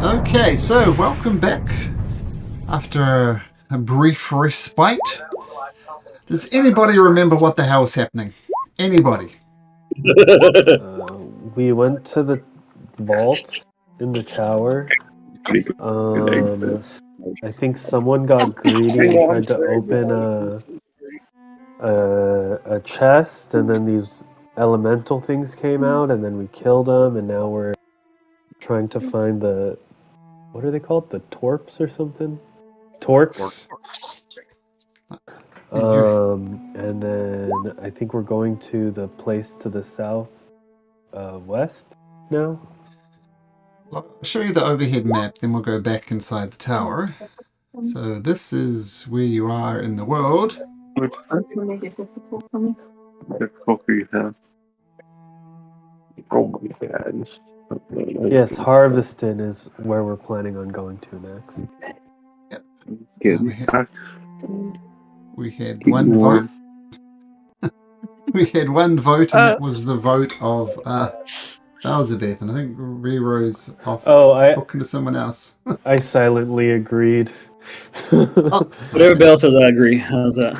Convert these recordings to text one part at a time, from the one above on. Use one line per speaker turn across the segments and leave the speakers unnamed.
Okay, so welcome back after a brief respite. Does anybody remember what the hell was happening? Anybody?
We went to the vaults in the tower. I think someone got greedy and tried to open a chest, and then these elemental things came out, and then we killed them, and now we're trying to find the, what are they called? The torps or something? Torps. And then I think we're going to the place to the south west now.
I'll show you the overhead map, then we'll go back inside the tower. So this is where you are in the world.
Yes, Harveston is where we're planning on going to next.
Yep. We had one vote. We had one vote, and that was the vote of Elizabeth, and I think Rero's off talking to someone else.
I silently agreed.
Whatever Bell says, I agree. How's that?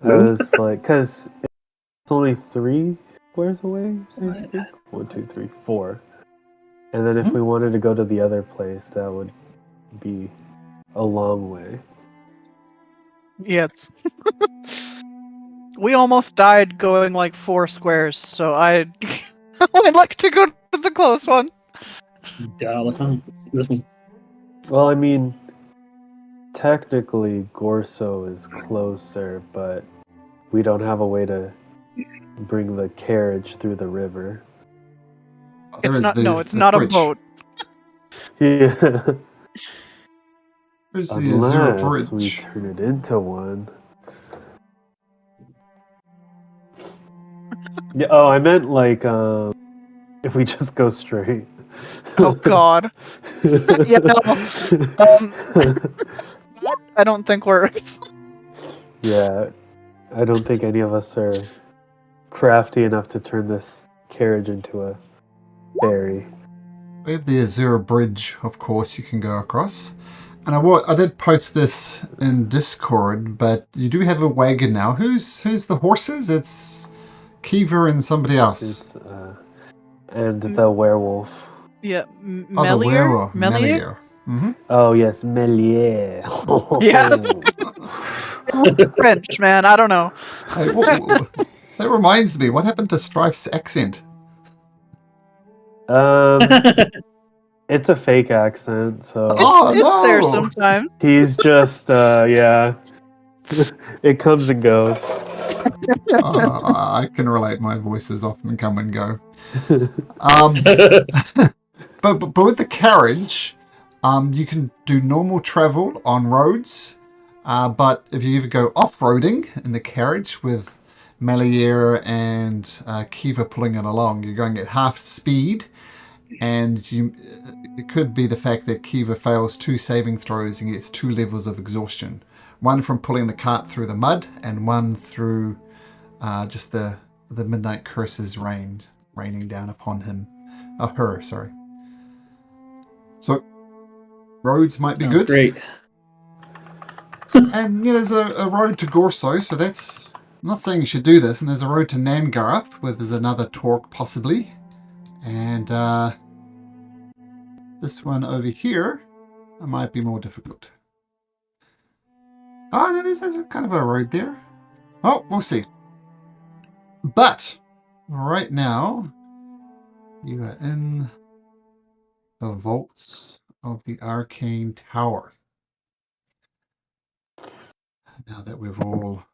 I was like, because it's only 3 squares away, I think. 1, 2, 3, 4. And then if we wanted to go to the other place, that would be a long way.
Yes. We almost died going like 4 squares, so I would like to go to the close one.
This one.
Well, I mean, technically Gorso is closer, but we don't have a way to bring the carriage through the river.
It's not. It's not a boat.
Yeah.
There's the Azure Bridge.
We turn it into one. Yeah. Oh, I meant like if we just go straight.
Oh God. Yeah. No. I don't think we're.
Yeah, I don't think any of us are crafty enough to turn this carriage into a ferry.
We have the Azure Bridge, of course, you can go across. And I did post this in Discord, but you do have a wagon now. Who's the horses? It's Kiva and somebody else.
And the werewolf.
Yeah,
the werewolf. Melier. Mm-hmm.
Oh yes, Melier.
Yeah. French, man. I don't know.
Hey, that reminds me. What happened to Strife's accent?
It's a fake accent, so
it's there sometimes.
He's just yeah. It comes and goes.
I can relate. My voices often come and go. But with the carriage, you can do normal travel on roads. But if you ever go off-roading in the carriage with Melier and Kiva pulling it along, you're going at half speed. And it could be the fact that Kiva fails 2 saving throws and gets 2 levels of exhaustion. One from pulling the cart through the mud, and one through just the midnight curses raining down upon him. Her, sorry. So, roads might be good.
Great.
And there's a road to Gorso, so that's... I'm not saying you should do this. And there's a road to Nangarth, where there's another torque, possibly. And this one over here might be more difficult. Oh, no, there's a kind of a road there. Oh, we'll see. But right now, you are in the vaults of the Arcane Tower. Now that we've all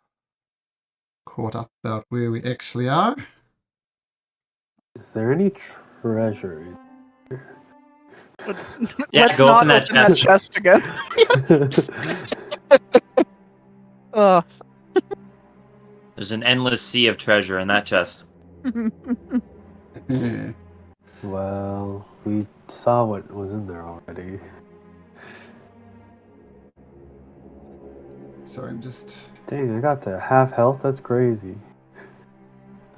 caught up about where we actually are.
Is there any treasure?
Yeah,
Let's
go
not
open that
chest again.
There's an endless sea of treasure in that chest.
Well, we saw what was in there already.
Sorry, I'm just...
Dang, I got to half health? That's crazy.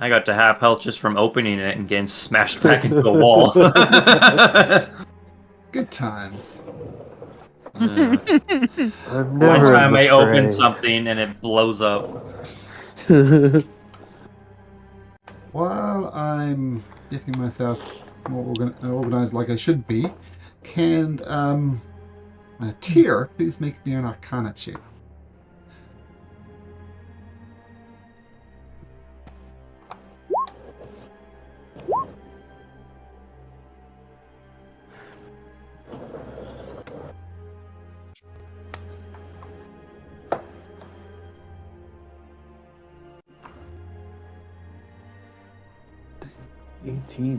I got to half health just from opening it and getting smashed back into the wall.
Good times.
I've
One
never
time I open
betray.
something and it blows up.
While I'm getting myself more organized like I should be, can Tyr please make me an Arcana check?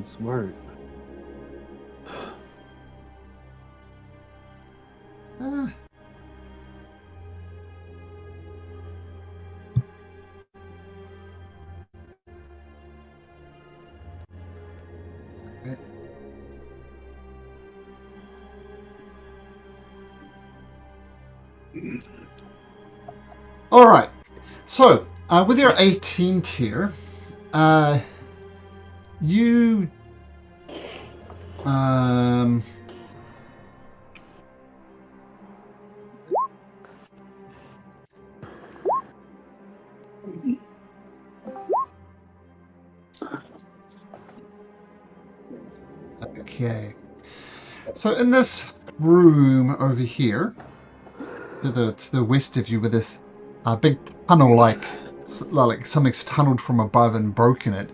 Smart.
Uh, okay. All right. So, with your 18 tier, you okay. So in this room over here, to the west of you, with this big tunnel, like something's tunneled from above and broken it.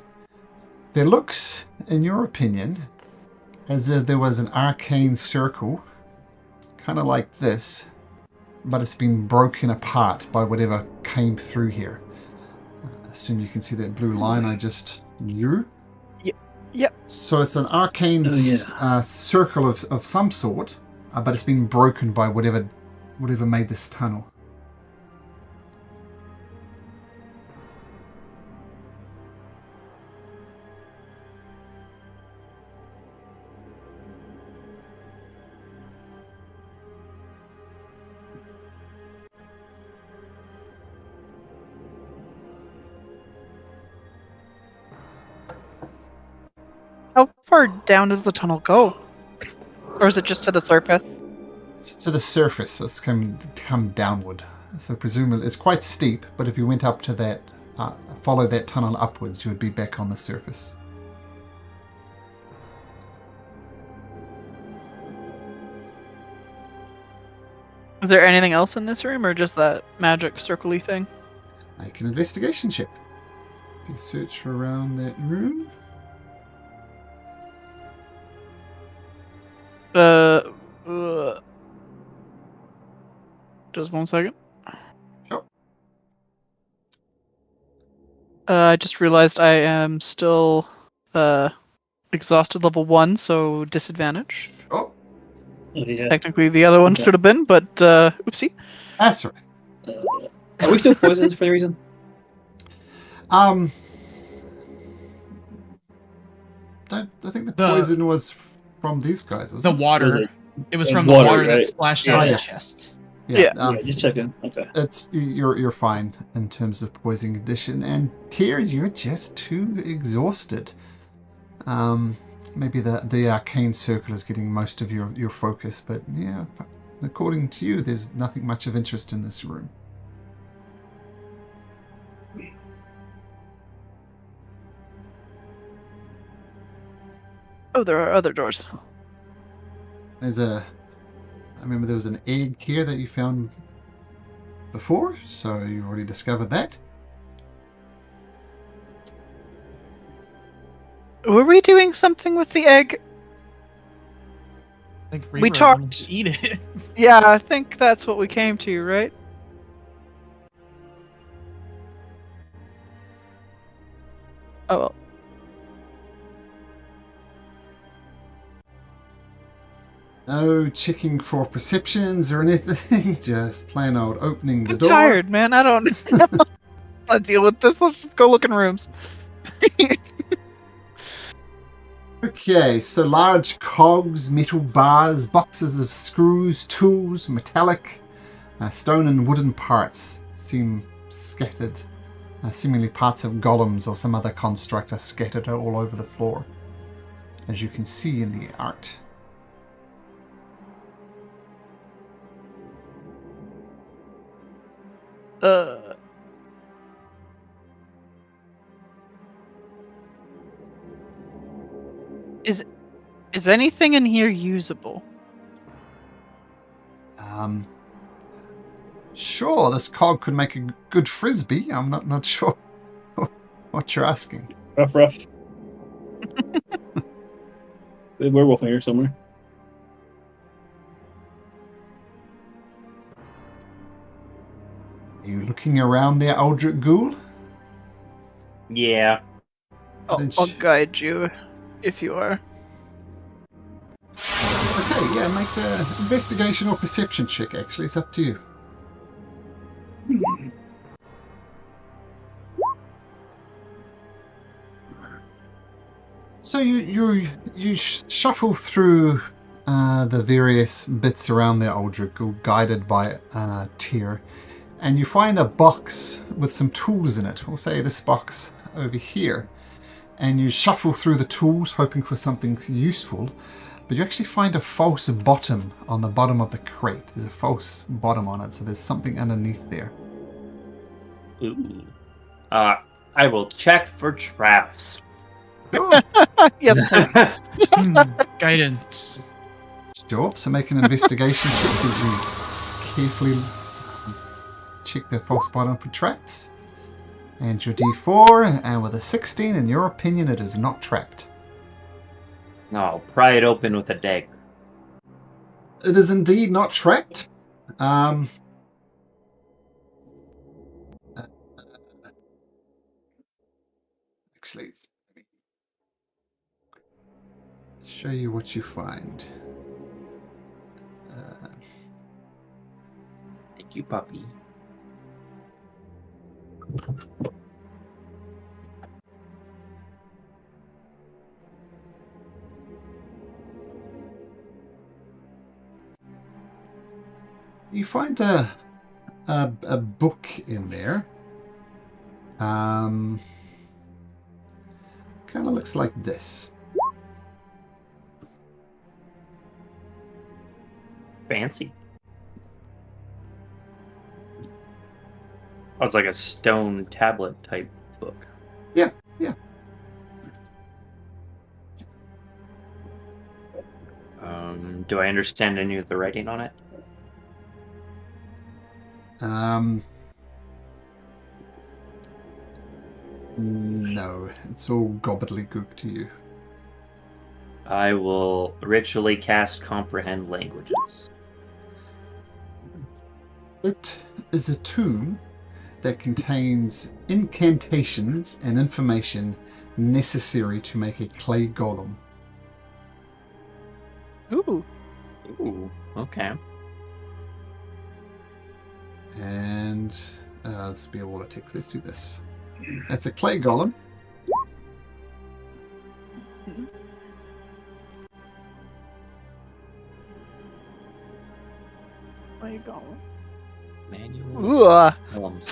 There looks, in your opinion, as if there was an arcane circle, kind of like this, but it's been broken apart by whatever came through here. I assume you can see that blue line I just drew.
Yep.
So it's an arcane circle of some sort, but it's been broken by whatever made this tunnel.
How far down does the tunnel go? Or is it just to the surface?
It's to the surface. It's come downward. So presumably it's quite steep, but if you went up to that, follow that tunnel upwards, you would be back on the surface.
Is there anything else in this room, or just that magic circle-y thing?
Make an investigation check. You search around that room.
Just 1 second.
Sure.
I just realized I am still exhausted level 1, so disadvantage.
Oh,
Yeah.
Technically the other one should have been, but oopsie.
that's right.
Are we still poisoned for any reason?
I think the poison was from these guys, was
The
it?
water. It was from
Water,
the water that
right?
splashed
Yeah.
out of
Yeah.
the chest.
Yeah.
Yeah, just checking. Okay.
It's you're fine in terms of poison condition, and Tyr, you're just too exhausted. Maybe the arcane circle is getting most of your focus, but yeah, according to you, there's nothing much of interest in this room.
Oh, there are other doors.
I remember there was an egg here that you found before, so you already discovered that.
Were we doing something with the egg?
I think
We
Reaver
talked-
wanted to eat it.
Yeah, I think that's what we came to, right? Oh well.
No checking for perceptions or anything, just plain old opening the
I'm
door.
tired, man. I don't want to deal with this. Let's just go look in rooms.
Okay, so large cogs, metal bars, boxes of screws, tools, metallic, stone and wooden parts seem scattered Seemingly parts of golems or some other construct are scattered all over the floor, as you can see in the art.
Is anything in here usable?
Sure, this cog could make a good frisbee. I'm not sure what you're asking.
Rough, rough. The werewolf in here somewhere.
Are you looking around there, Aldrich Ghoul?
Yeah.
I'll guide you if you are.
Okay, yeah, make the investigation or perception check, actually. It's up to you. So you shuffle through the various bits around the Aldrich Ghoul, guided by Tyr, and you find a box with some tools in it. We'll say this box over here. And you shuffle through the tools, hoping for something useful. But you actually find a false bottom on the bottom of the crate. There's a false bottom on it, so there's something underneath there.
Ooh. I will check for traps.
Sure.
Yes, please.
Guidance.
Sure. So make an investigation check as you carefully check the false bottom for traps. And your D4, and with a 16, in your opinion, it is not trapped.
No, I'll pry it open with a dagger.
It is indeed not trapped. Actually, let me show you what you find.
Thank you, puppy.
You find a book in there. Kind of looks like this.
Fancy. Oh, it's like a stone tablet type book.
Yeah, yeah.
Do I understand any of the writing on it?
No, it's all gobbledygook to you.
I will ritually cast comprehend languages.
It is a tomb that contains incantations and information necessary to make a clay golem.
Ooh.
Ooh, okay.
And let's be able to take. Let's do this. That's a clay golem.
Where you going?
Manual
Ooh,
columns.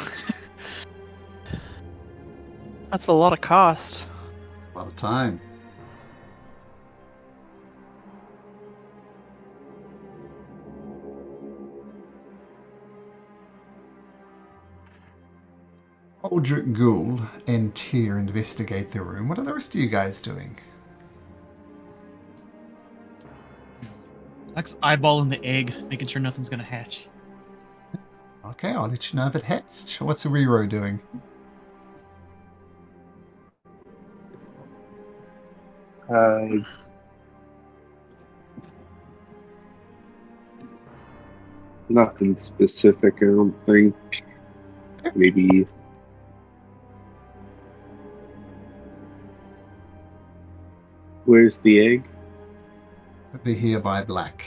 that's a lot of cost.
A lot of time. Aldrich Ghoul and Tyr investigate the room. What are the rest of you guys doing?
Like eyeballing the egg, making sure nothing's gonna hatch.
Okay, I'll let you know if it hatched. What's Rero doing?
Nothing specific, I don't think. Maybe. Where's the egg?
Over here by Black.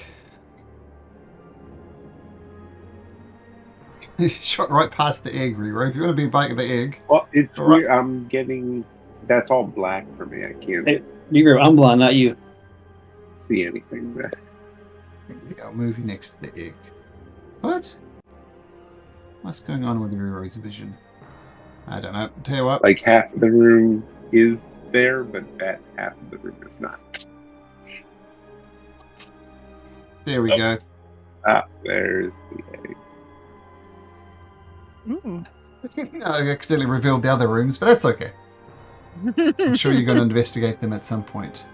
You shot right past the egg, Rero. If you want to be back at the egg.
Well, it's
All right.
weird. I'm getting. That's all black for me. I can't
Hey, Beaver, I'm blind, not you.
see anything there.
Yeah, I'll move you next to the egg. What? What's going on with Rero's vision? I don't know. Tell you what.
Like half of the room is there, but that half of the room is not.
There we go.
Ah, there's the egg.
Ooh.
I accidentally revealed the other rooms, but that's okay. I'm sure you're going to investigate them at some point.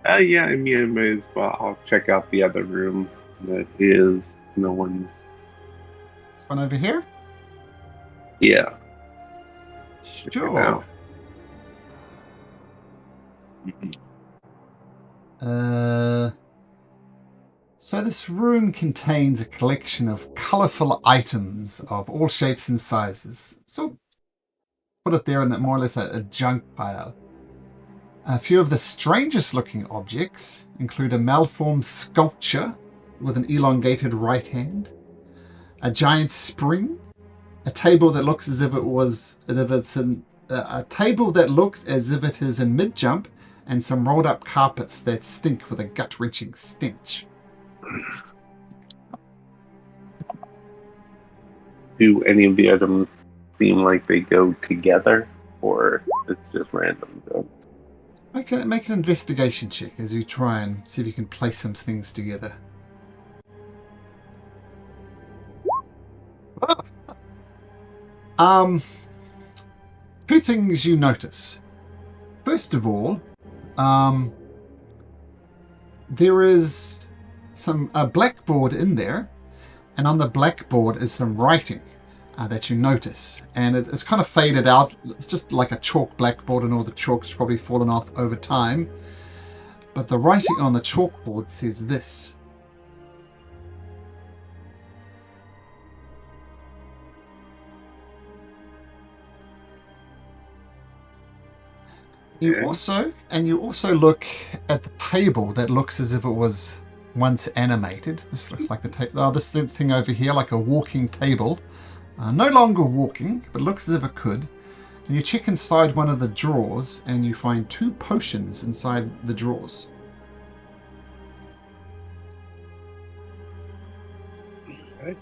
Yeah, I mean, I might as well. I'll check out the other room that is no one's.
This one over here?
Yeah.
Sure. So this room contains a collection of colourful items of all shapes and sizes. So put it there in that more or less a junk pile. A few of the strangest looking objects include a malformed sculpture with an elongated right hand, a giant spring, a table that looks as if it was a table that looks as if it is in mid jump, and some rolled up carpets that stink with a gut wrenching stench.
Do any of the items seem like they go together, or it's just random?
Make an investigation check as you try and see if you can place some things together. Two things you notice. First of all, there is a blackboard in there, and on the blackboard is some writing that you notice, and it's kind of faded out. It's just like a chalk blackboard, and all the chalk's probably fallen off over time. But the writing on the chalkboard says this. You also look at the table that looks as if it was once animated. This looks like the table. This thing over here, like a walking table. No longer walking, but looks as if it could. And you check inside one of the drawers, and you find 2 potions inside the drawers.
Okay.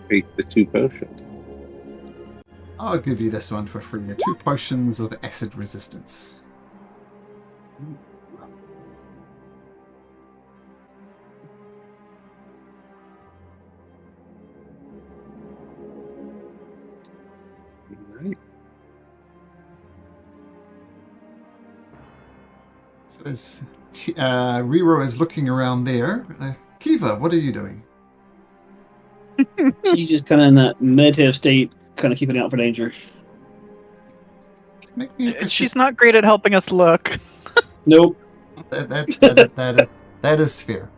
Take the 2 potions.
I'll give you this one for free. 2 potions of acid resistance.
Right.
So as Riro is looking around there, Kiva, what are you doing?
She's just kind of in that meditative state, kind of keeping out for danger.
Make me a
She's not great at helping us look.
Nope.
That is fair.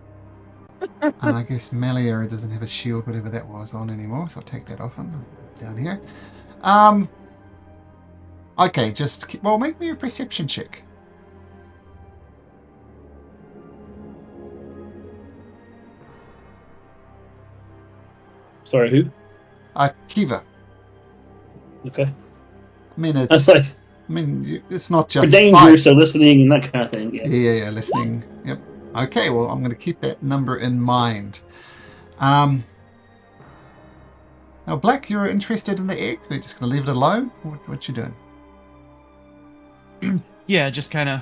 And I guess Melier doesn't have a shield, whatever that was, on anymore, so I'll take that off him down here. Okay, make me a perception check.
Sorry, who?
Kiva.
Okay.
I mean,
That's like
it's not
for
just
danger,
sight.
so listening and that kind of thing. Yeah.
Yeah, listening. Yep. Okay, well, I'm going to keep that number in mind. Now, Black, you're interested in the egg? We're just going to leave it alone? What you doing?
Yeah, just kind of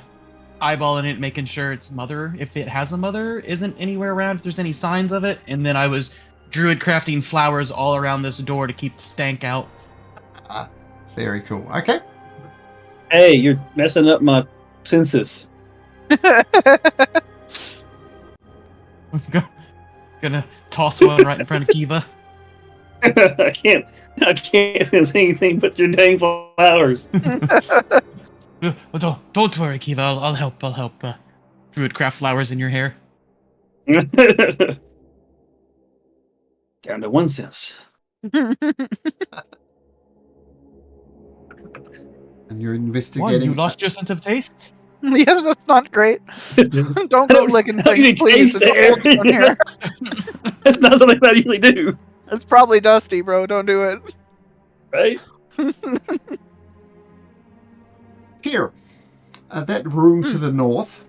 eyeballing it, making sure its mother, if it has a mother, isn't anywhere around, if there's any signs of it. And then I was druid crafting flowers all around this door to keep the stank out.
Very cool. Okay.
Hey, you're messing up my senses.
Gonna toss one right in front of Kiva.
I can't sense anything but your dang flowers.
Well, don't worry, Kiva. I'll help. Druid craft flowers in your hair.
Down to 1 sense.
And you're
One,
investigating.
you lost your sense of taste?
Yes, that's not great. Don't go
don't-
licking
I don't
things,
need
please.
taste
It's
there.
old down here.
That's not something I usually do,
It's probably dusty, bro. Don't do it.
right?
Here, that room to the north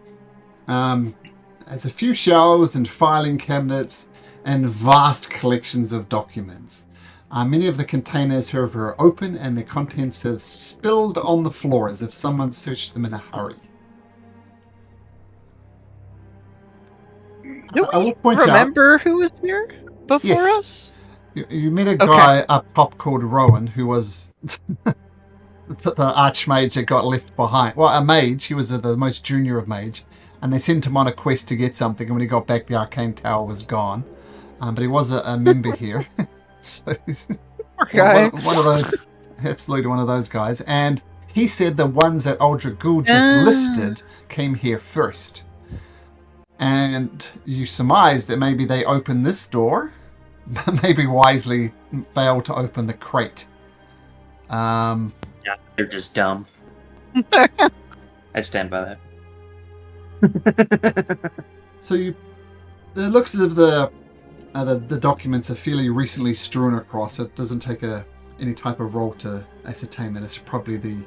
has a few shelves and filing cabinets and vast collections of documents. Many of the containers, however, are open and their contents have spilled on the floor as if someone searched them in a hurry.
Do
I will
we
point out,
remember who was here before
Yes.
us?
you met a
Okay.
guy up top called Rowan who was the archmage that got left behind. Well, a mage. He was the most junior of mage. And they sent him on a quest to get something. And when he got back, the arcane tower was gone. But he was a member here. So he's
Poor guy.
one of those, absolutely one of those guys. And he said the ones that Aldrich Gould just listed came here first. And you surmise that maybe they opened this door, but maybe wisely failed to open the crate.
Yeah, they're just dumb. I stand by that.
So the looks of the documents are fairly recently strewn across. It doesn't take any type of roll to ascertain that it's probably the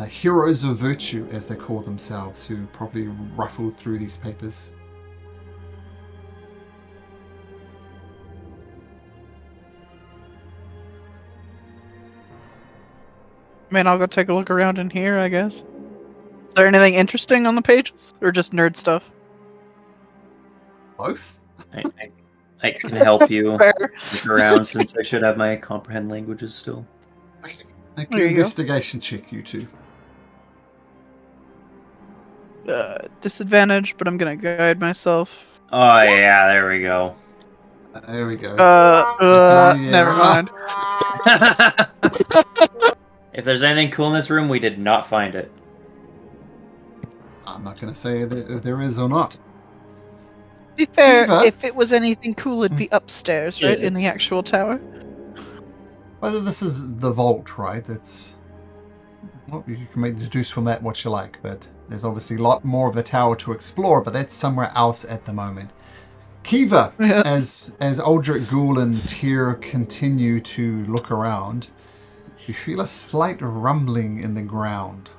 heroes of virtue, as they call themselves, who probably ruffled through these papers.
I mean, I'll go take a look around in here, I guess. Is there anything interesting on the pages? Or just nerd stuff?
Both?
I can help you
Fair.
look around since I should have my comprehend languages still.
Okay. Make
There
an
you go.
investigation check, you two.
Disadvantage, but I'm gonna guide myself.
Oh yeah, there we go.
There we go. Yeah.
Never mind.
If there's anything cool in this room, we did not find it.
I'm not going to say that there is or not.
To be fair,
Eva?
if it was anything cool, it'd be upstairs, right? In the
Yes.
actual tower.
Whether this is the vault, right? It's well, you can deduce from that what you like, but there's obviously a lot more of the tower to explore, but that's somewhere else at the moment. Kiva,
Yeah.
as Aldrich Ghoul and Tyr continue to look around, you feel a slight rumbling in the ground.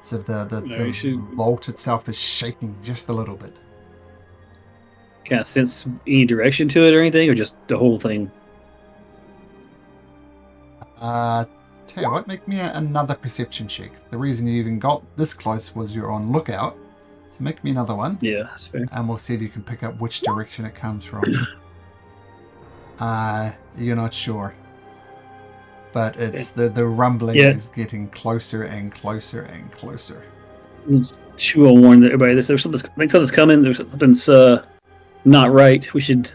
So
you should-
vault itself is shaking just a little bit.
Can I sense any direction to it or anything, or just the whole thing?
Tell you what, make me another perception check. The reason you even got this close was you're on lookout. So make me another one,
Yeah, that's fair.
and we'll see if you can pick up which direction it comes from. You're not sure. But it's the rumbling
Yeah.
is getting closer and closer and closer.
She will warn everybody. There's something. I think something's coming. There's something's not right. We should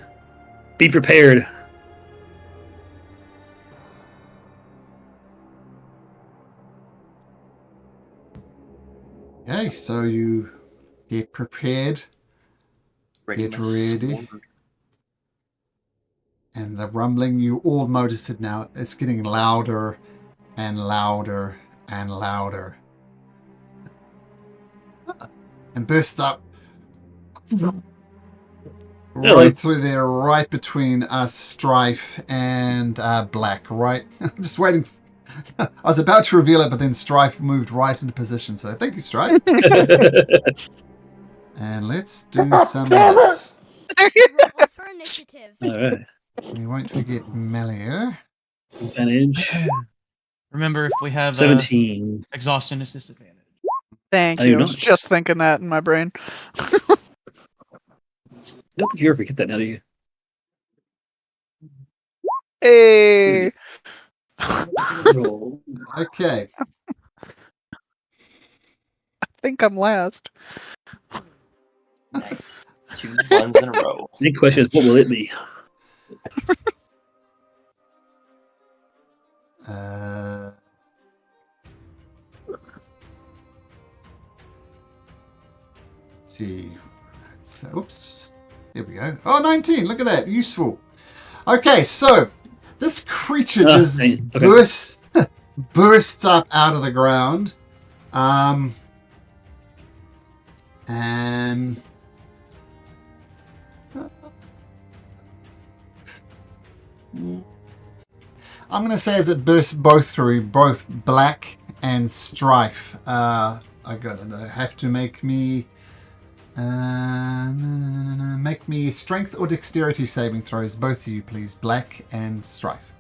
be prepared.
Okay, so you get prepared,
Readiness
ready.
forward.
and the rumbling, you all notice it now. It's getting louder and louder and louder. And burst up right through there, right between us, Strife and Black, right? I'm just waiting. I was about to reveal it, but then Strife moved right into position. So thank you, Strife. And let's do some of this.
Roll for initiative.
All right.
We won't forget Melier.
Advantage.
Remember, if we have
17.
exhaustion, it's disadvantage.
Thank
I
you.
do
I was
not.
just thinking that in my brain.
I don't think you ever get that now, do you?
Hey.
Roll.
Okay.
I think I'm last.
Nice. 2 ones in a row.
The question is, what will it be?
Let's see. Oops. There we go. Oh, 19. Look at that. Useful. Okay, so this creature just
dang. Okay.
bursts up out of the ground. And I'm going to say as it bursts both through, both Black and Strife. I have to make me Make me strength or dexterity saving throws, both of you, please. Black and Strife.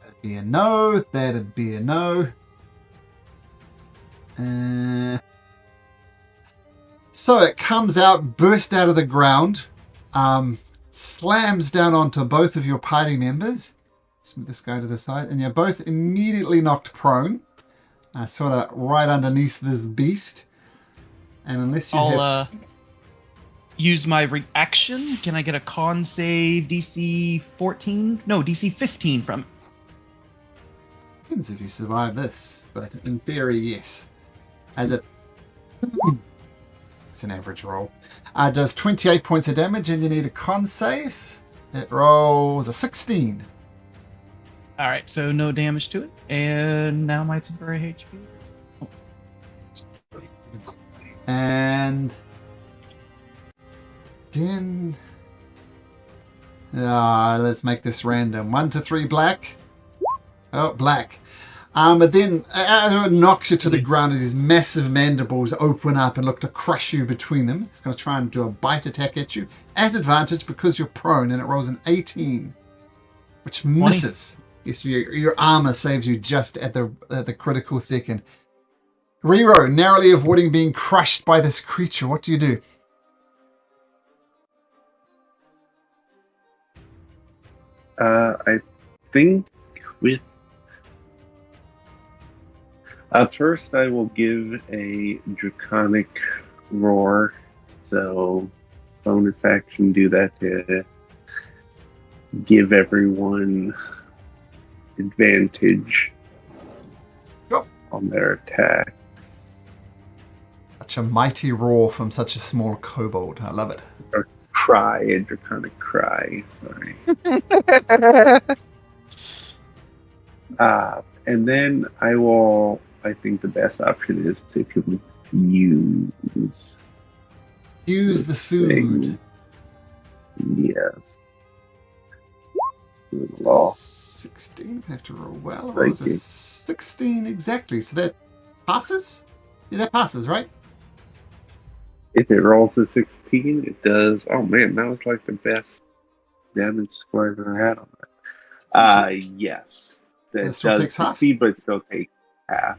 That'd be a no. That'd be a no. So it comes out, burst out of the ground, slams down onto both of your party members. Let's move this guy to the side, and you're both immediately knocked prone, sort of right underneath this beast. And unless you
I'll use my reaction. Can I get a con save DC 14? No, DC 15 from it.
Depends if you survive this, but in theory, yes. As it, it's an average roll. Does 28 points of damage, and you need a con save. It rolls a 16.
All right, so no damage to it, and now my temporary HP.
And then let's make this random. 1 to 3 black. Oh, black. But then it knocks you to the ground as these massive mandibles open up and look to crush you between them. It's going to try and do a bite attack at you at advantage because you're prone, and it rolls an 18, which misses. Yes, your armor saves you just at the critical second. Rero, narrowly avoiding being crushed by this creature. What do you do?
I think with first I will give a draconic roar. So bonus action, do that to give everyone advantage on their attacks.
Such a mighty roar from such a small kobold. I love it.
Or cry, a draconic cry. Sorry. And then I think the best option is to confuse.
Use the food.
Thing. Yes. Good law.
16. I have to roll well.
Thank
Rolls a
you.
16 exactly. So that passes? Yeah, that passes, right?
If it rolls a 16, it does. Oh man, that was like the best damage score I've ever had on that. Yes. That
It still
does
takes half?
succeed, but it still takes half.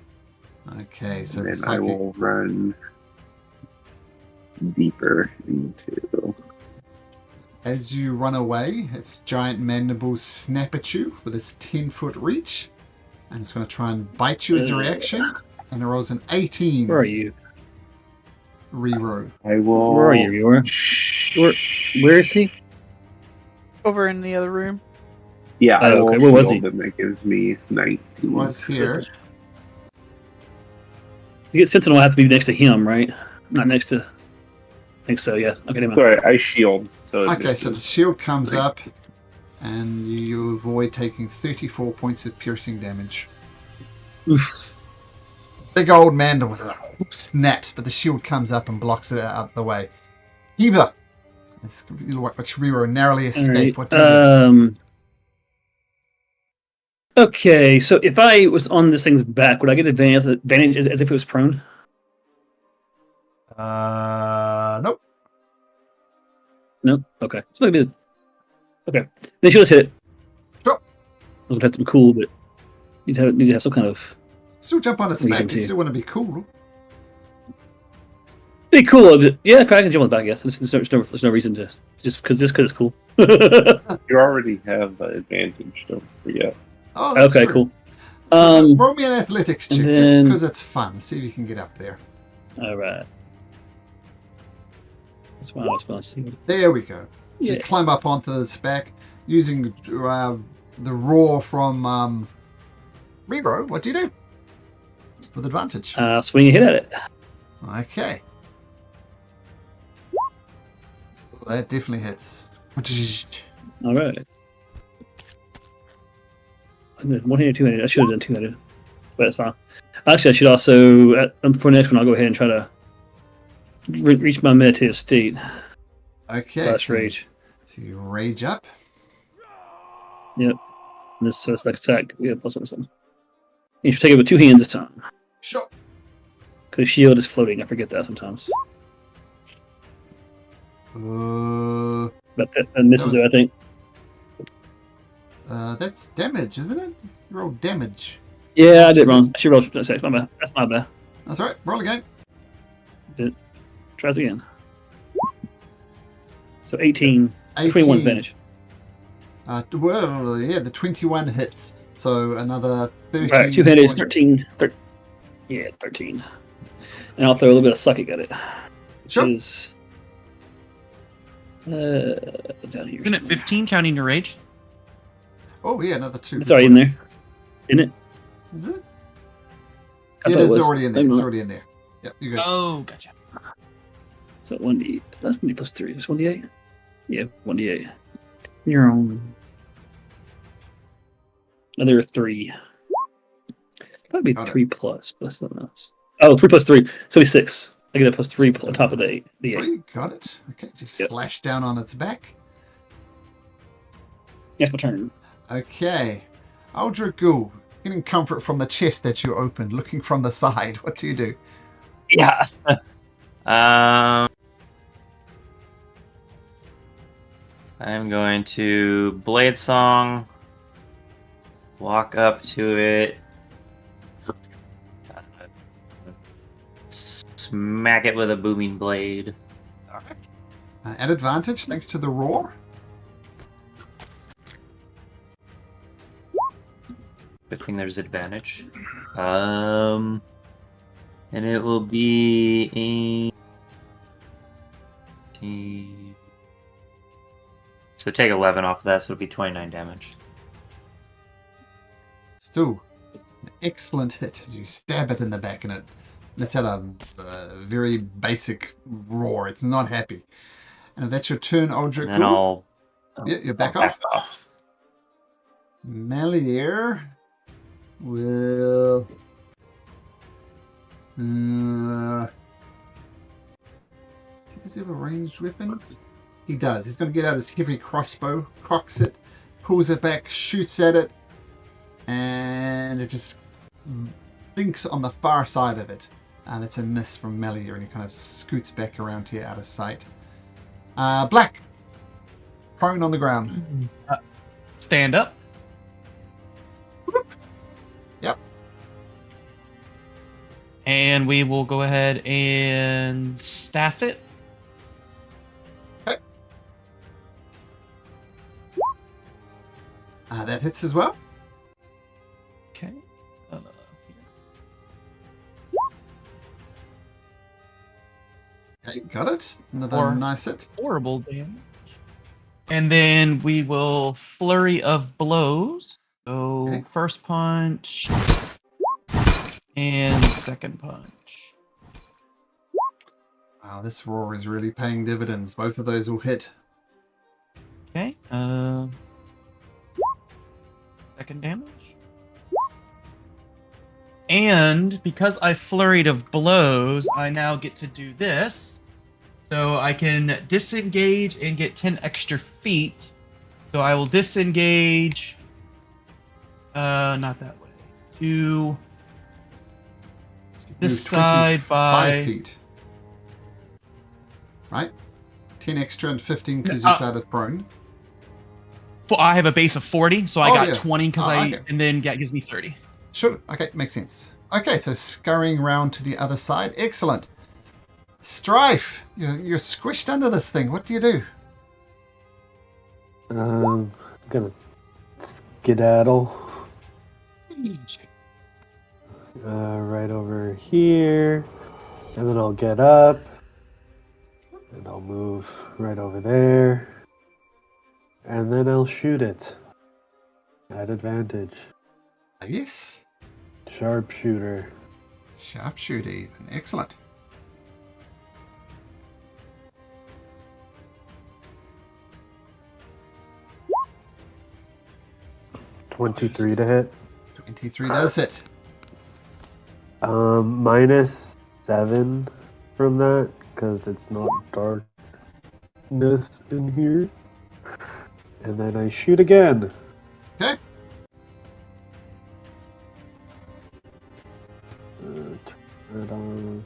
Okay, so
And
it's
then I
like
will run deeper into.
as you run away, its giant mandibles snap at you with its 10-foot reach, and it's going to try and bite you as a reaction. And it rolls an 18.
Where are you?
Reroll.
I will.
Where are you, Eeyore? Where is he?
Over in the other room.
Yeah, I
Oh,
will
okay. Where was
shield him. That gives me 19.
It was here.
You get Sentinel have to be next to him, right? Not next to. I think so. Yeah. Okay. Never mind.
Sorry, I shield. So it
Okay, so the
misses.
shield comes up, and you avoid taking 34 points of piercing damage.
Oof.
Big old mandible snaps, but the shield comes up and blocks it out of the way. Heba, which Rero narrowly escaped. What do you do?
Okay, so if I was on this thing's back, would I get advantage as if it was prone?
Nope.
No. Okay. So maybe. Okay. Then she'll just hit it.
Sure.
I'll have to be cool, but need to have some kind of.
Still jump on its
Reason
back. You
to.
still want to be cool.
Be cool. Yeah, I can jump on the back. Yes. There's no reason to just because it's cool.
You already have advantage, don't forget.
Oh, that's
Okay.
true.
Cool.
So, roll me an athletics check,
and
just
then-
because it's fun. See if you can get up there.
All right. That's why I was going to see.
There we go. So
Yeah.
you climb up onto this back using the roar from Rero. What do you do? With advantage.
Swing a hit at it.
Okay. Well, that definitely hits.
All right. I did one-handed, two-handed. I should have done two-handed, but it's fine. Actually, I should also for the next one. I'll go ahead and try to reach my meditative state.
Okay.
Slash rage.
So you rage up.
Yep. And this so it's like attack. Yeah, plus on this one. You should take it with two hands this time.
Sure.
Because shield is floating. I forget that sometimes. But that misses
That was-
it, I think.
That's damage, isn't it? You rolled damage.
Yeah, I did wrong. I should roll. That's my bad. That's my bad.
That's all right. Roll again.
Tries again. So 18.
18.
21 advantage.
Well, yeah, the 21 hits. So another 13.
Right, two-handed is 13. 13. And I'll throw a little bit of sucking at it. Which
Sure.
is down here.
Isn't it 15 counting your rage?
Oh, yeah, another 2.
It's already in there. Isn't it?
Is it?
I
It
thought
is
was.
already in there.
Hang
It's
on.
already in there. Yep, you're good.
Oh, gotcha.
So 1d. That's 1d plus 3. It's 1d8? Yeah, 1d8. You're on. Another 3. Probably
Got it.
3 plus, but that's something else. Oh, 3 plus 3. So it's 6. I get a plus 3 on top of the 8. The 8.
3, got it. Okay, so you
Yep.
slash down on its back.
That's my turn.
Okay. Aldrich Ghoul, getting comfort from the chest that you opened, looking from the side. What do you do?
Yeah. I'm going to Blade Song, walk up to it, smack it with a booming blade.
All right. At advantage, thanks to the roar.
Good thing there's advantage. And it will be so take 11 off of that, so it'll be 29 damage.
Still, an excellent hit as you stab it in the back, and it lets out a very basic roar. It's not happy. And if that's your turn, Aldrich
And then
Ghoul.
I'll
Yeah, you're back
I'll
off.
back off.
Melier will. Does he have a ranged weapon? He does. He's going to get out his heavy crossbow, cocks it, pulls it back, shoots at it, and it just thinks on the far side of it. That's a miss from Melier, and he kind of scoots back around here out of sight. Black, prone on the ground.
Stand up.
Yep.
And we will go ahead and staff it.
That hits as well.
Okay.
Okay, got it. Another
Or-
nice hit.
Horrible damage. And then we will flurry of blows. So
Okay.
first punch and second punch.
Wow, this roar is really paying dividends. Both of those will hit.
Okay. Second damage. And because I flurried of blows, I now get to do this. So I can disengage and get 10 extra feet. So I will disengage. Not that way. To this
Move
side
25
by.
feet. Right? 10 extra and 15 because you started prone.
I have a base of 40, so I
Oh,
got
yeah.
20 because
Okay.
and then that gives me 30.
Sure. Okay, makes sense. Okay, so scurrying round to the other side. Excellent. Strife, you're squished under this thing. What do you do?
I'm gonna skedaddle right over here, and then I'll get up, and I'll move right over there, and then I'll shoot it at advantage.
Yes.
Sharpshooter.
Sharpshooter even. Excellent.
$23 to hit.
23 does hit.
-7 from that because it's not darkness in here. And then I shoot again.
Okay.
Right on.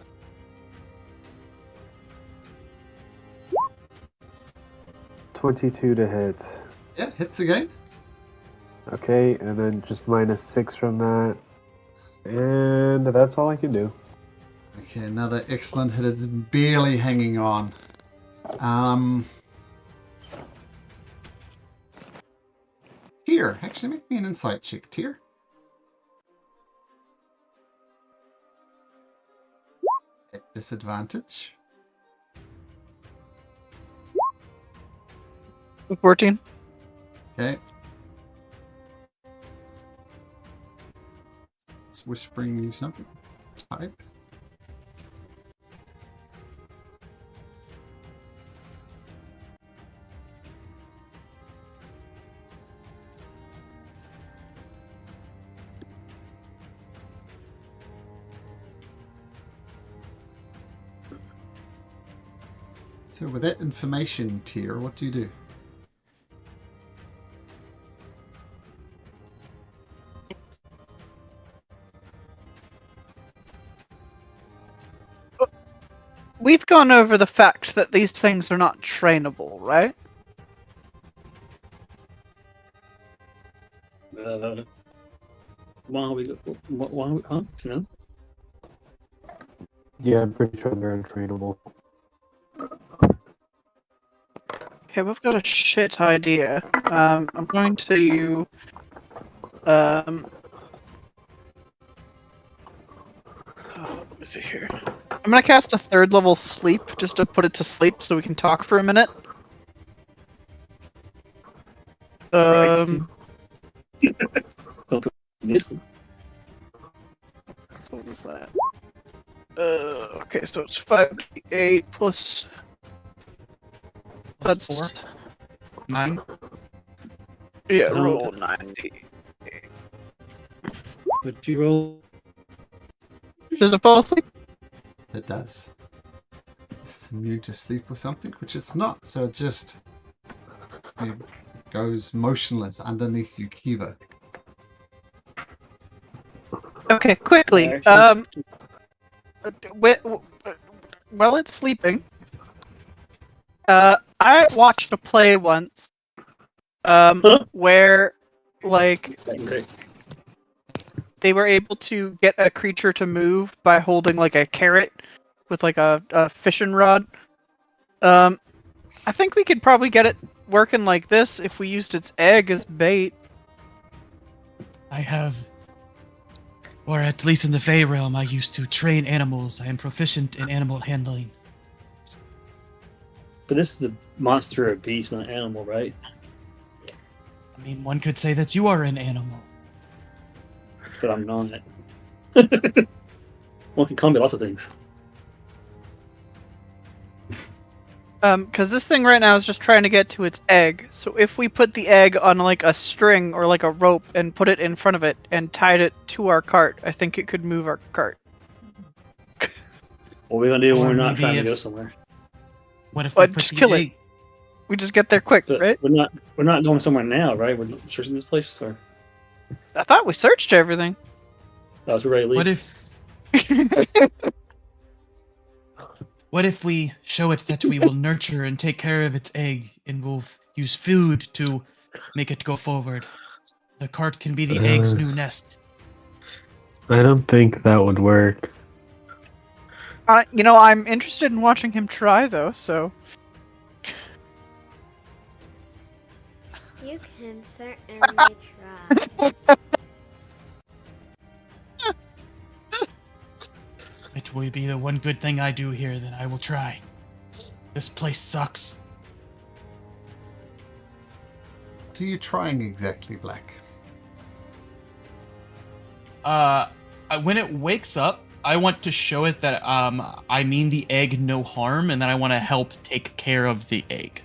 $22 to hit.
Yeah, hits again.
Okay, and then just -6 from that. And that's all I can do.
Okay, another excellent hit. It's barely hanging on. Tier, actually make me an insight check, Tier. At disadvantage.
14.
Okay. It's whispering you something. Type. So with that information, Tier, what do you do?
We've gone over the fact that these things are not trainable, right?
Why we huh? You know?
Yeah, I'm pretty sure they're untrainable.
Okay, we've got a shit idea. I'm going to let me see here. I'm gonna cast a 3rd level sleep just to put it to sleep so we can talk for a minute.
Listen.
What was that? Okay, so it's 5d8 plus. That's
4. 9.
yeah.
Oh,
Roll 90.
Would you roll?
Does it fall asleep?
It does. This is immune to sleep or something, which it's not. So it just it goes motionless underneath you, Kiva.
Okay, quickly. While it's sleeping, I watched a play once, where, like,
Great.
they were able to get a creature to move by holding, like, a carrot with, like, a fishing rod. I think we could probably get it working like this if we used its egg as bait.
I have, or at least in the Fey realm, I used to train animals. I am proficient in animal handling.
But this is a monster or a beast, not an animal, right?
I mean, one could say that you are an animal.
But I'm not. One can call me lots of things.
Because this thing right now is just trying to get to its egg. So if we put the egg on, like, a string or, like, a rope and put it in front of it and tied it to our cart, I think it could move our cart.
What are we gonna do when
Or
we're not
maybe
trying to
if-
go somewhere?
What if
Well,
we put
just
the
kill it.
egg?
We just get there quick,
But
right?
we're not going somewhere now, right? We're searching this place, or
I thought we searched everything.
I was ready to leave.
What if we show it that we will nurture and take care of its egg, and we'll use food to make it go forward? The cart can be the egg's new nest.
I don't think that would work.
I'm interested in watching him try, though, so.
You can certainly try.
It will be the one good thing I do here, then I will try. This place sucks.
What are you trying exactly, Black?
When it wakes up, I want to show it that I mean the egg no harm, and that I want to help take care of the egg.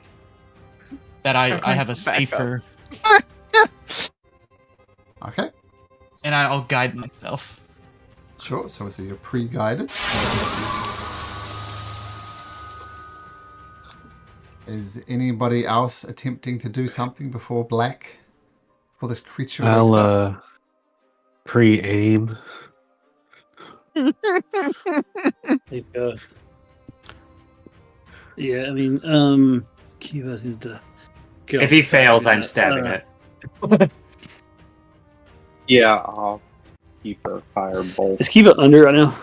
That I have a
Back up.
safer,
Okay,
and I'll guide myself.
sure. So you're pre-guided. Is anybody else attempting to do something before Black? Before this creature wakes up?
I'll pre-aim.
Like, yeah, I mean, Kiva's going to get
If
off
he
the spot
fails,
and do
I'm
that.
stabbing it.
Yeah, I'll keep a firebolt.
Is Kiva under right now?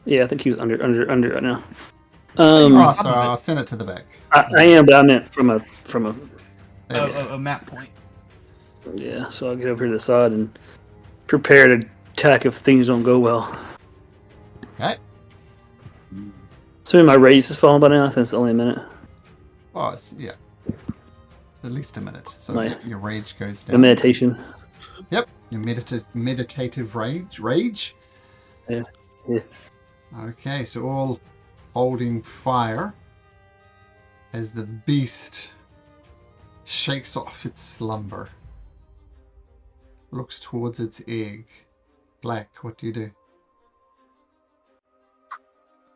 Yeah, I think he was under right now.
Oh, sorry, I'll send it to the back.
I am, but I meant from a.
There we go.
A map point.
Yeah, so I'll get over to the side and prepare to attack if things don't go well.
Okay.
So my rage has fallen by now. I think it's only a minute.
Oh, yeah. It's at least a minute. So
Nice.
your rage goes
The
down.
meditation.
Yep. Your meditative rage.
Yeah. Yeah.
Okay, so all holding fire as the beast shakes off its slumber. Looks towards its egg. Black, what do you do?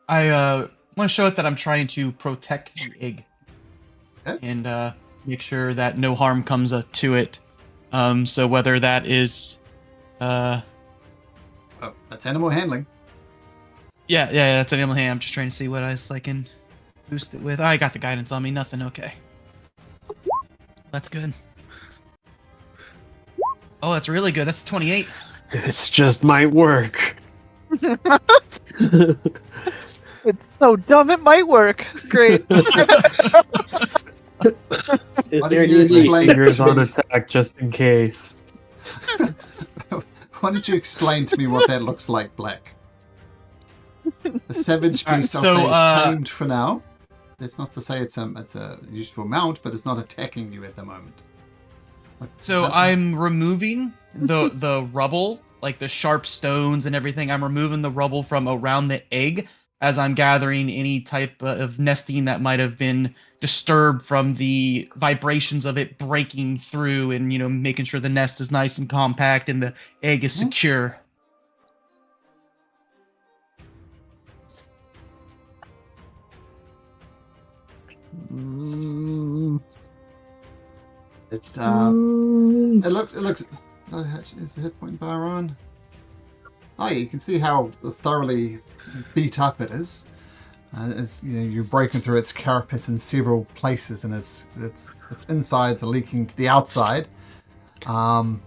I want to show it that I'm trying to protect the egg.
Okay.
And make sure that no harm comes to it. So whether that is...
Oh, that's animal handling.
Yeah, that's an animal hand. I'm just trying to see what else I can boost it with. I got the guidance on me. Nothing. Okay. That's good. Oh, that's really good. That's 28.
It's just might work.
It's so dumb it might work. Great.
Is
Why
there
don't you
any
explain
Fingers
to
on
me-
attack just in case.
Why don't you explain to me what that looks like, Black? The savage
Alright,
beast, I'll
so,
say, is tamed for now. That's not to say it's a useful mount, but it's not attacking you at the moment.
So I'm removing the rubble, like the sharp stones and everything. I'm removing the rubble from around the egg as I'm gathering any type of nesting that might have been disturbed from the vibrations of it breaking through, and making sure the nest is nice and compact and the egg is secure.
It looks. Is the hit point bar on? Oh, yeah, you can see how thoroughly beat up it is. It's you're breaking through its carapace in several places, and its insides are leaking to the outside. And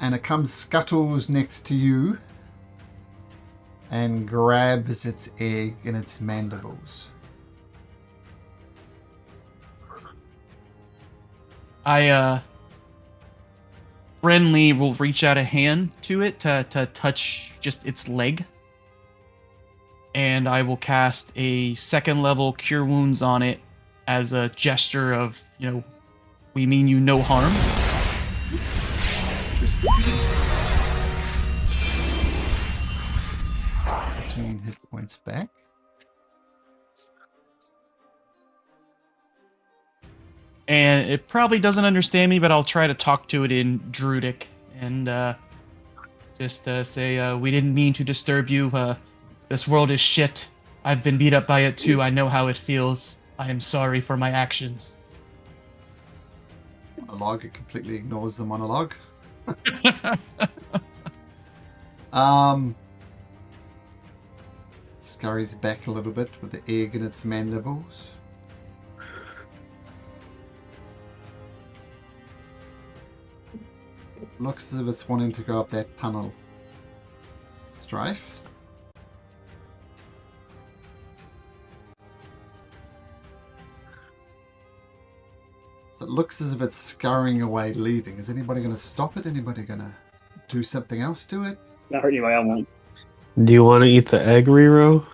it scuttles next to you and grabs its egg in its mandibles.
Friendly will reach out a hand to it to touch just its leg. And I will cast a 2nd level Cure Wounds on it as a gesture of, we mean you no harm.
13 hit points back.
And it probably doesn't understand me, but I'll try to talk to it in Druidic and just say, we didn't mean to disturb you. This world is shit. I've been beat up by it too. I know how it feels. I am sorry for my actions.
Monologue, it completely ignores the monologue. Scurries back a little bit with the egg in its mandibles. Looks as if it's wanting to go up that tunnel. Strife. So it looks as if it's scurrying away, leaving. Is anybody going to stop it? Anybody going to do something else to it?
Not hurting anybody. I won't.
Do you want to eat the egg, Rero?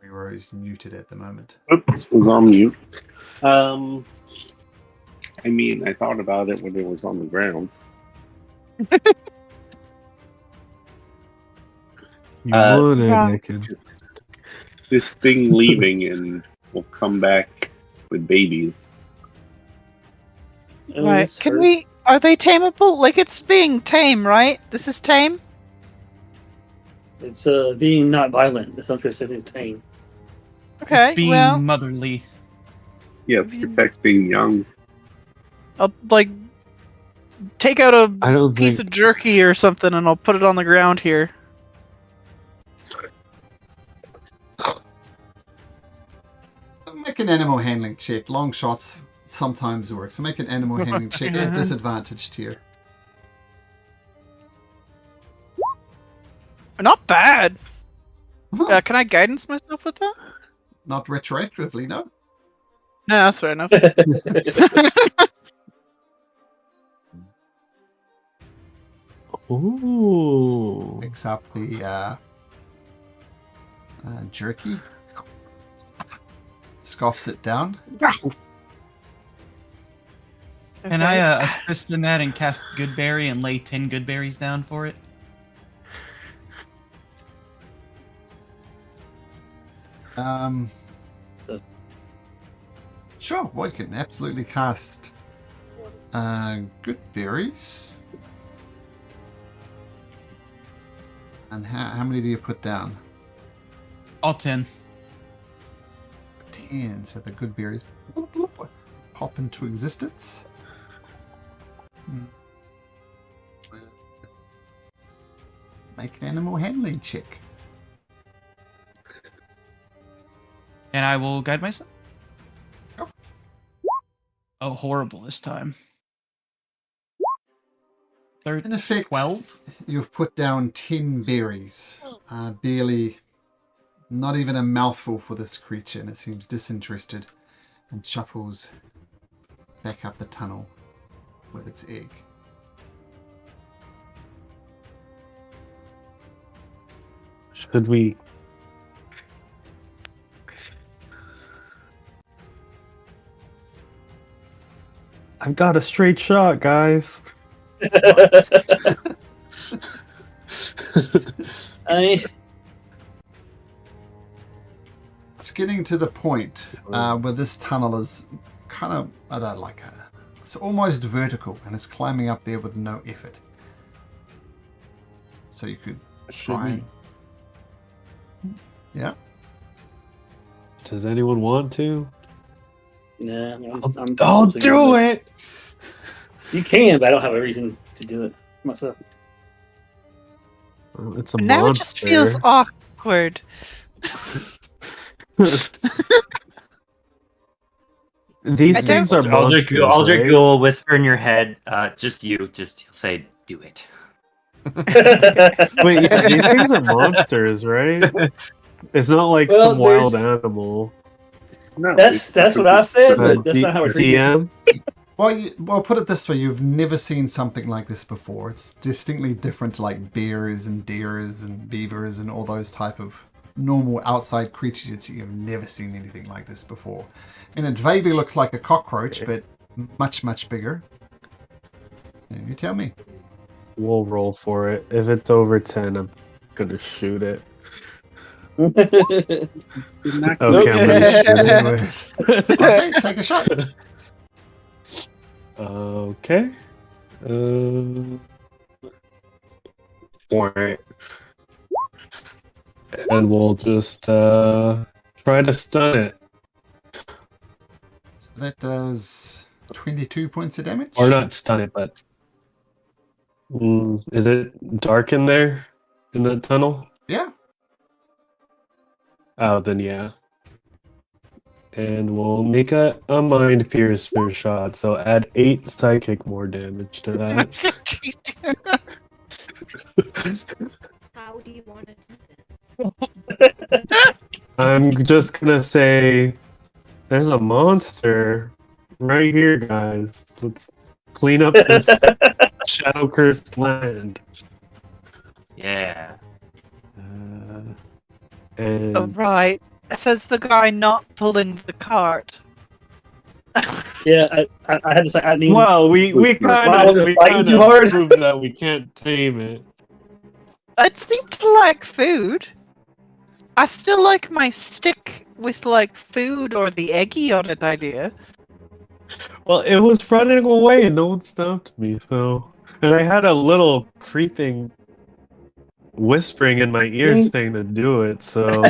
Rero is muted at the moment.
Oops, was on mute. I mean, I thought about it when it was on the ground.
You want it,
yeah.
I can.
This thing leaving and will come back with babies.
Right. Can we? Are they tameable? Like it's being tame, right? This is tame.
It's being not violent. It's not just it's tame.
Okay.
It's being
well,
motherly.
Yeah, protect being young.
I'll like take out a
I don't
piece
think
of jerky or something, and I'll put it on the ground here.
Make an animal handling check. Long shots sometimes work. So make an animal handling check at disadvantage tier.
Not bad. Can I guidance myself with that?
Not retroactively, no.
No, that's fair enough.
Ooh.
Picks up the jerky. Scoffs it down.
Can I assist in that and cast Goodberry and lay 10 good berries down for it?
Sure, well, you can absolutely cast good berries. And how many do you put down?
All 10.
10. So the good berries pop into existence. Make an animal handling check.
And I will guide myself.
Oh.
Oh, horrible this time.
In effect,
12?
you've put down 10 berries. Barely, not even a mouthful for this creature, and it seems disinterested and shuffles back up the tunnel with its egg.
Should we? I've got a straight shot, guys.
It's getting to the point where this tunnel is kind of, it's almost vertical, and it's climbing up there with no effort. So you could try and... Yeah?
Does anyone want to?
Nah,
I'll do it!
You can, but I don't have a reason to do it myself.
Well, it's a
Now
monster.
it just feels awkward.
These
I
things are
Aldrich,
monsters,
Aldrich
right?
will whisper in your head, just he'll say, do it.
Wait, yeah, these things are monsters, right? It's not like
Well,
some wild animal.
No,
That's what I said, but that's not how it's
DM?
Well, put it this way: you've never seen something like this before. It's distinctly different to like bears and deers and beavers and all those type of normal outside creatures. You've never seen anything like this before, and it vaguely looks like a cockroach, but much, much bigger. And you tell me.
We'll roll for it. If it's over 10, I'm gonna shoot it.
You're not
Okay, I'm gonna shoot it.
Okay, take a shot.
Okay. Alright. And we'll just try to stun it.
So that does 22 points of damage.
Or not stun it, but... is it dark in there? In the tunnel?
Yeah.
Oh, then yeah. And we'll make a mind piercer shot, so add 8 psychic more damage to that.
How do you want to do this?
I'm just gonna say there's a monster right here, guys. Let's clean up this shadow cursed land.
Yeah.
And
Oh, right. Says the guy not pulling the cart.
Yeah, I had to say. I mean,
well, we
Wow,
kind
was
of
it fighting too hard?
proved that we can't tame it.
It seemed to like food. I still like my stick with like food or the eggy on it idea.
Well, it was running away and no one stopped me, so. And I had a little creeping whispering in my ear saying to do it, so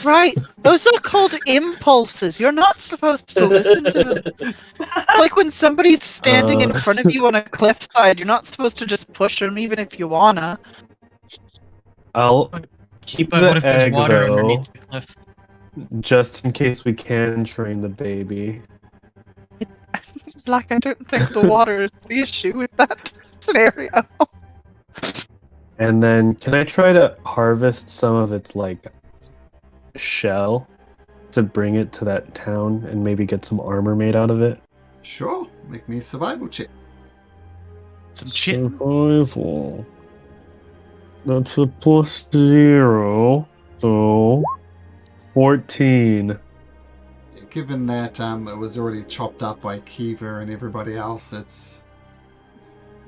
Right. Those are called impulses. You're not supposed to listen to them. It's like when somebody's standing in front of you on a cliffside, you're not supposed to just push them even if you wanna.
I'll keep
But
the
what if there's
egg
water
though,
underneath the cliff?
just in case we can train the baby.
Like, I don't think the water is the issue with that scenario.
And then, can I try to harvest some of its like shell to bring it to that town and maybe get some armor made out of it?
Sure. Make me a survival check.
Some chip.
Survival. That's a +0, so 14.
Given that it was already chopped up by Kiva and everybody else,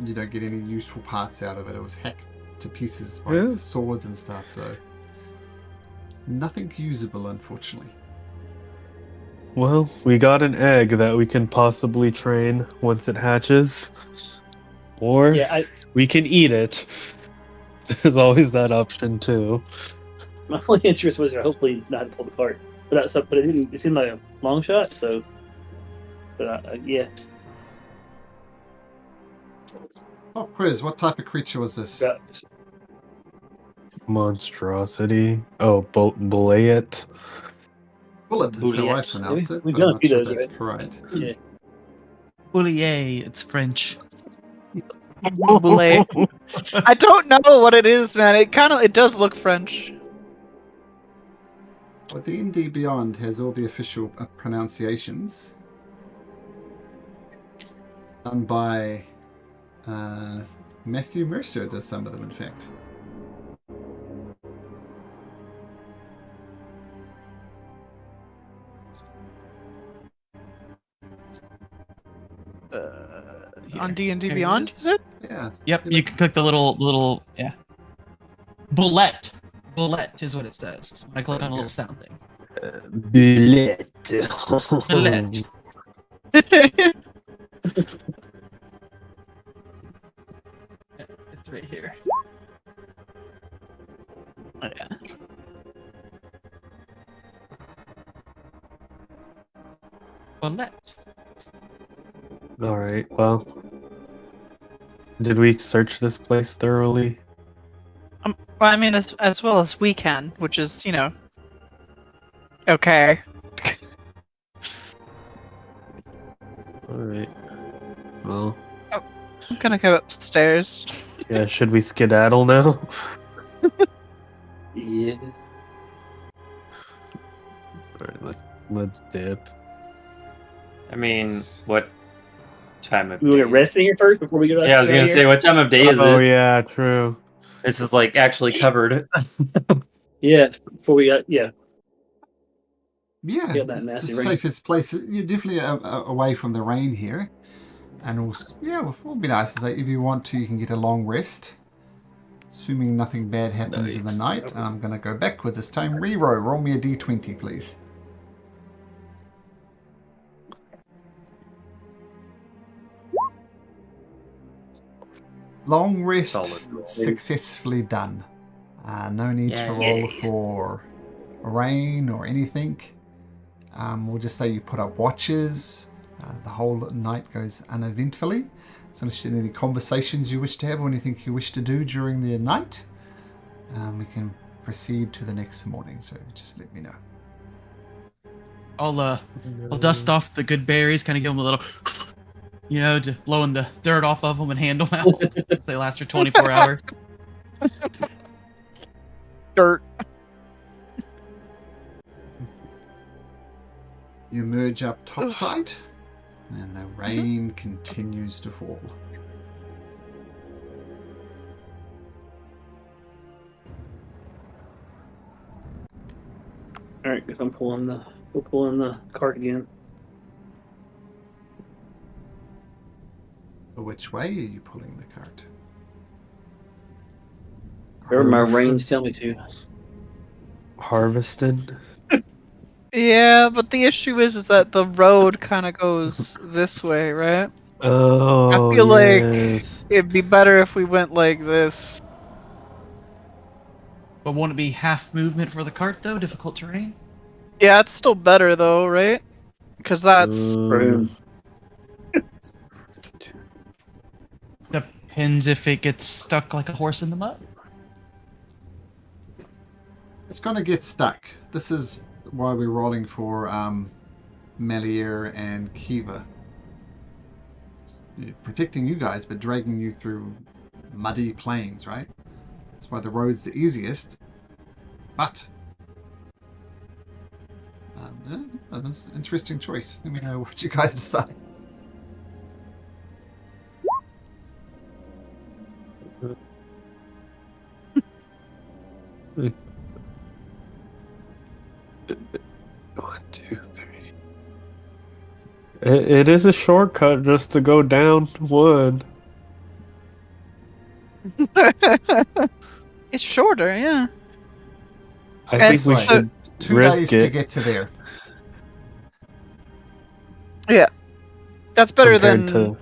you don't get any useful parts out of it. It was hacked to pieces by
Yeah.
swords and stuff, so nothing usable, unfortunately.
Well, we got an egg that we can possibly train once it hatches. Or
Yeah,
we can eat it. There's always that option too.
my only interest was hopefully not to pull the cart, but it seemed like a long shot. So, but yeah,
Oh, Chris, what type of creature was this?
got-
Monstrosity. Oh, Bulayet.
Bullet is how I
Bouliette.
pronounce it,
We've
but I'm
done a
not
few
sure
of those,
that's
right?
correct.
yeah.
Boulier, it's French.
Boulet. I don't know what it is, man. It does look French.
Well, D&D Beyond has all the official pronunciations done by Matthew Mercer does some of them, in fact.
On D&D
Here it
Beyond,
is.
is it?
Yeah.
Yep, you can click the little yeah. Bullet. Bullet is what it says. When I click on a little sound thing.
Bullet.
Bullet. It's right here.
Oh, yeah.
Bullet.
Alright, well. Did we search this place thoroughly?
Well, I mean, as well as we can, which is, okay.
Alright. Well,
I'm gonna go upstairs.
yeah, should we skedaddle now?
Yeah.
Alright, let's dip.
I mean, what time of
We will
day?
get resting here first before we go.
Yeah, I was gonna say, what time of day is
Oh
it?
yeah, true.
This is like actually covered.
Yeah, before we got
Yeah,
Feel that
it's the
nasty rain.
safest place. You're definitely away from the rain here. And also, yeah, it would be nice to say if you want to, you can get a long rest. Assuming nothing bad happens in the night. And I'm going to go backwards this time. Roll me a d20, please. Long rest
Solid roll.
successfully done. No need to
Yay.
roll for rain or anything. We'll just say you put up watches. The whole night goes uneventfully. So unless there's any conversations you wish to have or anything you wish to do during the night, we can proceed to the next morning. So just let me know.
I'll dust off the good berries, kind of give them a little, to blowing the dirt off of them and hand them out. They last for 24 hours.
Dirt.
You emerge up topside, and the rain continues to fall.
All right, guess we'll pull in the cart again.
Which way are you pulling the cart?
Wherever my range tell me to.
Harveston.
Yeah, but the issue is that the road kind of goes this way, right?
Oh,
I feel like
yes.
it'd be better if we went like this.
But won't it be half movement for the cart though? Difficult terrain.
Yeah, it's still better though, right? Because that's
Depends if it gets stuck like a horse in the mud.
It's going to get stuck. This is why we're rolling for Melier and Kiva. Protecting you guys, but dragging you through muddy plains, right? That's why the road's the easiest. But that's an interesting choice. Let me know what you guys decide.
One, two, three. It is a shortcut just to go down one.
it's shorter, yeah.
I
And
think we
so-
should
2
risk
days
it.
to get to there.
That's better
compared
than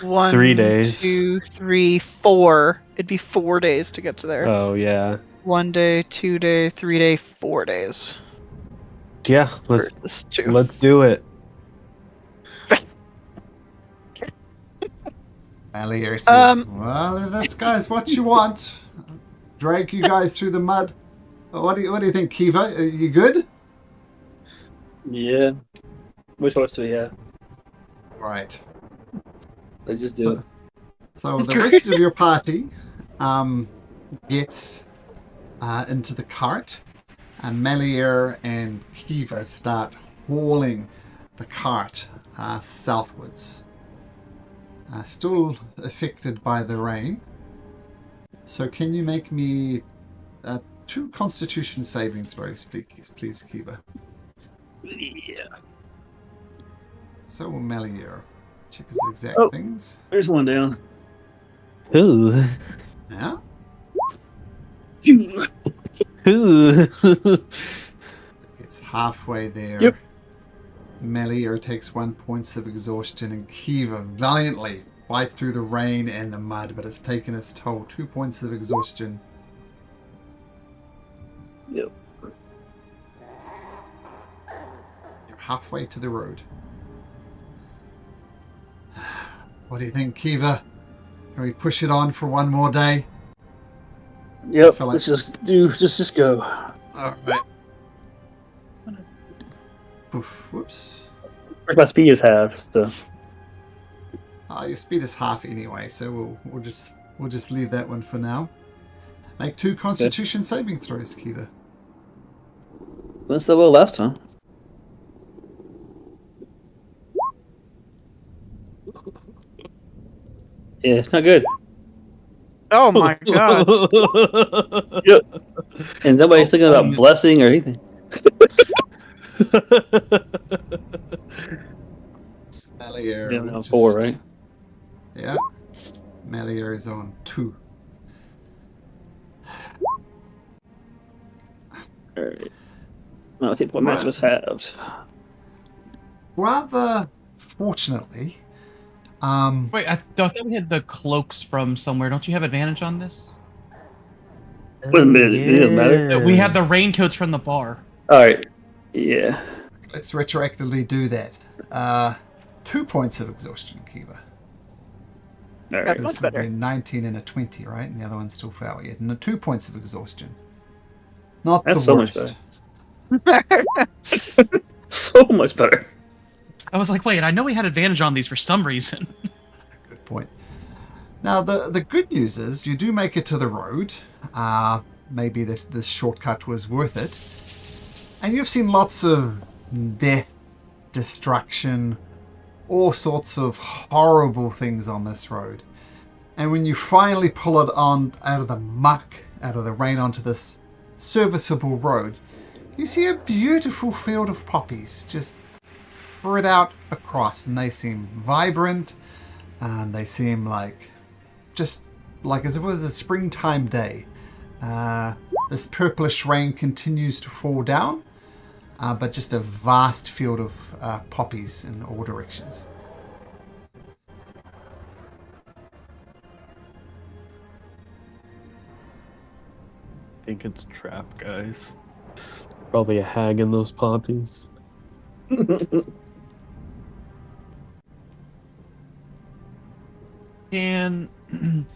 to
1,
3 days.
2, 3, 4. It'd be 4 days to get to there.
Oh yeah.
1 day, 2 day, 3 day, 4 days.
Yeah, let's
Versus 2.
let's do it.
Melier says, well, if this guy's what you want, drag you guys through the mud. What do you think, Kiva? Are you good?
Yeah. Which horse do we have?
Right.
Let's just do it.
So the rest of your party gets into the cart, and Melier and Kiva start hauling the cart southwards. Still affected by the rain. So can you make me 2 Constitution saving throws, please, Kiva?
Yeah.
So will Melier. Check his exact
Oh.
things.
There's one down.
Ooh.
Yeah?
Ooh.
It's halfway there.
Yep.
Melier takes 1 point of exhaustion, and Kiva valiantly fights through the rain and the mud, but it's taken its toll. 2 points of exhaustion.
Yep.
You're halfway to the road. What do you think, Kiva? Can we push it on for 1 more day?
Yep.
Feel like-
Let's just go.
Alright. Oof, whoops.
My speed is half, so
Your speed is half anyway, so we'll just leave that one for now. Make 2 Constitution saving throws, Kiva.
that's the well last time. Yeah, it's not good.
Oh my god.
Yep. And nobody's thinking about blessing or anything.
Melier.
Yeah,
will
no,
just-
4, right?
Yeah. Melier is on 2.
Alright. Well, hit point max was halved.
Rather fortunately,
Wait, I thought we had the cloaks from somewhere. Don't you have advantage on this?
Wait a minute, it doesn't matter.
We had the raincoats from the bar.
Alright. Yeah.
let's retroactively do that. 2 points of exhaustion, Kiva.
Alright.
This
Much
would
better.
be 19 and a 20, right? And the other one still failed. Yeah, no, 2 points of exhaustion. Not
That's
the
so much
worst.
So much better.
I was like, wait, I know we had advantage on these for some reason.
Good point. Now, the good news is you do make it to the road. Maybe this shortcut was worth it. And you've seen lots of death, destruction, all sorts of horrible things on this road. And when you finally pull it on out of the muck, out of the rain onto this serviceable road, you see a beautiful field of poppies just spread out across, and they seem vibrant, and they seem like just like as if it was a springtime day. This purplish rain continues to fall down, but just a vast field of poppies in all directions.
think it's a trap, guys. Probably a hag in those poppies.
Can can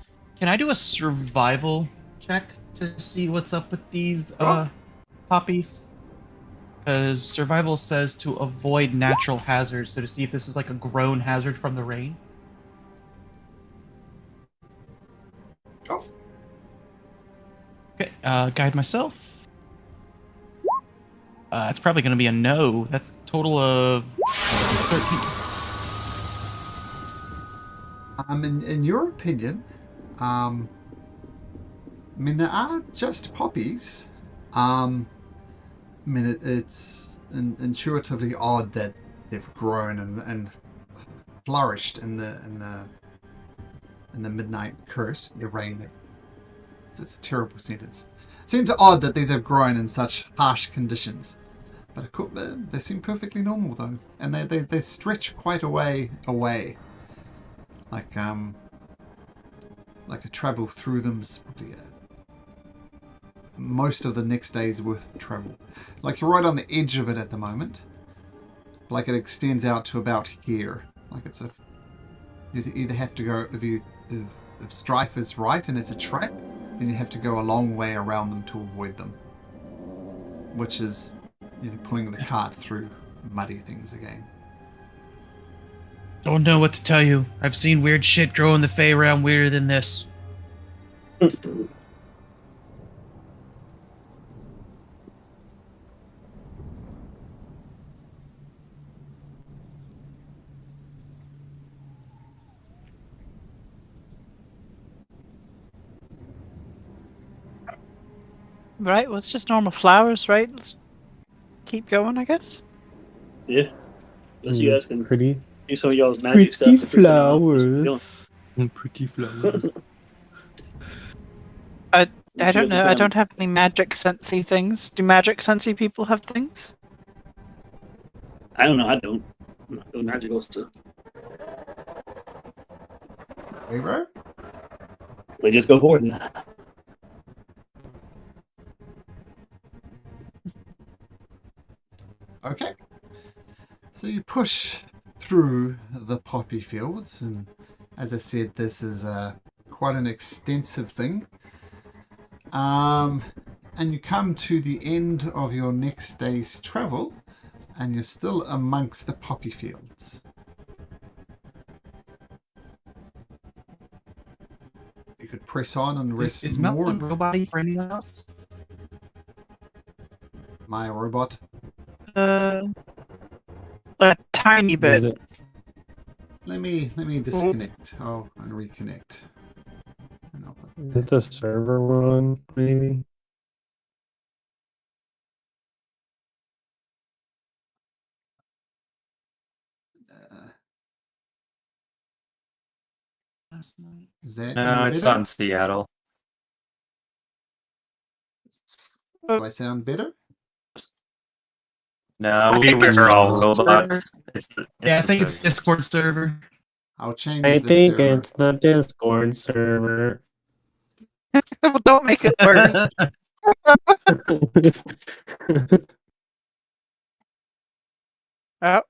I do a survival check to see what's up with these poppies? Because survival says to avoid natural hazards, so to see if this is like a grown hazard from the rain.
Oh.
Okay, guide myself. It's probably going to be a no. That's a total of 13.
In your opinion, I mean, they are just poppies. I mean, it's intuitively odd that they've grown and flourished in the midnight curse, the rain. It's a terrible sentence. Seems odd that these have grown in such harsh conditions, but of course, they seem perfectly normal though, and they stretch quite a way away. Like to travel through them is probably most of the next day's worth of travel. Like you're right on the edge of it at the moment. Like it extends out to about here. Like it's you either have to go if Strife is right and it's a trap, then you have to go a long way around them to avoid them. Which is, pulling the cart through muddy things again.
Don't know what to tell you. I've seen weird shit grow in the Fey realm weirder than this.
Right, well, it's just normal flowers, right? Let's keep going, I guess.
Yeah. Unless you guys can
Pretty
do some of y'all's magic stuff. to fix it out.
Pretty flowers.
I don't know. I don't have any magic sensey things. Do magic sensey people have things?
I don't know. I don't. I'm not really magical, so
Hero?
they just go for it.
Okay. So you push through the poppy fields, and as I said, this is quite an extensive thing. And you come to the end of your next day's travel, and you're still amongst the poppy fields. You could press on and rest
Is
more.
Melton robot for anyone else?
My robot.
A tiny bit.
Let me disconnect. Oh, and reconnect.
Is it the server one, maybe?
Is that
No,
any
it's
better?
not in Seattle.
Do I sound better?
No,
think
we're
it's
all
just the
robots.
server.
Yeah, I
the
think it's
server.
Discord server.
I'll change
I
the
think
server.
it's the Discord server.
Well, don't make it worse. Oh,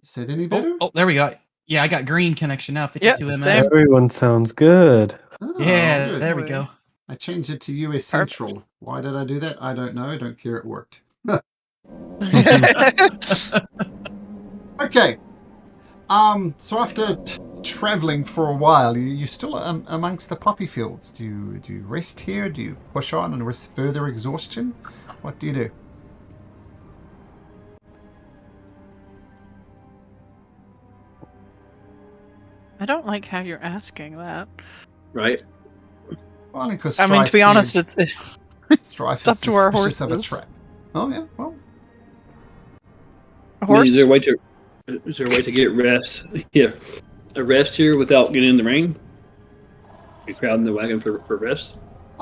Is that any better?
Oh, there we go. Yeah, I got green connection now. 52 ms.
same.
Everyone sounds good.
Oh,
Yeah,
good.
there we go.
I changed it to US Central. Why did I do that? I don't know. I don't care. It worked. Okay. So after traveling for a while, you still amongst the poppy fields. Do you rest here? Do you push on and risk further exhaustion? What do you do?
I don't like how you're asking that.
Right.
Well, because
I mean, to be honest, it's
Strife
it's up
is
to our
suspicious of a
horses.
trap. Oh yeah. Well,
a
I mean,
horse.
is there a way to get rest? Yeah, a rest here without getting in the rain? You crowding the wagon for rest?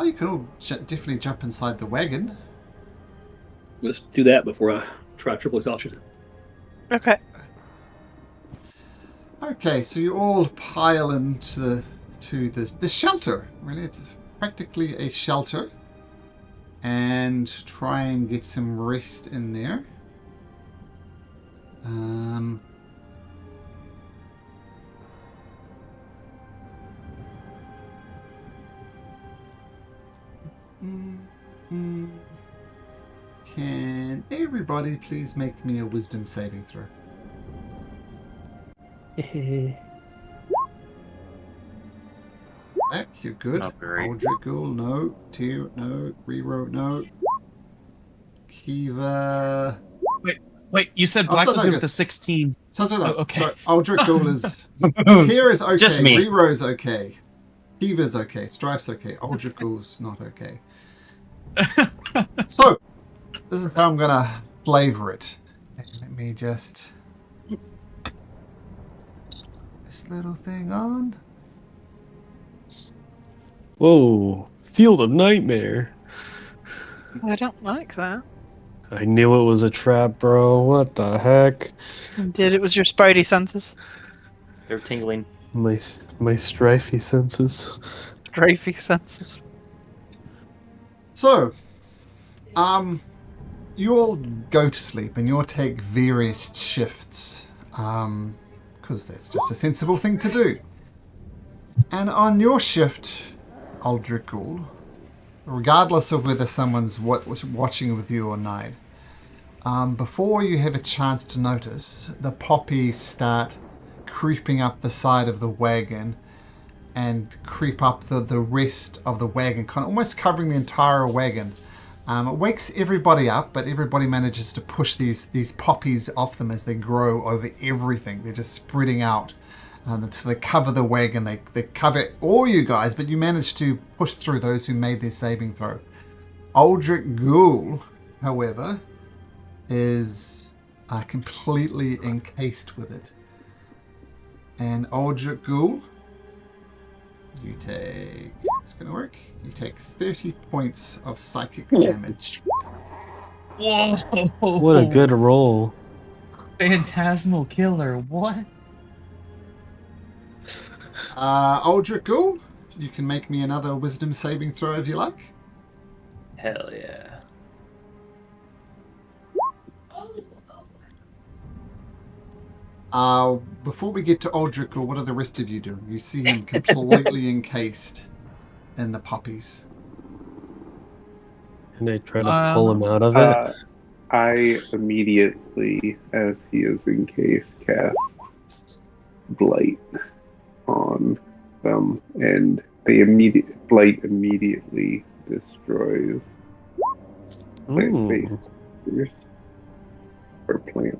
you could all definitely jump inside the wagon.
Let's do that before I try triple exhaustion.
Okay.
Okay, so you all pile into the shelter. Really, it's practically a shelter. and try and get some rest in there. Can everybody please make me a wisdom saving throw? Back, you're good.
Not great.
Aldrich Ghoul, no. Tyr, no. Rero, no. Kiva.
Wait, you said
Oh,
Black
so
was
no
good
good.
with the 16.
So, no.
Oh, okay.
Sorry, Aldrich Ghoul is... Tyr is okay.
Just me.
Rero's okay. Kiva's okay. Strife's okay. Aldrich Ghoul's not okay. So, this is how I'm going to flavor it. Let me just... this little thing on.
Whoa, Field of Nightmare.
I don't like that.
I knew it was a trap, bro. What the heck?
Did it was your spidey senses,
They're tingling.
My strifey senses.
strafey senses.
So, you'll go to sleep and you'll take various shifts, because that's just a sensible thing to do. And on your shift, Aldrich Ghoul, regardless of whether someone's watching with you or not, before you have a chance to notice, the poppies start creeping up the side of the wagon and creep up the rest of the wagon, kind of almost covering the entire wagon. It wakes everybody up, but everybody manages to push these poppies off them as they grow over everything. They're just spreading out. So they cover the wagon, they cover all you guys, but you manage to push through those who made their saving throw. Aldrich Ghoul, however, is completely encased with it. And Aldrich Ghoul, you take... it's going to work. You take 30 points of psychic damage.
Whoa!
What a good roll.
Phantasmal killer. What?
Aldrich Ghoul, you can make me another wisdom saving throw if you like.
Hell yeah.
Before we get to Aldrich Ghoul, what are the rest of you doing? You see him completely encased in the poppies.
And I try to pull him out of it.
I immediately, as he is encased, cast Blight on them, and Blight immediately destroys plant-based creatures or plants.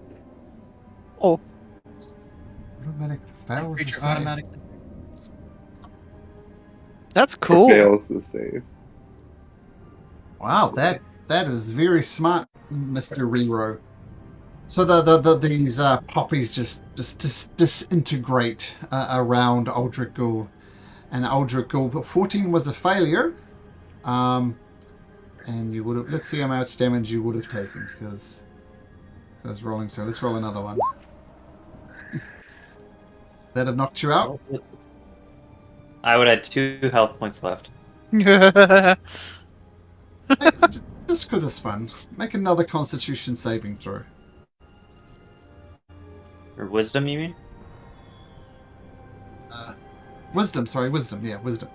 Oh,
Automatic fails to
Creature
save.
automatically.
that's cool.
Fails to save.
Wow, that is very smart, Mr. Rero. So these poppies just disintegrate around Aldrich Ghoul, and Aldrich Ghoul. 14 was a failure, and you would have. Let's see how much damage you would have taken because rolling. So let's roll another one. That have knocked you out.
I would have 2 health points left.
Just because it's fun. Make another Constitution saving throw.
Or wisdom, you mean?
Wisdom. Yeah, wisdom.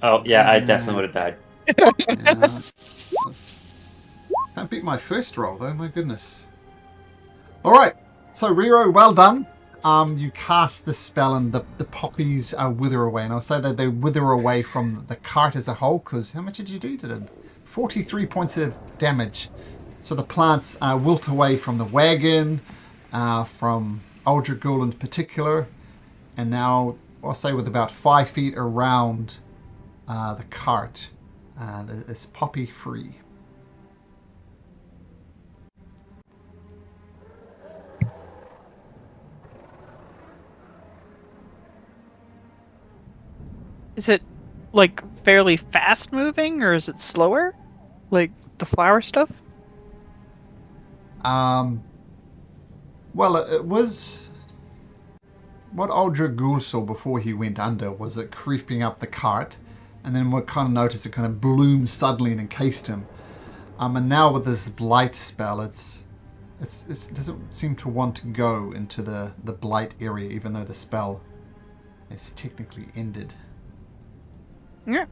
Oh, yeah, I definitely would have died.
Yeah. Can't beat my first roll though, my goodness. Alright, so Rero, well done. You cast the spell and the poppies wither away. And I'll say that they wither away from the cart as a whole, because how much did you do to them? 43 points of damage. So the plants wilt away from the wagon, from Aldrich Ghoul in particular, and now I'll say with about 5 feet around the cart. It's poppy free.
Is it like fairly fast moving, or is it slower? Like the flower stuff?
Well, it was... what Aldrich Ghoul saw before he went under was it creeping up the cart, and then we kind of noticed it kind of bloomed suddenly and encased him. And now with this blight spell, it doesn't seem to want to go into the blight area, even though the spell is technically ended.
Yeah.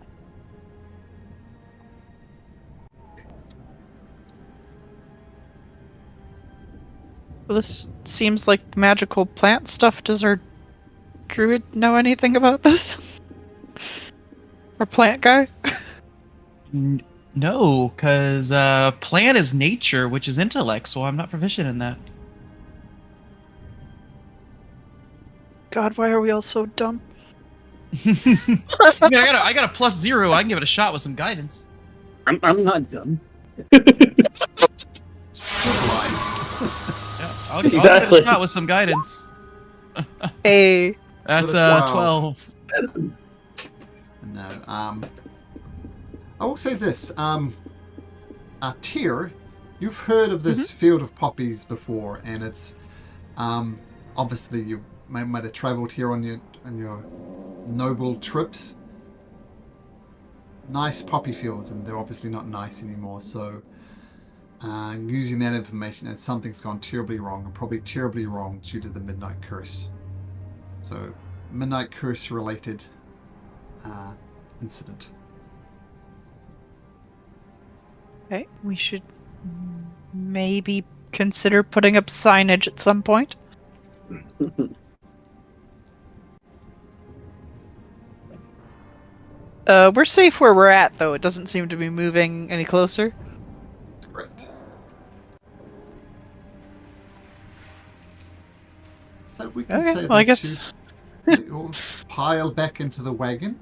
Well, this seems like magical plant stuff. Does our druid know anything about this? Our plant guy?
No, because plan is nature, which is intellect, so I'm not proficient in that.
God, why are we all so dumb?
I mean, I got a +0. I can give it a shot with some guidance.
I'm not dumb.
Yeah, I'll give it
Exactly.
a shot with some guidance.
Hey.
That's
With a
12.
No. I will say this. Tyr, you've heard of this field of poppies before, and it's obviously you might have travelled here on your noble trips. Nice poppy fields, and they're obviously not nice anymore. So, using that information, that something's gone terribly wrong, and probably terribly wrong due to the Midnight Curse. So, Midnight Curse related incident.
Okay, we should maybe consider putting up signage at some point. We're safe where we're at, though. It doesn't seem to be moving any closer.
Correct. So we can
Okay,
say
well, I
that
guess...
you all pile back into the wagon,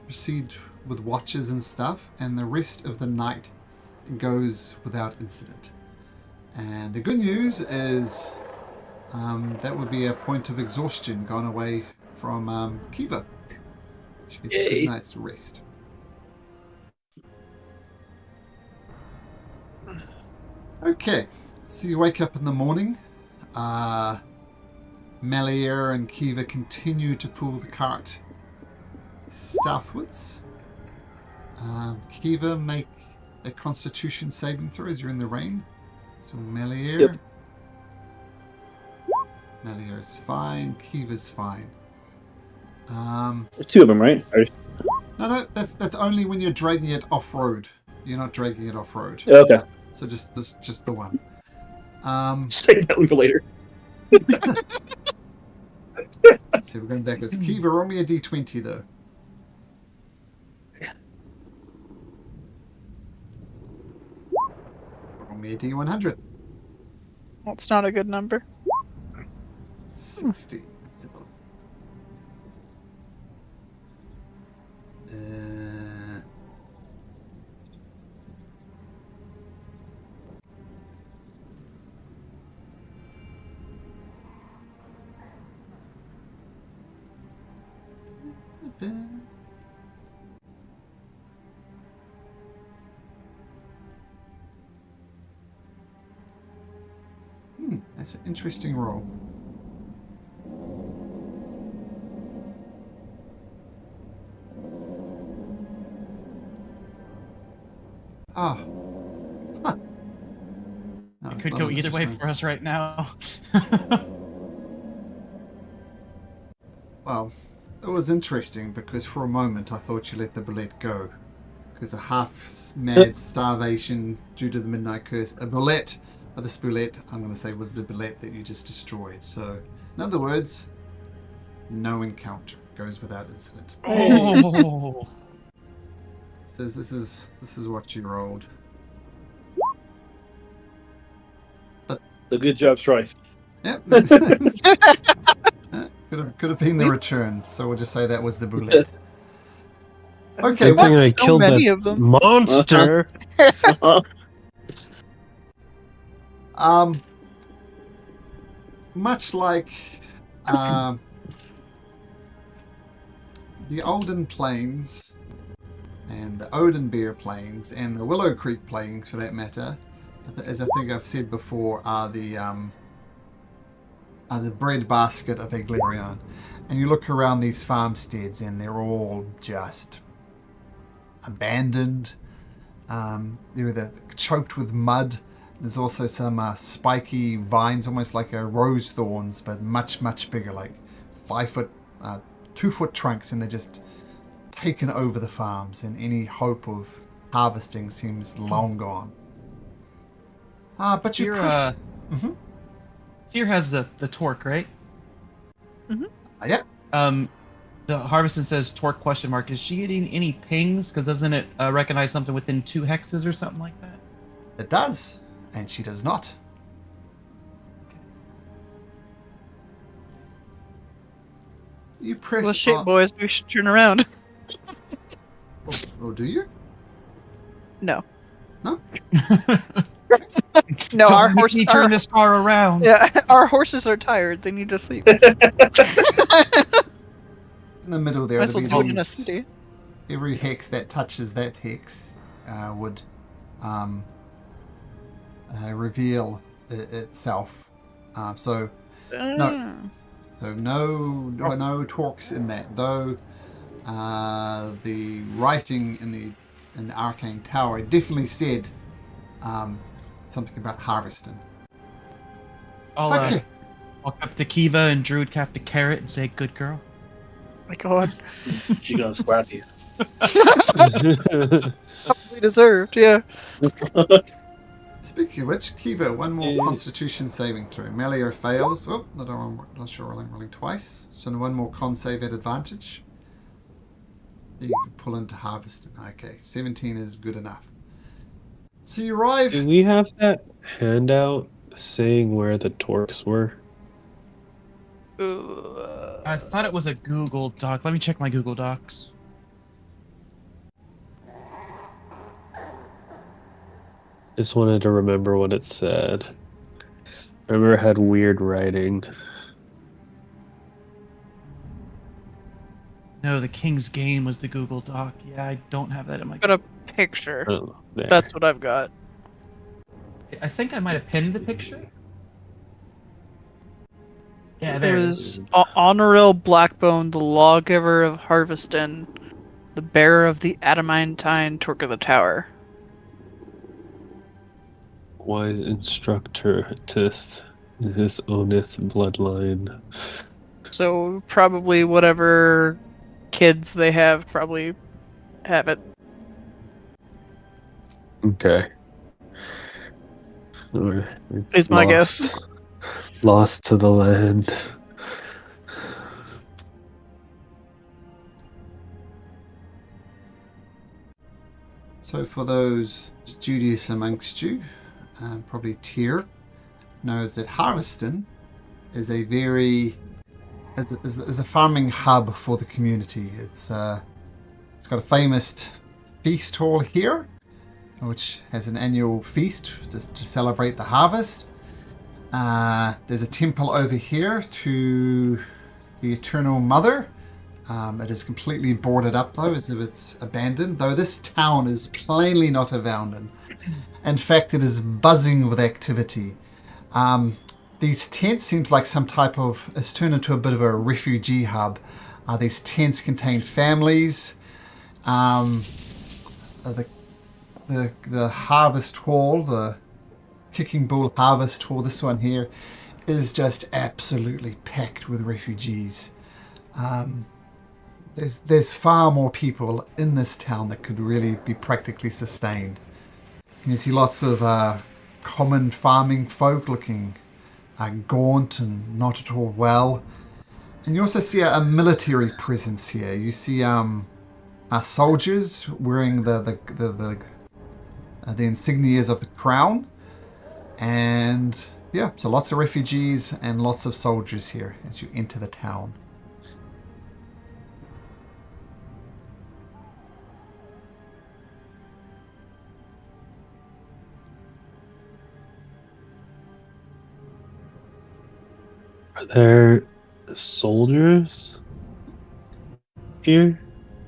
proceed with watches and stuff, and the rest of the night goes without incident. And the good news is that would be a point of exhaustion gone away from Kiva. She gets a good night's rest. Okay, so you wake up in the morning. Melier and Kiva continue to pull the cart southwards. Kiva, make a Constitution saving throw as you're in the rain. So Melier.
Yep.
Melier is fine. Kiva's fine.
There's two of them, right?
No, that's only when you're dragging it off road. You're not dragging it off road.
Okay.
So just the one.
Save that one for later.
Let's see, we're going back. It's Kiva. Roll me a d20 though. Roll me a d100.
That's not a good number.
60. Let's have a look. That's an interesting roll. Ah. Huh. No,
It
it's
could
not
go
an
either way
interesting-
for us right now.
Well, it was interesting because for a moment I thought you let the bullet go. Because a half-mad starvation due to the Midnight Curse. A bullet, but this bullet, I'm going to say, was the bullet that you just destroyed. So, in other words, no encounter. Goes without incident.
Oh.
Says this is what you rolled.
So good job, Strife.
Yep. Could have been the return. So we'll just say that was the bullet. Okay,
Good thing I
so
killed
many
that
of them.
monster.
Much like the Olden Plains and the Odenbeer Plains and the Willow Creek Plains, for that matter, as I think I've said before, are the breadbasket of Eglarion. And you look around these farmsteads and they're all just abandoned. They're choked with mud. There's also some spiky vines, almost like rose thorns, but much, much bigger, like 5 foot, 2 foot trunks, and they're just taken over the farms, and any hope of harvesting seems long gone. But you press...
Tyr has the torque, right?
Yeah.
The Harveston says torque question mark. Is she getting any pings? Because doesn't it recognize something within 2 hexes or something like that?
It does, and she does not. You press...
Well, shit, boys, we should turn around.
Oh, do you?
No.
No?
No,
Don't
our
make
horses
me turn this car around.
Yeah, our horses are tired. They need to sleep.
In the middle there,
Might as well do it in a
these-
city.
every hex that touches that hex would reveal itself. So no torques in that. Though the writing in the arcane tower definitely said something about Harveston.
I'll
Okay.
walk up to Kiva and Druidcraft a carrot and say, "Good girl."
My God,
She's gonna slap you.
probably deserved. Yeah.
Speaking of which, Kiva, one more Constitution saving throw. Melee fails. Oh, not sure. Rolling twice. So one more con save at advantage. You can pull into Harveston. Okay, 17 is good enough. So you arrive.
Do we have that handout saying where the torques were?
I thought it was a Google Doc. Let me check my Google Docs.
Just wanted to remember what it said. I remember it had weird writing.
No, the King's Game was the Google Doc. Yeah, I don't have that in my.
Got a picture.
Oh, there.
That's what I've got.
I think I might have pinned the picture. Yeah,
It
there it
was
is.
Honoril Blackbone, the lawgiver of Harveston, the bearer of the adamantine torque of the tower.
Wise instructor tith his owneth bloodline.
So probably whatever kids they have probably have it.
Okay. Or
Is my
lost-
guess.
Lost to the land.
So for those studious amongst you, probably Tyr knows that Harveston is a very is a farming hub for the community. It's got a famous feast hall here, which has an annual feast just to celebrate the harvest. There's a temple over here to the Eternal Mother. It is completely boarded up though, as if it's abandoned, though this town is plainly not abandoned. In fact, it is buzzing with activity. These tents seems like some type of, it's turned into a bit of a refugee hub. These tents contain families. The harvest hall, the Kicking Bull Harvest Hall, this one here, is just absolutely packed with refugees. There's far more people in this town that could really be practically sustained. And you see lots of common farming folk looking gaunt and not at all well. And you also see a military presence here. You see soldiers wearing the insignias of the crown. And yeah, so lots of refugees and lots of soldiers here as you enter the town.
Are there soldiers here?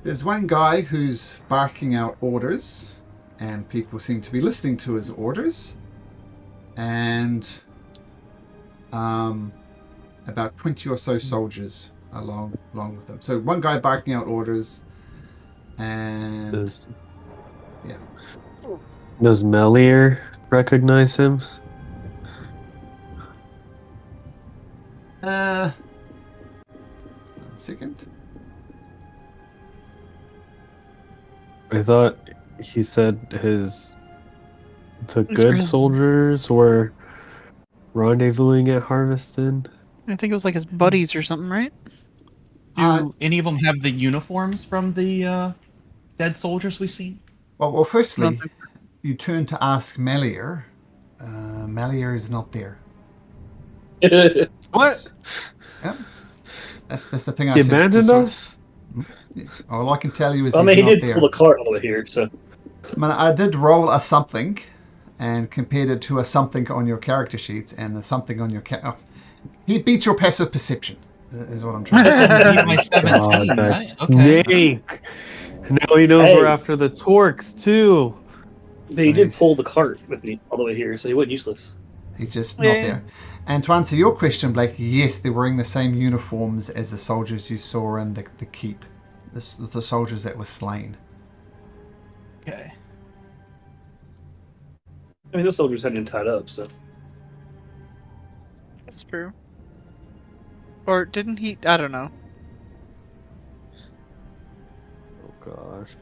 There's one guy who's barking out orders, and people seem to be listening to his orders. And about 20 or so soldiers along with them. So one guy barking out orders, and Yeah.
Does Melier recognize him?
One second.
I thought he said the
It's
good
really-
soldiers were rendezvousing at Harveston.
I think it was like his buddies or something, right?
Do any of them have the uniforms from the dead soldiers we've seen?
Well, firstly,
Nothing.
you turn to ask Melier. Melier is not there.
What?
Yeah. That's the thing I
He
said. to
abandoned
sort-
us?
All I can tell you is
I
he's
mean, he
not
did
there.
pull the cart all the way here, so.
I mean, I did roll a something and compared it to a something on your character sheets, and the something on your he beats your passive perception, is what I'm trying to say.
Beat my 17,
God,
right?
that
Okay.
snake! Now he knows
Hey.
we're after the Torques, too.
But he did
he's-
pull the cart with me all the way here, so he wasn't useless.
He's just
Yeah.
not there. And to answer your question, Blake, yes, they're wearing the same uniforms as the soldiers you saw in the keep. The soldiers that were slain.
Okay.
I mean, those soldiers had him tied up, so.
That's true. Or didn't he? I don't know.
Oh, gosh.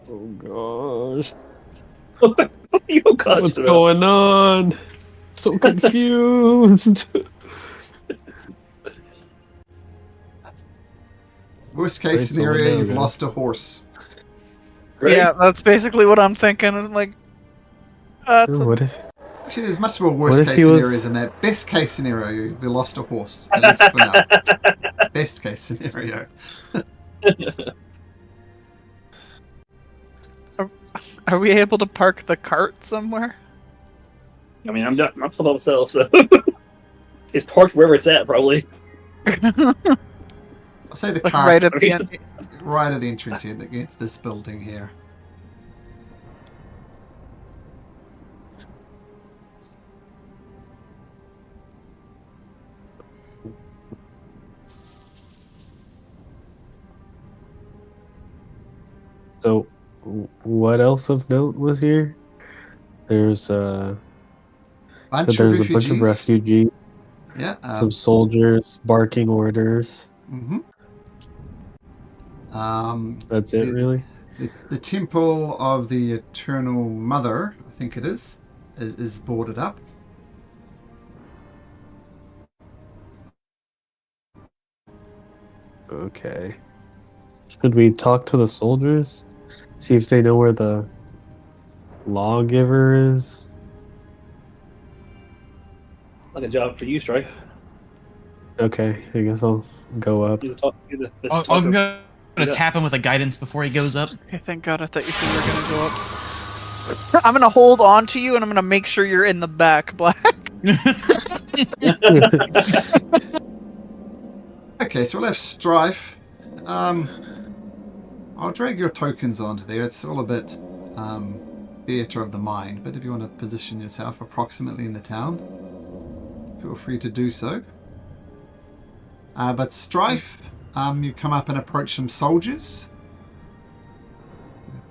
Oh, gosh.
You gosh,
What's going on? So confused.
Worst
Right,
case
so
scenario,
we know,
you've
guys.
lost a horse.
Right?
Yeah, that's basically what I'm thinking. I'm like,
What if
Actually, there's much more
What
worst
if
case
he was-
scenarios than that. Best case scenario, you've lost a horse. At least for now. Best case scenario.
are we able to park the cart somewhere?
I mean, I'm still by myself, so. It's parked wherever it's at, probably.
I'll say the
Like
cart
right at the
He's
end.
right at the entrance here that gets this building here.
so? What else of note was here? There's so there's a bunch of refugees,
Yeah.
some soldiers barking orders.
Mm-hmm.
That's it, really.
The temple of the Eternal Mother, I think it is boarded up.
Okay. Should we talk to the soldiers? See if they know where the lawgiver is?
Like a job for you, Strife.
Okay, I guess I'll go up.
You're the
I'm
talker.
gonna
Yeah.
tap him with a guidance before he goes up.
Okay, thank God. I thought you said you were gonna go up. I'm gonna hold on to you, and I'm gonna make sure you're in the back, Black.
Okay, so we'll have Strife. I'll drag your tokens onto there. It's all a bit theatre of the mind, but if you want to position yourself approximately in the town, feel free to do so. But Strife, you come up and approach some soldiers.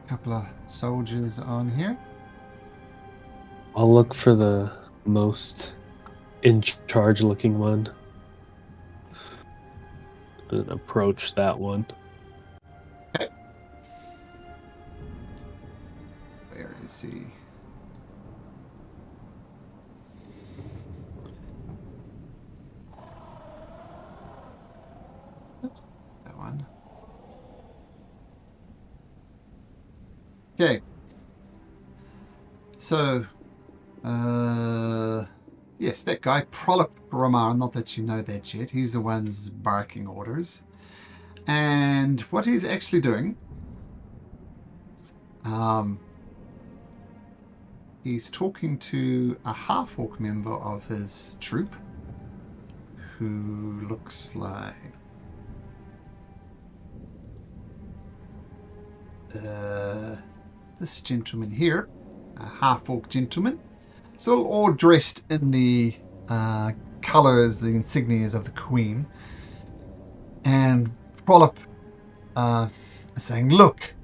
A couple of soldiers on here.
I'll look for the most in charge looking one. And approach that one.
Where is he? Oops, that one. Okay. So, yes, that guy, Prolip Ramar, not that you know that yet, he's the one's barking orders. And what he's actually doing, he's talking to a half-orc member of his troop, who looks like this gentleman here, a half-orc gentleman. So all dressed in the colours, the insignias of the Queen. And Prolip is saying, look,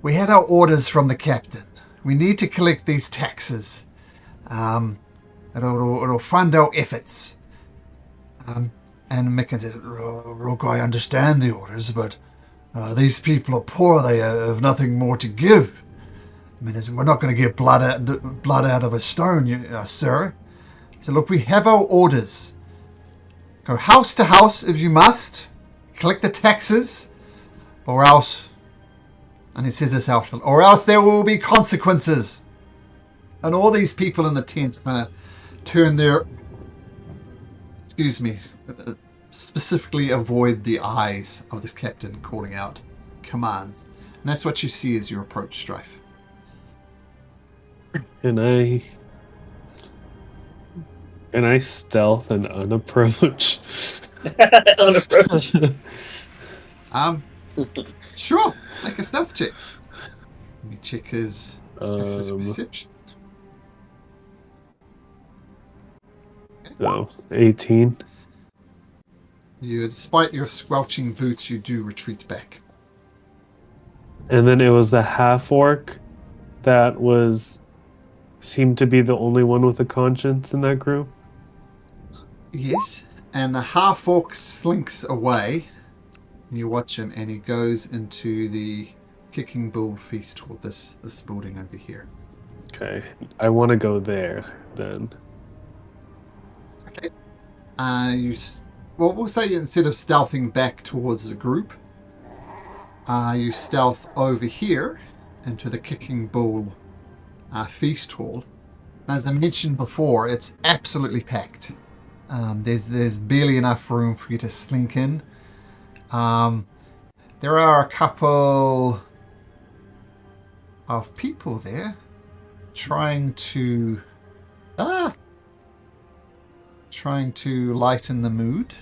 We had our orders from the captain. We need to collect these taxes. It'll fund our efforts. And Micken says, look, I understand the orders, but these people are poor. They have nothing more to give. I mean, we're not going to get blood out of a stone, sir. So look, we have our orders. Go house to house if you must. Collect the taxes, or else, and it says this house, or else there will be consequences. And all these people in the tents kind of turn their, specifically avoid the eyes of this captain calling out commands. And that's what you see as you approach Strife.
Can I stealth and unapproach?
Unapproached.
Sure. Make a stealth check. Let me check his perception.
No, 18.
Despite your squelching boots, you do retreat back.
And then it was the half orc that seemed to be the only one with a conscience in that group.
Yes, and the half orc slinks away. You watch him, and he goes into the Kicking Bull feast toward this building over here.
Okay, I want to go there then.
Okay. We'll say instead of stealthing back towards the group, you stealth over here into the Kicking Bull feast hall. As I mentioned before, it's absolutely packed. There's barely enough room for you to slink in. There are a couple of people there trying to lighten the mood,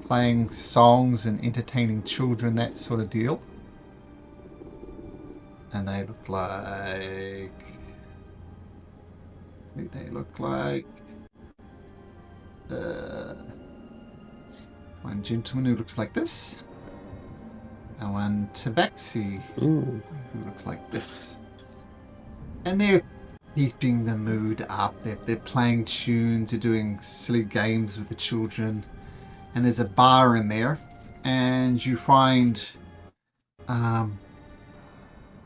playing songs and entertaining children, that sort of deal. And they look like one gentleman who looks like this, and one tabaxi who looks like this. And they're keeping the mood up. They're playing tunes, they're doing silly games with the children. And there's a bar in there, and you find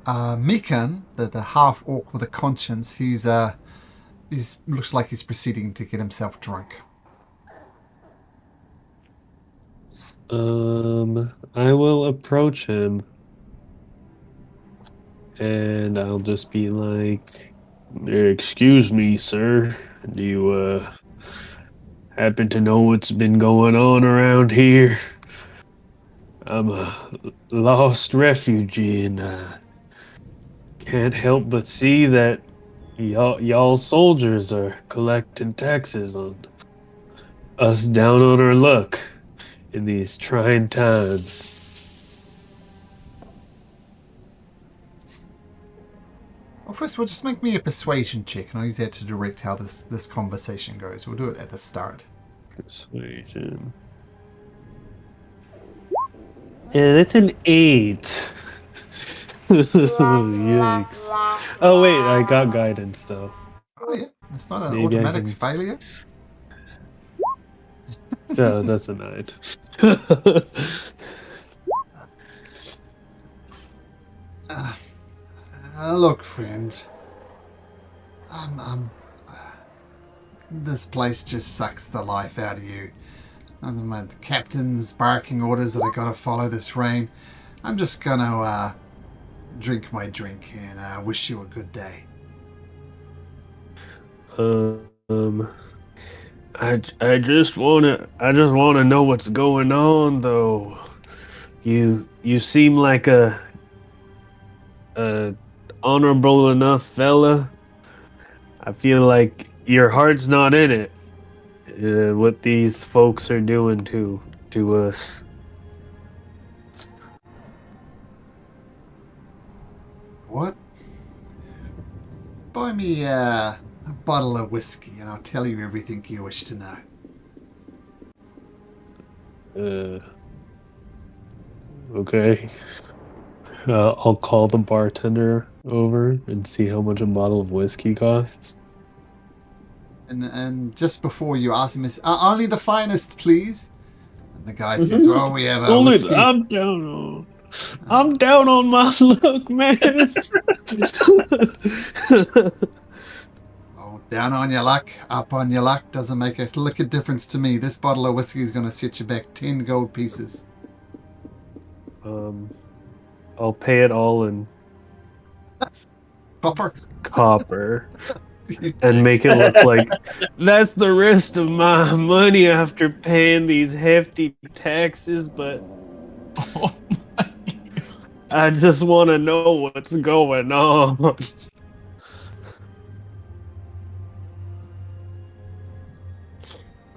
Mikan, the half orc with a conscience. He's looks like he's proceeding to get himself drunk.
I will approach him, and I'll just be like, "Excuse me, sir. Do you happen to know what's been going on around here? I'm a lost refugee, and can't help but see that y'all soldiers are collecting taxes on us down on our luck in these trying times."
Well, first, we'll just make me a persuasion check, and I'll use that to direct how this conversation goes. We'll do it at the start.
Persuasion. Yeah, that's an 8. Yikes. Oh wait, I got guidance though.
Oh yeah, it's not an
Maybe I
automatic
can-
failure.
Yeah, that's a 9.
Look, friend. This place just sucks the life out of you. The captain's barking orders that I gotta follow this rain. I'm just gonna drink my drink and wish you a good day.
I just wanna know what's going on though. You seem like a honorable enough fella. I feel like your heart's not in it. What these folks are doing to us.
What? Buy me a bottle of whiskey and I'll tell you everything you wish to know.
Okay. I'll call the bartender over and see how much a bottle of whiskey costs.
And just before you ask him, only the finest, please. And the guy says, well, we have a
Only
whiskey.
I'm down on my luck, man.
Oh, down on your luck, up on your luck doesn't make a lick of difference to me. This bottle of whiskey is going to set you back 10 gold pieces.
I'll pay it all in
Copper.
and make it look like that's the rest of my money after paying these hefty taxes, but
Oh my.
I just want to know what's going on.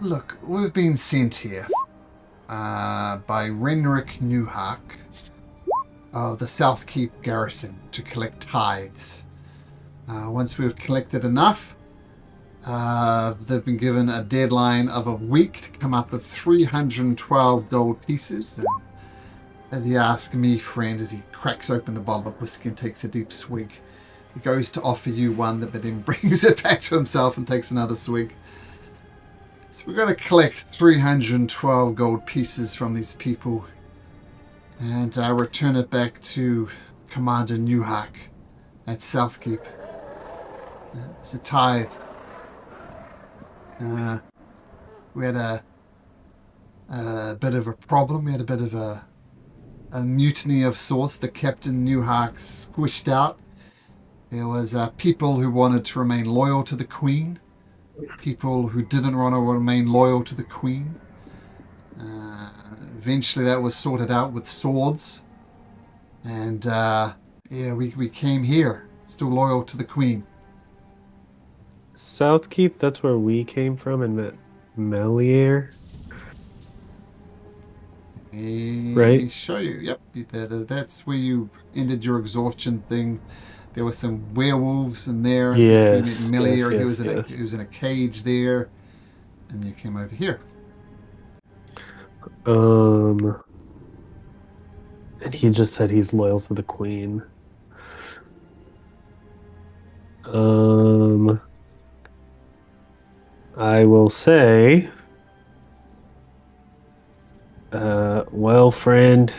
Look, we've been sent here by Renric Newhawk of the South Keep garrison to collect tithes. Once we've collected enough, they've been given a deadline of a week to come up with 312 gold pieces. And he asks me, friend, as he cracks open the bottle of whiskey and takes a deep swig. He goes to offer you one, but then brings it back to himself and takes another swig. So we're going to collect 312 gold pieces from these people and return it back to Commander Newhawk at Southkeep. It's a tithe. We had a bit of a problem. We had a bit of a mutiny of sorts that Captain Newhawk squished out. There was people who wanted to remain loyal to the Queen, people who didn't want to remain loyal to the Queen. Eventually that was sorted out with swords. And we came here, still loyal to the Queen.
Southkeep, that's where we came from in that Melier. Right?
Show you. Yep, that's where you ended your exhaustion thing. There were some werewolves in there.
Yes.
Melier,
Yes,
he was
yes.
he was in a cage there, and you came over here.
And he just said he's loyal to the Queen. I will say, well, friend,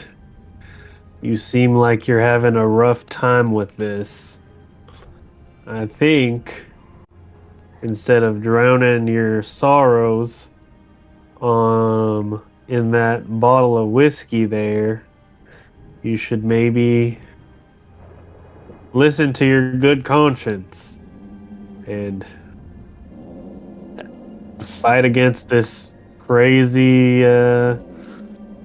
you seem like you're having a rough time with this. I think instead of drowning your sorrows in that bottle of whiskey there, you should maybe listen to your good conscience and fight against this crazy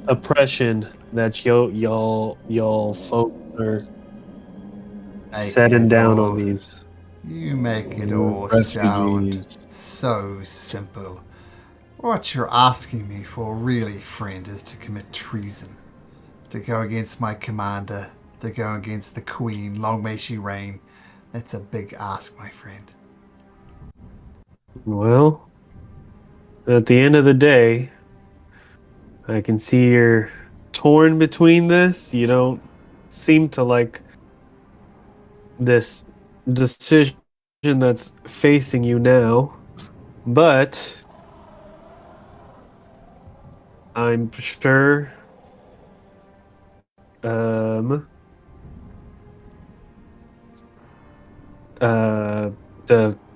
oppression that y'all folk are setting down on these
You make it all sound
refugees.
so simple. What you're asking me for, really, friend, is to commit treason. To go against my commander, to go against the Queen, long may she reign. That's a big ask, my friend.
Well, at the end of the day, I can see you're torn between this. You don't seem to like this decision that's facing you now, but I'm sure the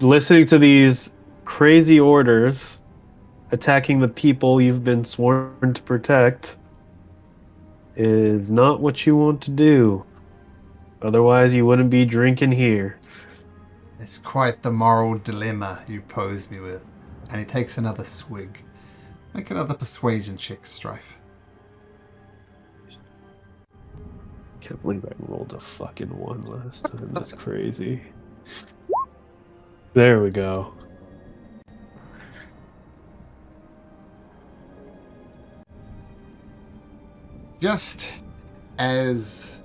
listening to these crazy orders attacking the people you've been sworn to protect is not what you want to do. Otherwise, you wouldn't be drinking here.
It's quite the moral dilemma you pose me with. And he takes another swig. Make another persuasion check, Strife.
Can't believe I rolled a fucking 1 last time. That's crazy. There we go.
Just as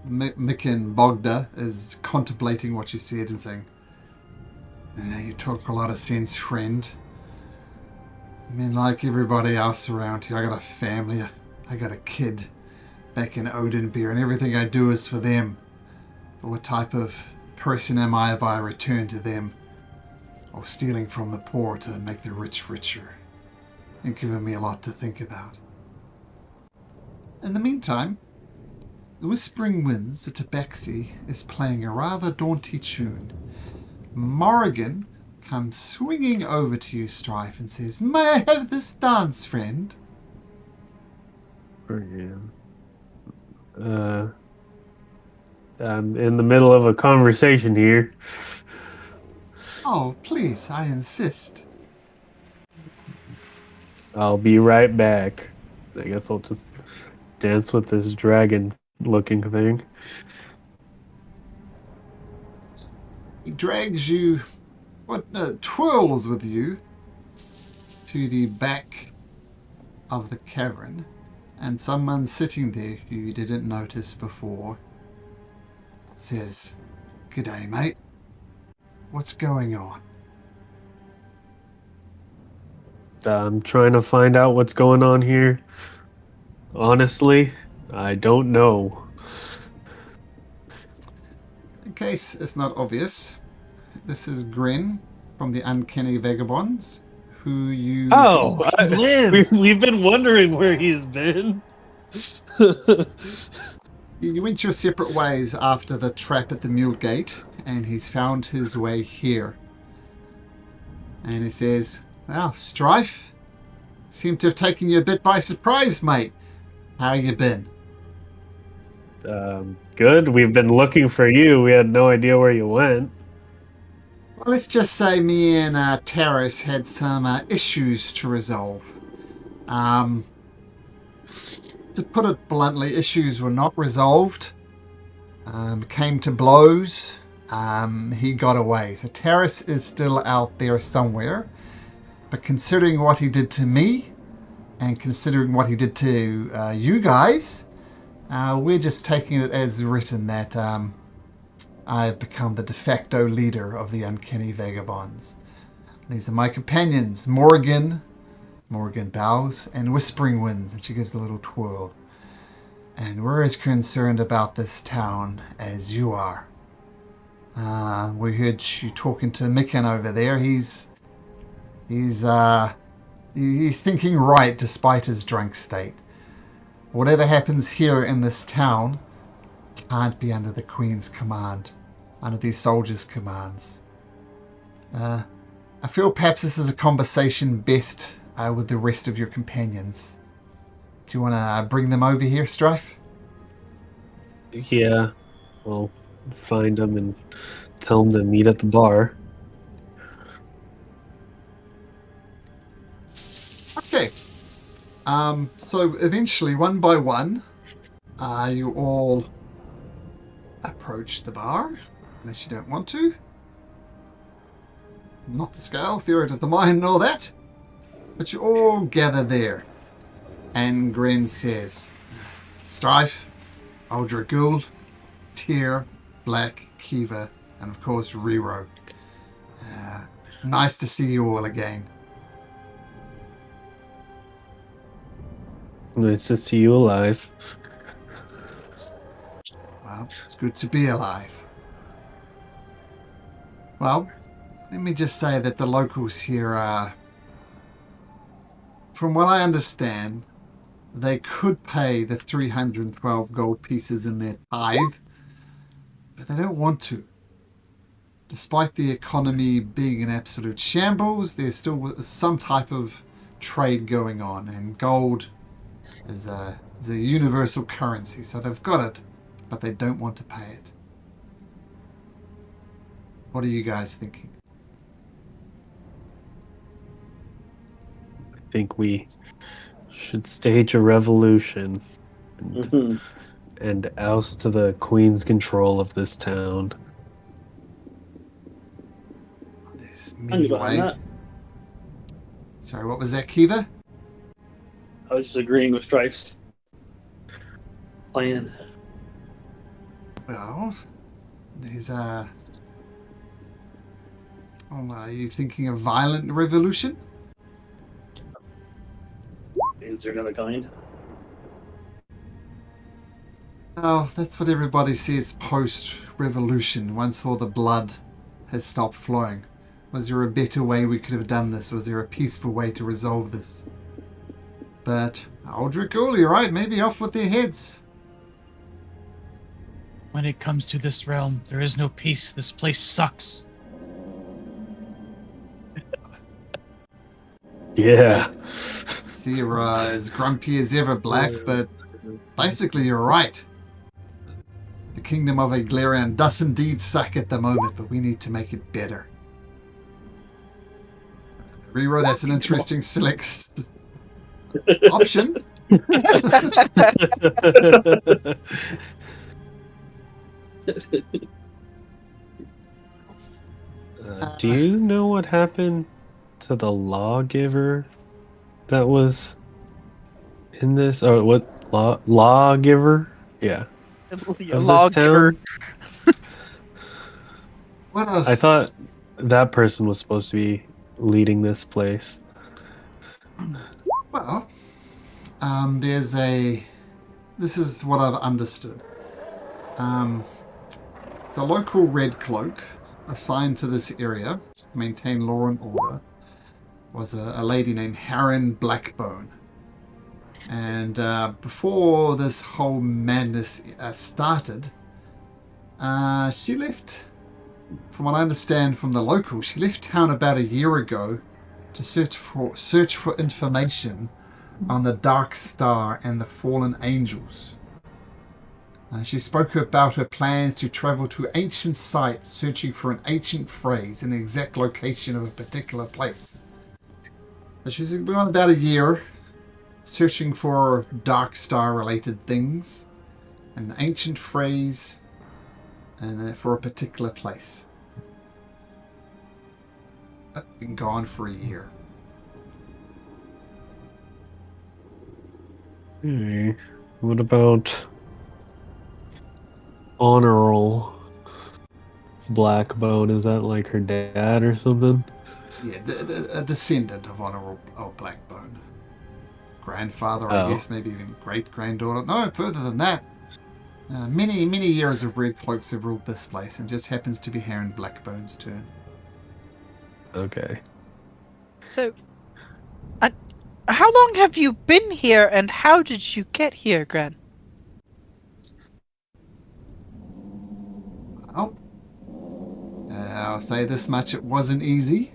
Mikin Bogda is contemplating what you said and saying, you talk a lot of sense, friend. I mean, like everybody else around here, I got a family, I got a kid back in Oathbreaker, and everything I do is for them. But what type of person am I if I return to them? Or stealing from the poor to make the rich richer? You've given me a lot to think about. In the meantime, the Whispering Winds at Tabaxi is playing a rather daunting tune. Morrigan comes swinging over to you, Strife, and says, "May I have this dance, friend?"
I'm in the middle of a conversation here.
"Oh, please, I insist."
I'll be right back. I guess I'll just dance with this dragon-looking thing.
He drags you, twirls with you to the back of the cavern, and someone sitting there who you didn't notice before says, "G'day, mate. What's going on?"
I'm trying to find out what's going on here. Honestly, I don't know.
In case it's not obvious, this is Grin from the Uncanny Vagabonds, who you...
We've been wondering where he's been.
You went your separate ways after the trap at the Mule Gate, and he's found his way here. And he says, "Well, Strife, seem to have taken you a bit by surprise, mate. How you been?"
Good. We've been looking for you. We had no idea where you went.
Well, let's just say me and Terrace had some issues to resolve. To put it bluntly, issues were not resolved. Came to blows. He got away. So Terrace is still out there somewhere. But considering what he did to me, and considering what he did to you guys, we're just taking it as written that I've become the de facto leader of the Uncanny Vagabonds. These are my companions, Morrigan bows, and Whispering Winds, and she gives a little twirl. And we're as concerned about this town as you are. We heard you talking to Mikan over there. He's thinking right despite his drunk state. Whatever happens here in this town can't be under the Queen's command, under these soldiers' commands. I feel perhaps this is a conversation best with the rest of your companions. Do you want to bring them over here, Strife?
Yeah. We'll find them and tell them to meet at the bar.
Okay. So eventually, one by one, you all approach the bar, unless you don't want to. Not the scale, theory of the mind and all that. But you all gather there. And Gren says, "Strife, Aldra Gould, Tyr, Black, Kiva, and of course Rero. Nice to see you all again."
Nice to see you alive.
Well, it's good to be alive. Well, let me just say that the locals here are, from what I understand, they could pay the 312 gold pieces in their tithe, but they don't want to. Despite the economy being in absolute shambles, there's still some type of trade going on, and gold is a universal currency, so they've got it, but they don't want to pay it. What are you guys thinking?
I think we should stage a revolution and oust the Queen's control of this town.
There's
I'm
many
behind
ways.
that.
Sorry, what was that, Kiva?
I was just agreeing with Strife's plan.
Well, there's are you thinking of violent revolution?
Is there another kind?
Oh, that's what everybody says post-revolution, once all the blood has stopped flowing. Was there a better way we could have done this? Was there a peaceful way to resolve this? But Aldrich Uli, right? Maybe off with their heads.
When it comes to this realm, there is no peace. This place sucks.
Yeah.
Sierra as grumpy as ever, Black, but basically you're right. The kingdom of Aglarian does indeed suck at the moment, but we need to make it better. Rero, that's an interesting select option.
Do you know what happened to the lawgiver that was in this? Or what lawgiver? Yeah. Of this
Lawgiver.
town?
What else?
I thought that person was supposed to be leading this place.
Well, there's a... This is what I've understood. The local Red Cloak assigned to this area to maintain law and order was a lady named Harren Blackbone. And before this whole madness started, she left, from what I understand from the locals, she left town about a year ago to search for information on the Dark Star and the Fallen Angels. She spoke about her plans to travel to ancient sites, searching for an ancient phrase and the exact location of a particular place. So she's been on about a year, searching for Dark Star related things, an ancient phrase, and for a particular place. But been gone for a year.
Hmm. What about Honorable Blackbone? Is that like her dad or something?
Yeah, a descendant of Honorable Blackbone. Grandfather, I
Oh.
guess, maybe even great-granddaughter. No, further than that. Many years of Red Cloaks have ruled this place, and just happens to be Harren Blackbone's turn.
Okay.
So, how long have you been here, and how did you get here, Gran?
Well, I'll say this much, it wasn't easy.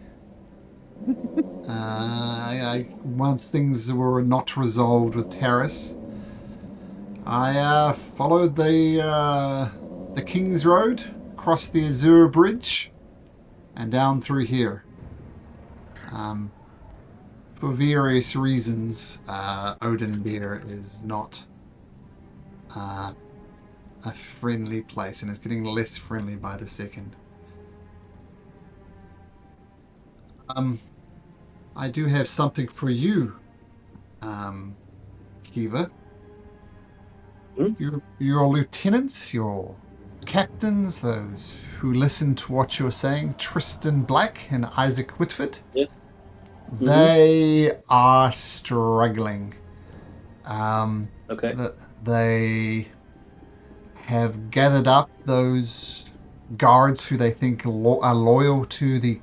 Once things were not resolved with Terrace, I followed the King's Road, crossed the Azure Bridge, and down through here. For various reasons, Oathbreaker is not a friendly place, and it's getting less friendly by the second. I do have something for you, Kiva. Your lieutenants, your captains, those who listen to what you're saying, Tristan Black and Isaac Whitford,
Yeah.
they are struggling.
Okay.
They have gathered up those guards who they think are loyal to the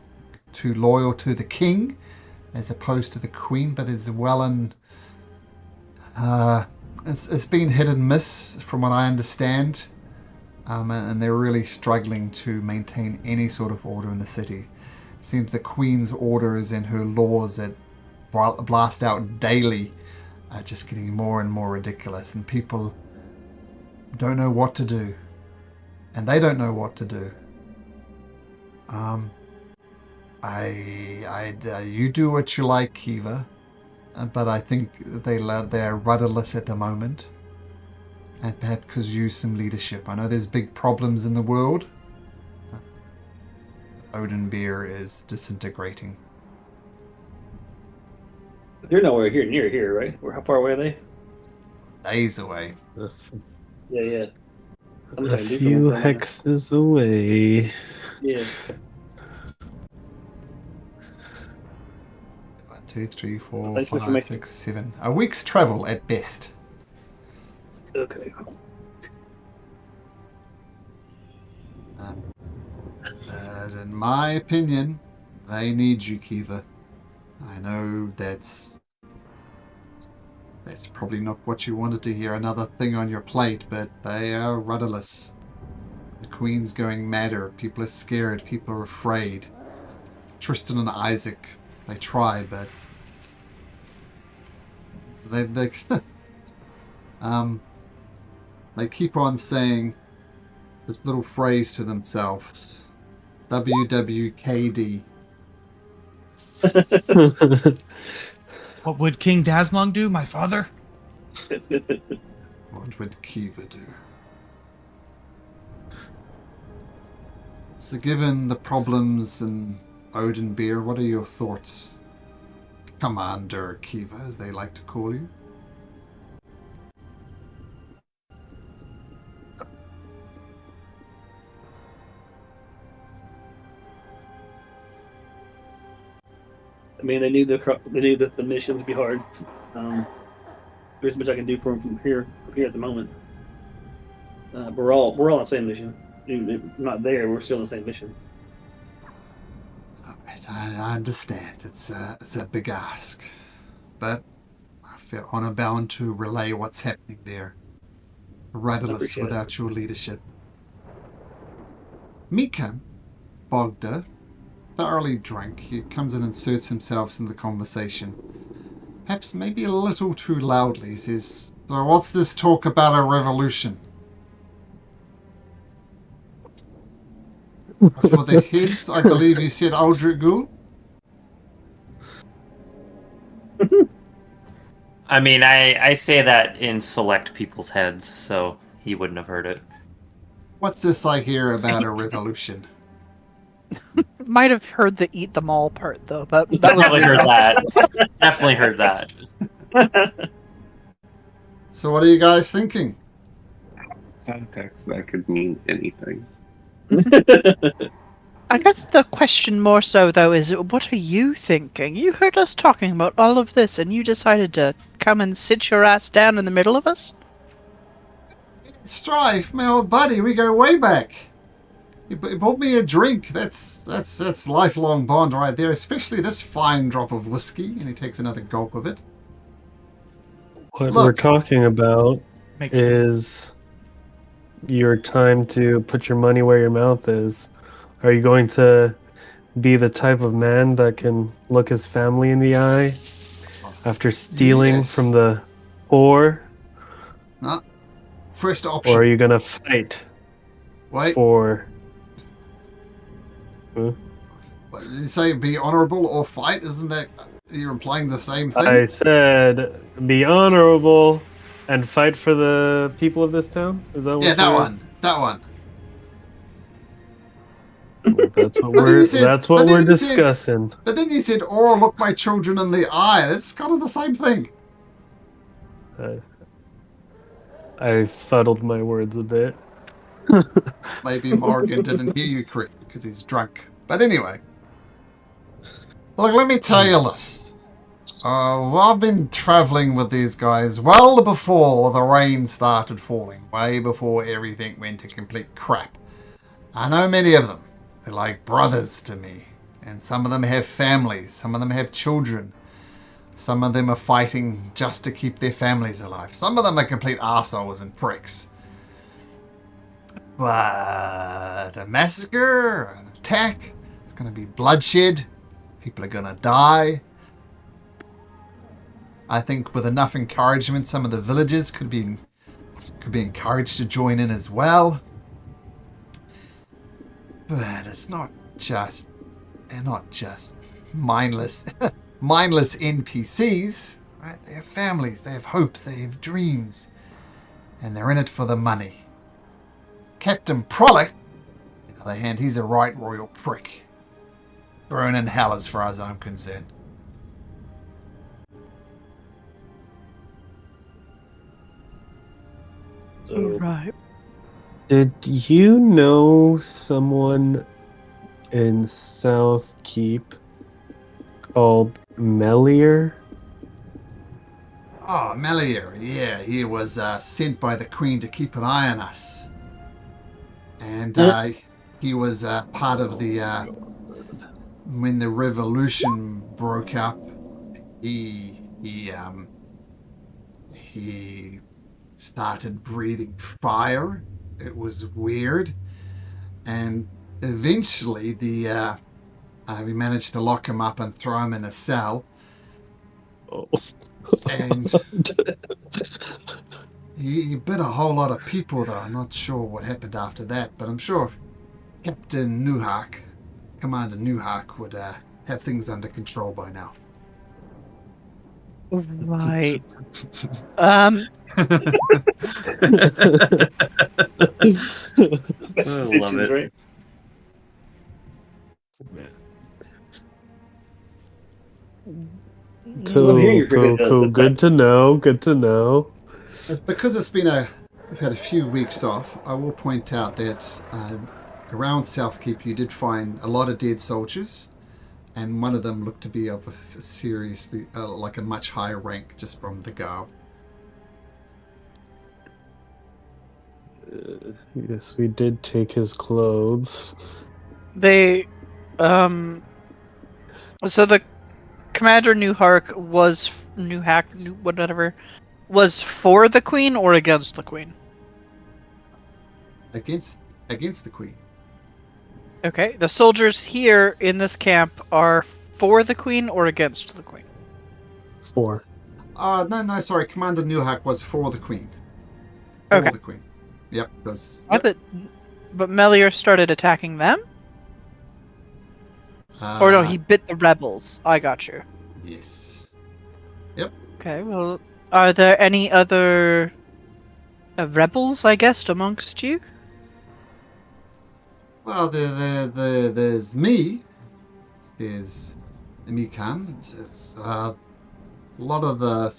king, as opposed to the queen, but it's well and it's been hit and miss from what I understand, and they're really struggling to maintain any sort of order in the city. It seems the queen's orders and her laws that blast out daily are just getting more and more ridiculous, and people don't know what to do, and they don't know what to do. You do what you like, Kiva, but I think they're rudderless at the moment, and perhaps could use some leadership. I know there's big problems in the world. Oathbreaker is disintegrating.
They're nowhere near here, right? How far away are they?
Days away.
Yeah.
A few hexes away.
Yeah.
1, 2, 3, 4,
Thanks for
5,
information.
6, 7. A week's travel at best.
Okay.
But in my opinion, they need you, Kiva. I know that's probably not what you wanted to hear, another thing on your plate, but they are rudderless. The Queen's going madder. People are scared. People are afraid. Tristan and Isaac, they try, but they they keep on saying this little phrase to themselves. WWKD.
What would King Daslong do, my father?
What would Kiva do? So given the problems in Odin Beer, what are your thoughts? Commander Kiva, as they like to call you.
I mean, they knew that the mission would be hard. There's much I can do for them from here at the moment. But we're all on the same mission. Even if we're not there, we're still on the same mission.
All right, I understand. It's a big ask, but I feel honor bound to relay what's happening there. Rudderless without your leadership. Mikan, Bogda, thoroughly drunk, he comes and inserts himself in the conversation. Perhaps maybe a little too loudly. He says, "So what's this talk about a revolution? For the heads, I believe you said Aldrich Ghoul?"
I mean, I say that in select people's heads, so he wouldn't have heard it.
What's this I hear about a revolution?
Might have heard the eat them all part though. That was
Definitely heard that. Definitely heard that.
So what are you guys thinking?
Context that could mean anything.
I guess the question more so though is, what are you thinking? You heard us talking about all of this, and you decided to come and sit your ass down in the middle of us?
Strife, my old buddy, we go way back. He bought me a drink. That's lifelong bond right there, especially this fine drop of whiskey. And he takes another gulp of it.
What
Look.
we're talking about
Makes sense.
is your time to put your money where your mouth is. Are you going to be the type of man that can look his family in the eye after stealing
Yes.
from the poor?
No. First option.
Or are you going to fight
Wait,
for...
what did you say? Be honorable or fight? Isn't that you're implying the same thing?
I said be honorable and fight for the people of this town? Is that what
Yeah, that
you're-
one. That one.
That's what
But then
we're
you said-
that's
but
what
then
we're
you said-
discussing.
But then you said, "Or look my children in the eye." That's kind of the same thing.
I fuddled my words a bit.
Maybe Morgan didn't hear you correctly because he's drunk. But anyway. Look, let me tell you this. I've been traveling with these guys well before the rain started falling. Way before everything went to complete crap. I know many of them. They're like brothers to me. And some of them have families. Some of them have children. Some of them are fighting just to keep their families alive. Some of them are complete arseholes and pricks. But a massacre, an attack, it's going to be bloodshed. People are going to die. I think with enough encouragement, some of the villagers could be encouraged to join in as well. But it's not just mindless mindless NPCs, right? They have families, they have hopes, they have dreams, and they're in it for the money. Captain Prollick, on the other hand, he's a right royal prick. Thrown in hell as far as I'm concerned.
So
Right.
Did you know someone in South Keep called Melier?
Oh, Melier, yeah, he was sent by the Queen to keep an eye on us. And He was part of the when the revolution broke up. He started breathing fire. It was weird, and eventually we managed to lock him up and throw him in a cell.
Oh.
And he bit a whole lot of people, though. I'm not sure what happened after that, but I'm sure Captain Newhawk, Commander Newhawk, would have things under control by now.
Right.
I love
Bitches,
it.
right? Well, here
Cool,
you
cool,
forget
cool. Good to know. Good to know.
Because we've had a few weeks off, I will point out that around Southkeep you did find a lot of dead soldiers, and one of them looked to be of a seriously, like a much higher rank just from the garb.
Yes, we did take his clothes.
They, so the Commander Newhawk was for the Queen or against the Queen?
Against the Queen.
Okay, the soldiers here in this camp are for the Queen or against the Queen?
4.
No, sorry. Commander Newhawk was for the Queen.
Okay.
For the Queen. Yep, because...
But Melior started attacking them? Or no, he bit the rebels. I got you.
Yes.
Okay, well, are there any other rebels, I guess, amongst you?
Well, there's me. There's Mikan. There's a lot of the...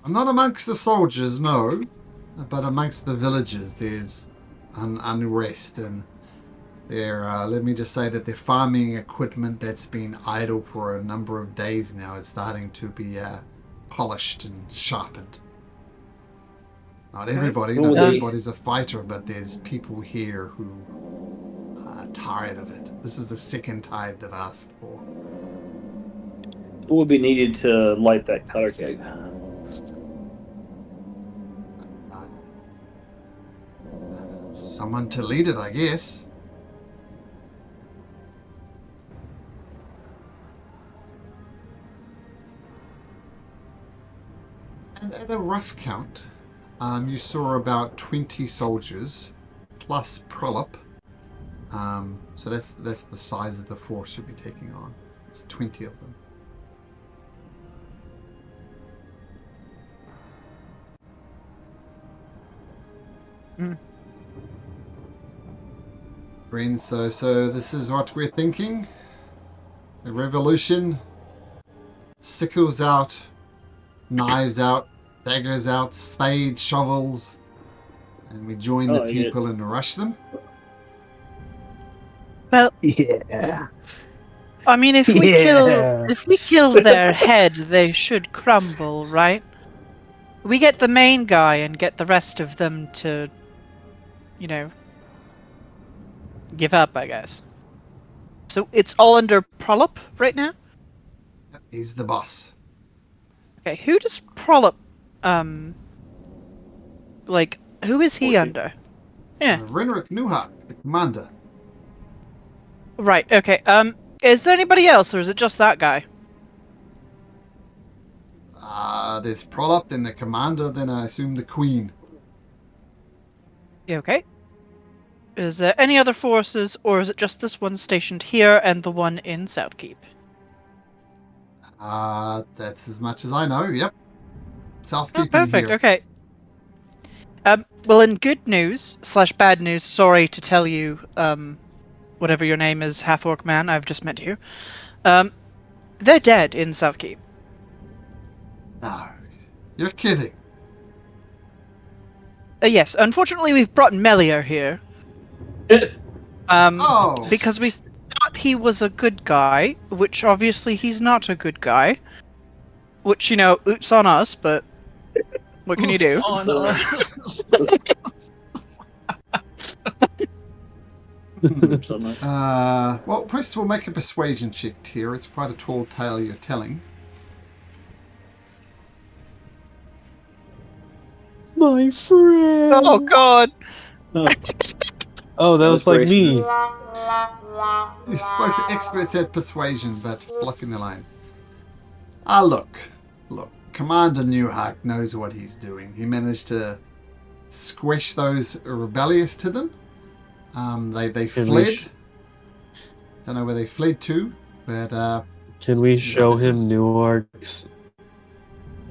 I'm not amongst the soldiers, no. But amongst the villagers, there's unrest. And they're, let me just say that their farming equipment that's been idle for a number of days now is starting to be polished and sharpened. Not everybody's a fighter, but there's people here who are tired of it. This is the second tide they've asked for.
What would be needed to light that powder keg?
Someone to lead it, I guess. And at a rough count, you saw about 20 soldiers, plus Prolop. So that's the size of the force you'll be taking on. It's 20 of them. Friends, so this is what we're thinking. The revolution, sickles out, knives out, daggers out, spades, shovels, and we join the people and rush them.
Well,
Yeah.
I mean, if we kill their head, they should crumble, right? We get the main guy and get the rest of them to, give up, I guess. So it's all under Prolop right now?
He's the boss.
Okay, who does Prolop, who is he under? Yeah.
Renric Newhawk, the commander.
Right, okay, is there anybody else, or is it just that guy?
There's Prolop, then the commander, then I assume the queen.
Okay. Is there any other forces, or is it just this one stationed here and the one in Southkeep?
That's as much as I know, yep. Southkeep
Oh, perfect,
here.
okay. Well, in good news, / bad news, sorry to tell you, whatever your name is, half-orc man, I've just met you. They're dead in Southkeep.
No, you're kidding.
Yes, unfortunately we've brought Melior here. Because we thought he was a good guy, which obviously he's not a good guy. Which, oops on us, but what can you do?
So much.
Well, first of all, make a persuasion check, Tyr. It's quite a tall tale you're telling.
My friend.
Oh God!
Oh, that was like me.
You're both experts at persuasion, but fluffing the lines. Look. Commander Newhart knows what he's doing. He managed to squish those rebellious to them. They fled. Don't know where they fled to, but
Can we show him Newark's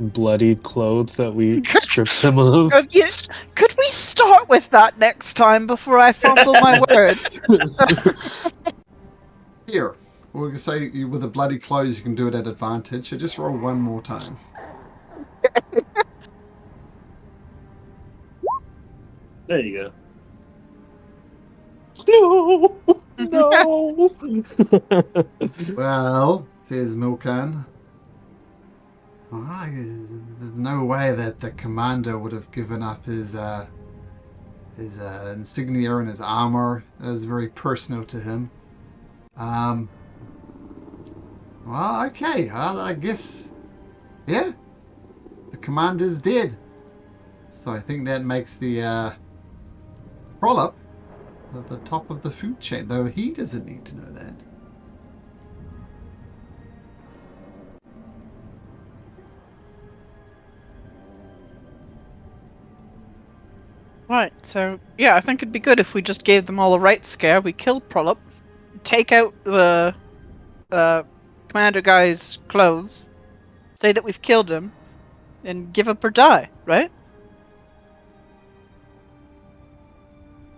bloodied clothes that we stripped him of?
Could we start with that next time before I fumble my words?
here. We're gonna say you, with the bloody clothes, you can do it at advantage. So just roll one more time.
There you
No, no.
Well, says Milkan. There's no way that the commander would have given up his insignia and his armor. That was very personal to him. Well, okay. I guess, yeah. The commander's dead. So I think that makes the Trollop at the top of the food chain, though he doesn't need to know that.
Right, so yeah, I think it'd be good if we just gave them all a right scare. We kill Prolop, take out the commander guy's clothes, say that we've killed him, and give up or die, right?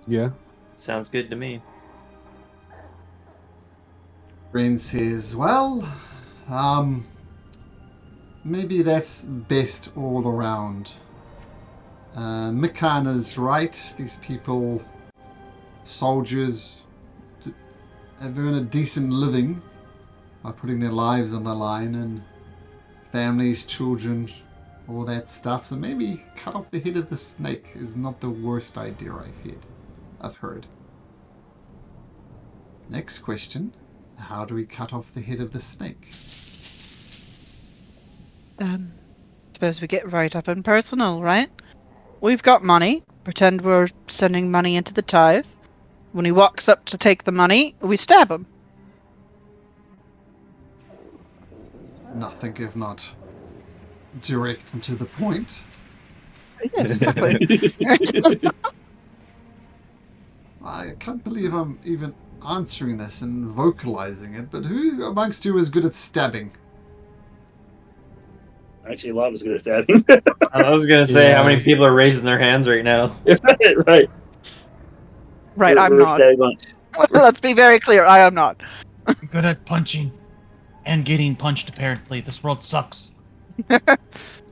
Yeah.
Sounds good to me.
Ren says, well, maybe that's best all around. Mikan is right. These people, soldiers, have earned a decent living by putting their lives on the line, and families, children, all that stuff. So maybe cut off the head of the snake is not the worst idea I've heard. Next question. How do we cut off the head of the snake?
Suppose we get right up and personal, right? We've got money. Pretend we're sending money into the tithe. When he walks up to take the money, we stab him.
Nothing if not direct and to the point.
Yes, exactly.
I can't believe I'm even answering this and vocalizing it, but who amongst you is good at stabbing?
Actually, a lot of us good at stabbing.
I was gonna say, how
Yeah.
many people are raising their hands right now?
right.
Right, I'm
We're a
not.
stabby bunch.
Let's be very clear, I am not.
Good at punching and getting punched, apparently. This world sucks.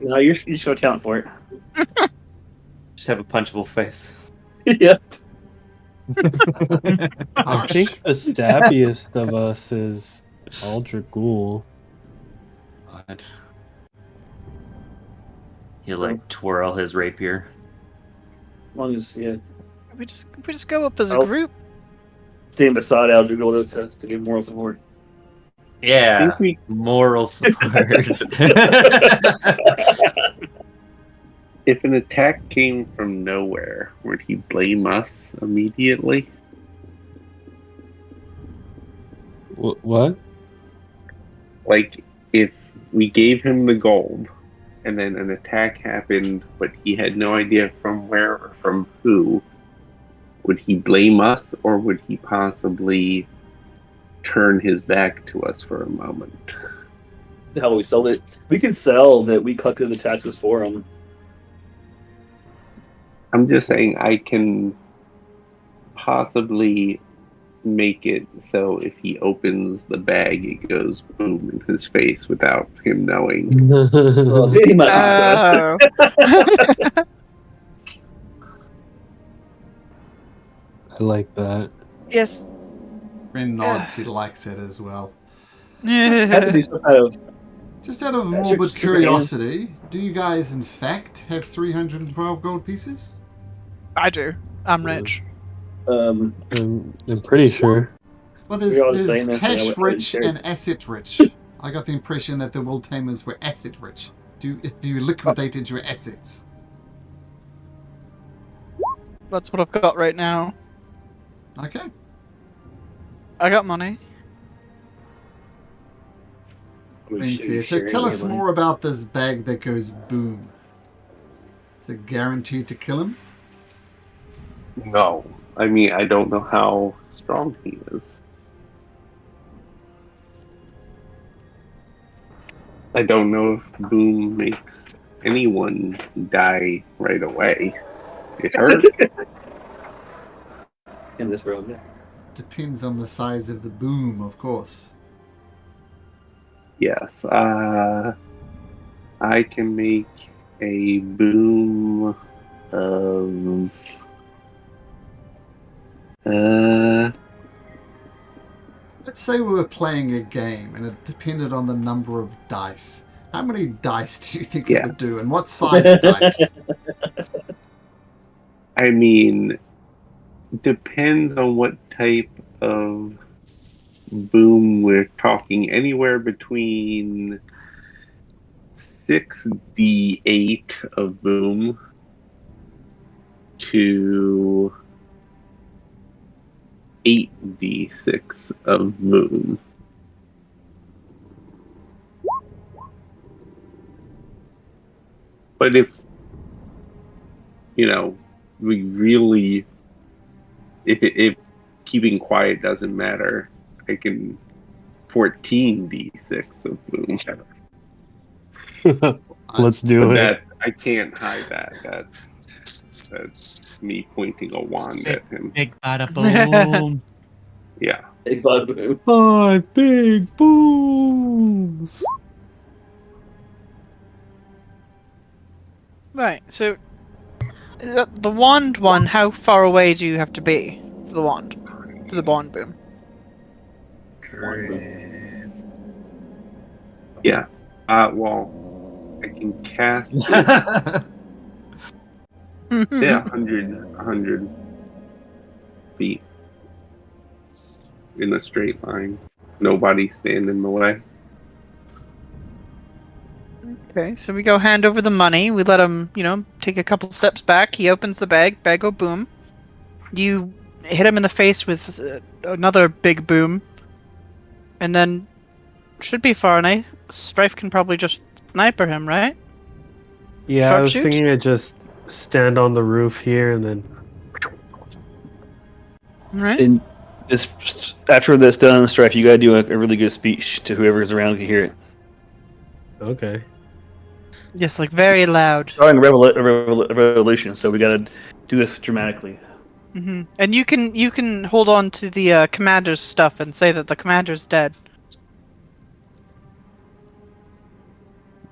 No, you show talent for it.
Just have a punchable face.
yeah.
I think the stabbiest of us is Aldrich Ghoul.
God. He'll like twirl his rapier.
As long as, yeah.
We just go up as a
Oh.
group.
Staying beside Aldrich to give moral support.
Yeah,
think we-
moral support.
If an attack came from nowhere, would he blame us immediately?
What?
Like, if we gave him the gold, and then an attack happened, but he had no idea from where or from who, would he blame us, or would he possibly turn his back to us for a moment?
How we sold it. We could sell that we collected the taxes for him.
I'm just saying I can possibly make it so if he opens the bag, it goes boom in his face without him knowing.
Well, he might have to.
Oh.
I like that.
Yes.
Ren nods, he likes it as well.
Just have to do some kind of.
Just out of
That's
morbid
your
curiosity, do you guys in fact have 312 gold pieces?
I do. I'm rich.
I'm pretty sure.
Well,
We all just saying
there's
that, so I
cash
wouldn't
rich
share it.
and asset rich. I got the impression that the Will Tamers were asset rich. If you liquidated your assets.
That's what I've got right now.
Okay.
I got money.
So tell us more about this bag that goes boom. Is it guaranteed to kill him?
No. I mean, I don't know how strong he is. I don't know if boom makes anyone die right away. It hurts.
In this world, yeah.
Depends on the size of the boom, of course.
Yes. I can make a boom of
Let's say we were playing a game and it depended on the number of dice. How many dice do you think it would do, and what size dice?
I mean, depends on what type of boom we're talking. Anywhere between 6d8 of boom to 8d6 of boom. But if, we really, if keeping quiet doesn't matter, I can 14d6 of boom.
Let's do
But
it.
that, I can't hide that. That's me pointing a wand at him.
Big bada boom.
Yeah.
Big bug boom.
5 big booms.
Right, so the wand one, how far away do you have to be for the wand? For the wand boom?
Yeah. Well, I can cast it. Yeah, 100 feet in a straight line. Nobody stand in the way.
Okay, so we go hand over the money. We let him, take a couple steps back. He opens the bag. Bag go boom. You hit him in the face with another big boom. And then should be far enough. Strife can probably just sniper him, right?
Yeah, I was
Sharpshoot?
thinking I'd just stand on the roof here and then.
Right.
And this, after that's done, Strife, you gotta do a really good speech to whoever's around who can hear it.
Okay.
Yes, like very loud.
Starting a revolution, so we gotta do this dramatically.
And you can hold on to the commander's stuff and say that the commander's dead.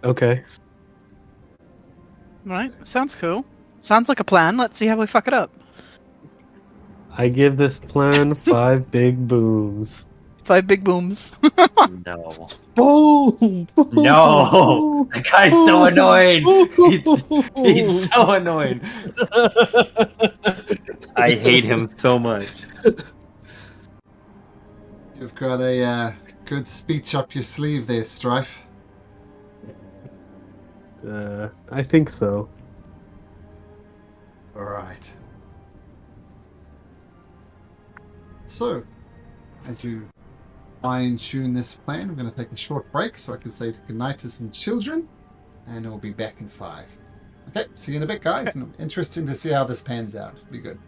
Okay.
Right. Sounds cool. Sounds like a plan. Let's see how we fuck it up.
I give this plan 5 big booms.
5 big booms.
No.
Boom!
No! That guy's so annoying! He's so annoying. I hate him so much.
You've got a good speech up your sleeve there, Strife.
I think so.
All right. So, as you fine-tune this plan, we're going to take a short break so I can say goodnight to some children, and we'll be back in 5. Okay, see you in a bit, guys. And interesting to see how this pans out. It'll be good.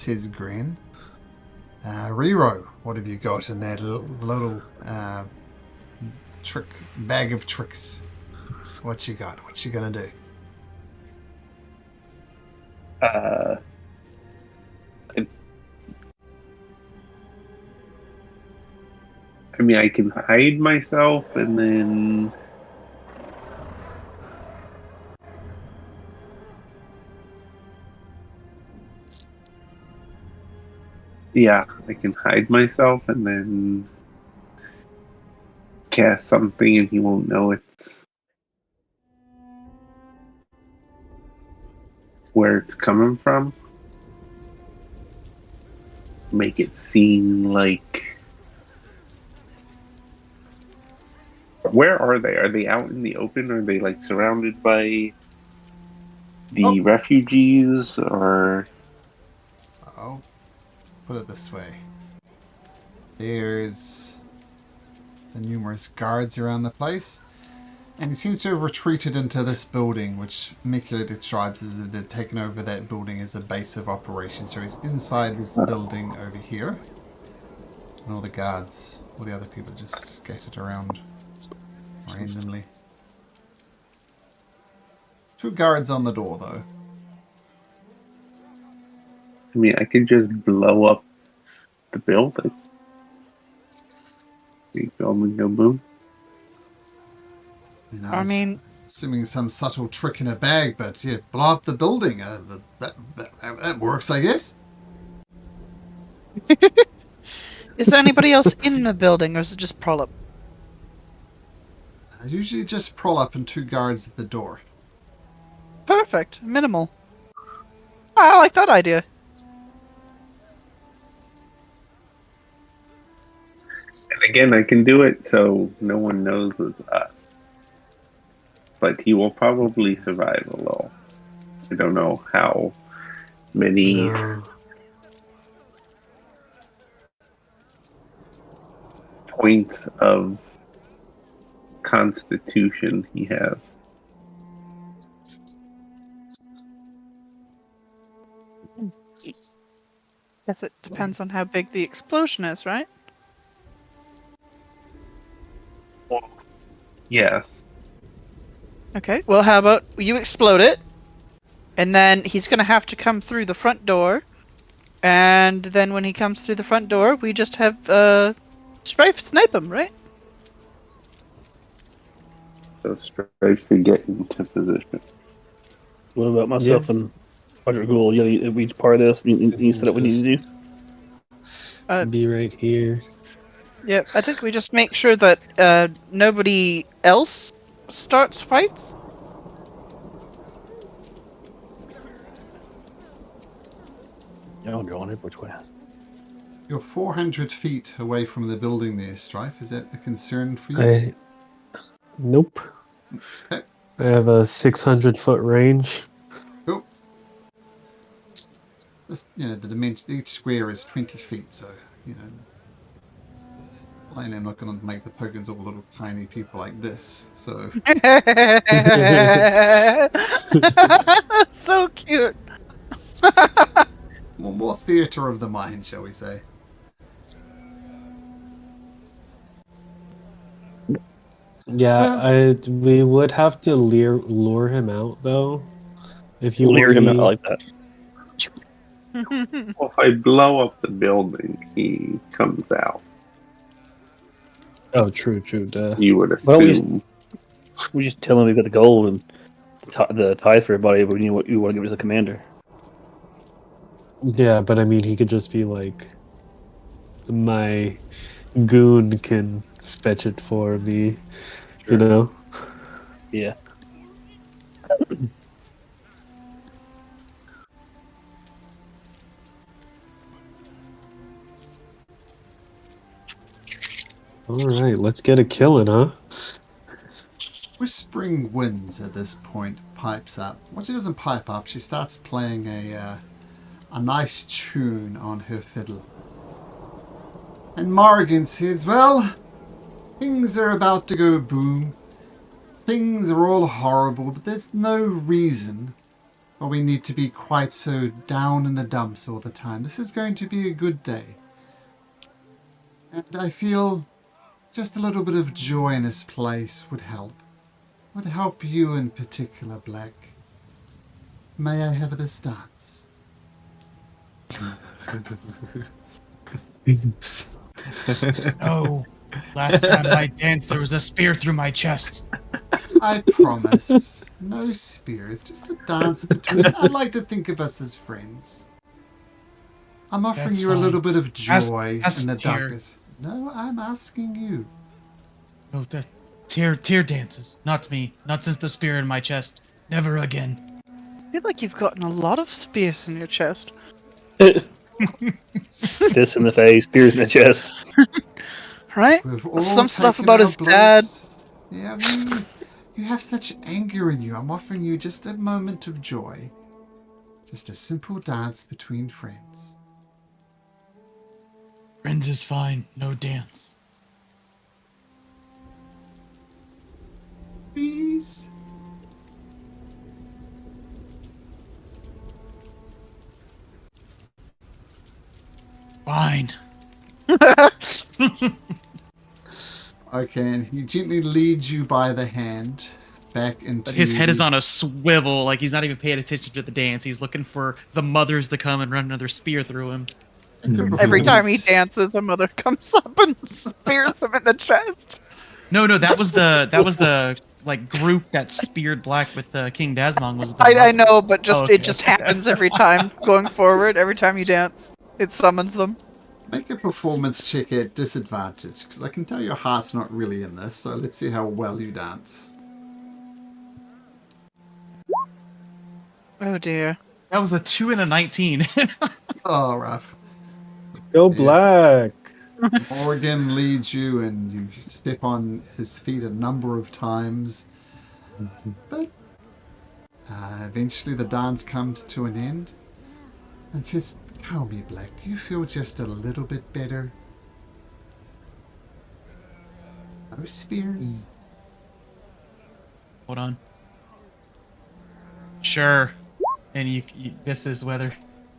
says Gren. Rero, what have you got in that little trick bag of tricks? What you got? What you gonna do?
I mean, I can hide myself and then. Yeah, I can hide myself and then cast something and he won't know it's where it's coming from. Make it seem like. Where are they? Are they out in the open? Are they like surrounded by the refugees or?
I'll put it this way. There's the numerous guards around the place, and he seems to have retreated into this building, which Mikula describes as if they've taken over that building as a base of operations. So he's inside this building over here, and all the guards, all the other people just scattered around randomly. 2 guards on the door, though.
I mean, I could just blow up the building. You go boom.
You know,
I mean,
assuming some subtle trick in a bag, but yeah, blow up the building. That works, I guess.
is there anybody else in the building, or is it just Prolop?
Usually just Prolop and 2 guards at the door.
Perfect. Minimal. I like that idea.
And again, I can do it so no one knows it's us. But he will probably survive a little. I don't know how many points of constitution he has.
Guess it depends on how big the explosion is, right?
Yes.
Okay, well, how about you explode it, and then he's gonna have to come through the front door, and then when he comes through the front door, we just have, snipe him, right?
So Strife to get into position.
What about myself and Roger Ghoul? Yeah, we part of this. You said what we need to do.
Be right here.
Yeah, I think we just make sure that, nobody else starts fights.
Yeah, I'm going which way.
You're 400 feet away from the building there, Strife. Is that a concern for you?
Nope.
Okay.
I have a 600-foot range.
Cool. This, you know, the dimension, each square is 20 feet, so, you know, I'm not going to make the Pokemons all little tiny people like this, so...
So cute.
more theatre of the mind, shall we say.
Yeah, we would have to lure him out, though. If you
Lure
want
him
me-
out like that.
Well, if I blow up the building, he comes out.
Oh, true, duh.
You would
Well,
assume.
We just tell him we got the gold and the tithe for everybody, but you want to give it to the commander.
Yeah, but I mean, he could just be like, my goon can fetch it for me, you know?
Yeah.
Alright, let's get a killing, huh?
Whispering Winds at this point pipes up. Well, she doesn't pipe up. She starts playing a nice tune on her fiddle. And Morrigan says, well, things are about to go boom. Things are all horrible, but there's no reason or we need to be quite so down in the dumps all the time. This is going to be a good day. And I feel just a little bit of joy in this place would help. Would help you in particular, Black. May I have this dance?
No. Last time I danced, there was a spear through my chest.
I promise. No spears, just a dance between. I like to think of us as friends. I'm offering
That's
you a little
fine.
bit of joy
Ask
in the
Tyr.
darkness. No, I'm asking you.
No, the Tyr dances. Not me. Not since the spear in my chest. Never again.
I feel like you've gotten a lot of space in your chest.
Fist in the face, spears in the chest.
Right?
We've all
Some stuff
taken
about
our
his dad.
blows. Yeah, you have such anger in you. I'm offering you just a moment of joy. Just a simple dance between friends.
Friends is fine. No dance.
Please.
Fine.
Okay, and he gently leads you by the hand back into.
But his head is on a swivel, like he's not even paying attention to the dance. He's looking for the mothers to come and run another spear through him.
Every time he dances, a mother comes up and spears him in the chest.
No, that was the like group that speared Black with King Dasmong was. The
I know, but just
Oh, okay.
it just happens every time going forward. Every time you dance, it summons them.
Make a performance check at disadvantage, because I can tell your heart's not really in this, so let's see how well you dance.
Oh dear.
That was a 2 and a 19.
Oh, rough.
Go Black.
Morgan leads you, and you step on his feet a number of times. But eventually the dance comes to an end. And says, tell me, Black, do you feel just a little bit better? No spears?
Hold on. Sure. And you this is whether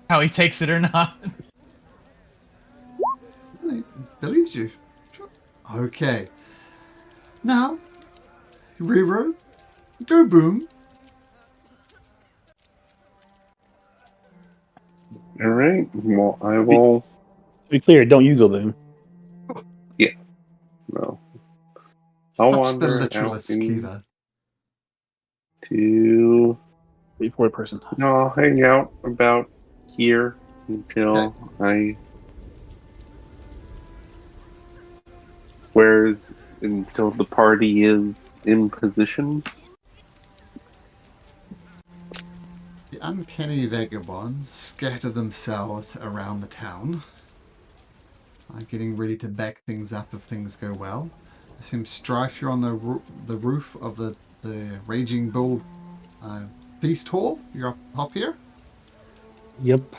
how he takes it or not.
He believes you. Sure. Okay. Now, Rero, go boom.
All right. Well, I will.
To be clear, don't you go boom.
No. I'll
Such the
wander
literalist,
out
Kiva.
to.
Wait for a person.
No, I'll hang out about here until until the party is in position.
The uncanny vagabonds scatter themselves around the town, getting ready to back things up if things go well. I assume Strife, you're on the roof of the Raging Bull feast hall. You're up here.
Yep.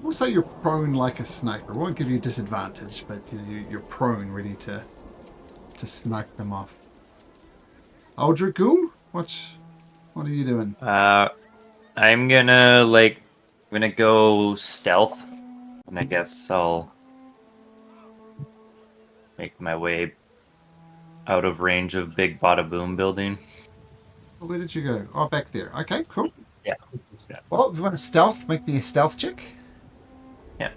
We'll say you're prone like a sniper. We won't give you a disadvantage, but you're prone, ready to snipe them off. Aldrich Ghoul, what are you doing?
I'm gonna go stealth, and I guess I'll make my way out of range of Big Bada Boom building.
Where did you go? Oh, back there. Okay, cool.
Yeah.
Well, if you want to stealth, make me a stealth check.
Yeah.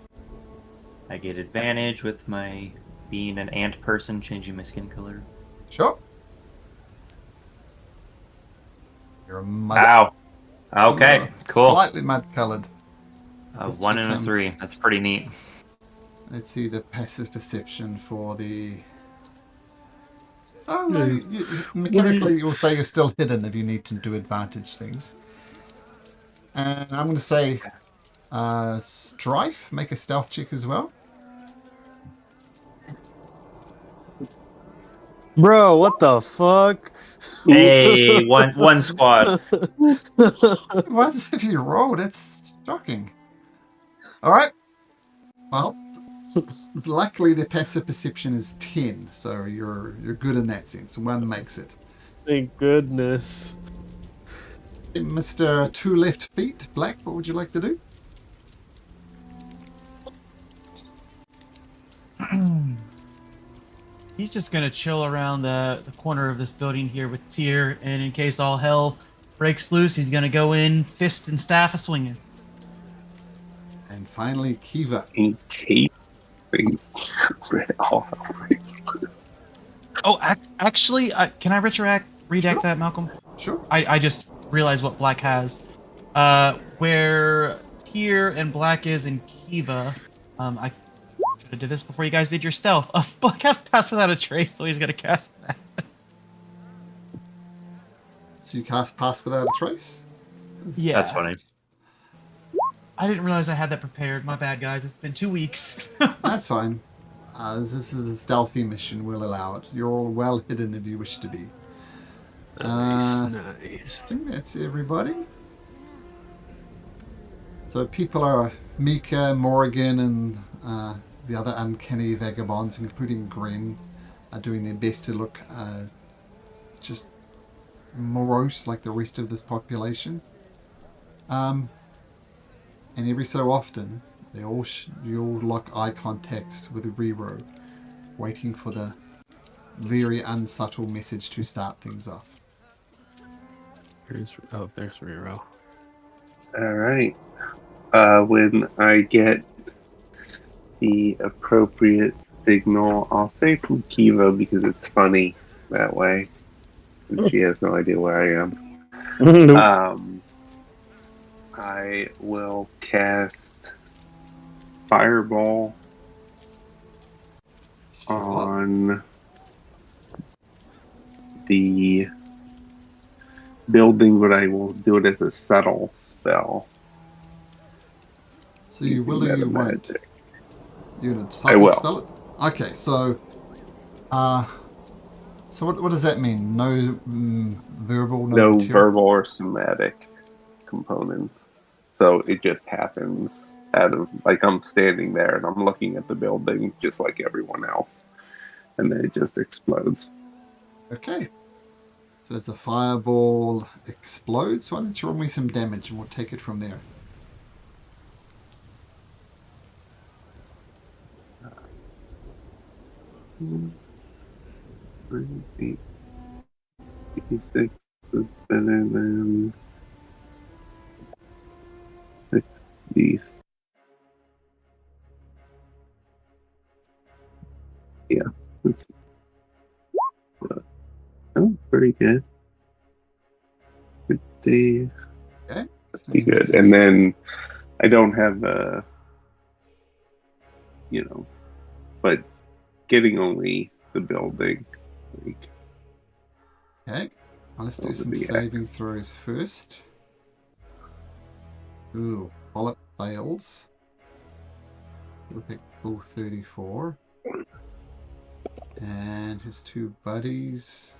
I get advantage with my being an ant person, changing my skin color.
Sure. You're a mud.
Ow. Okay, cool.
Slightly mud-colored. Let's
1
check
and a
some.
3. That's pretty neat.
Let's see the passive perception for the... Oh, no, mechanically you'll say you're still hidden if you need to do advantage things. And I'm going to say Strife, make a stealth check as well.
Bro, what the fuck?
Hey, one squad.
What if you roll? That's shocking. Alright. Well, luckily the passive perception is 10, so you're good in that sense. One makes it.
Thank goodness.
Mr. Two Left Feet, Black, what would you like to do?
He's just gonna chill around the corner of this building here with Tyr, and in case all hell breaks loose, he's gonna go in, fist and staff a swinging.
And finally, Kiva.
In case things all breaks loose.
Oh, actually, can I redact that, Malcolm?
Sure.
I just realized what Black has. Where Tyr and Black is in Kiva, I should have did this before you guys did your stealth. Black has Pass Without a Trace, so he's gonna cast that.
So you cast Pass Without a Trace?
Yeah.
That's funny.
I didn't realize I had that prepared. My bad, guys. It's been 2 weeks.
That's fine. This is a stealthy mission. We'll allow it. You're all well hidden if you wish to be.
Nice,
I
nice.
think that's everybody. So people are Mika, Morrigan, and the other uncanny vagabonds, including Gren, are doing their best to look just morose like the rest of this population. And every so often, you all lock eye contacts with Rero, waiting for the very unsubtle message to start things off.
There's Rero.
All right. When I get the appropriate signal, I'll say from Kiva because it's funny that way. And she has no idea where I am. I will cast Fireball on the building, but I will do it as a subtle spell.
So you will or you won't?
Magic.
You're going to
I
subtle
will.
spell it? Okay, so what does that mean? No verbal,
No
material?
verbal or somatic components. So it just happens out of, like, I'm standing there and I'm looking at the building just like everyone else. And then it just explodes.
Okay. So as the fireball explodes, why don't you roll me some damage and we'll take it from there.
Eight, 86 is better than 60. Yeah. Oh, pretty good. 50.
Okay.
Pretty good. And then I don't have but getting only the building. Like,
Okay. Well, let's do
Over
some
the
saving
X.
throws first. Ooh, Pollock fails. We'll pick full 34. And his two buddies.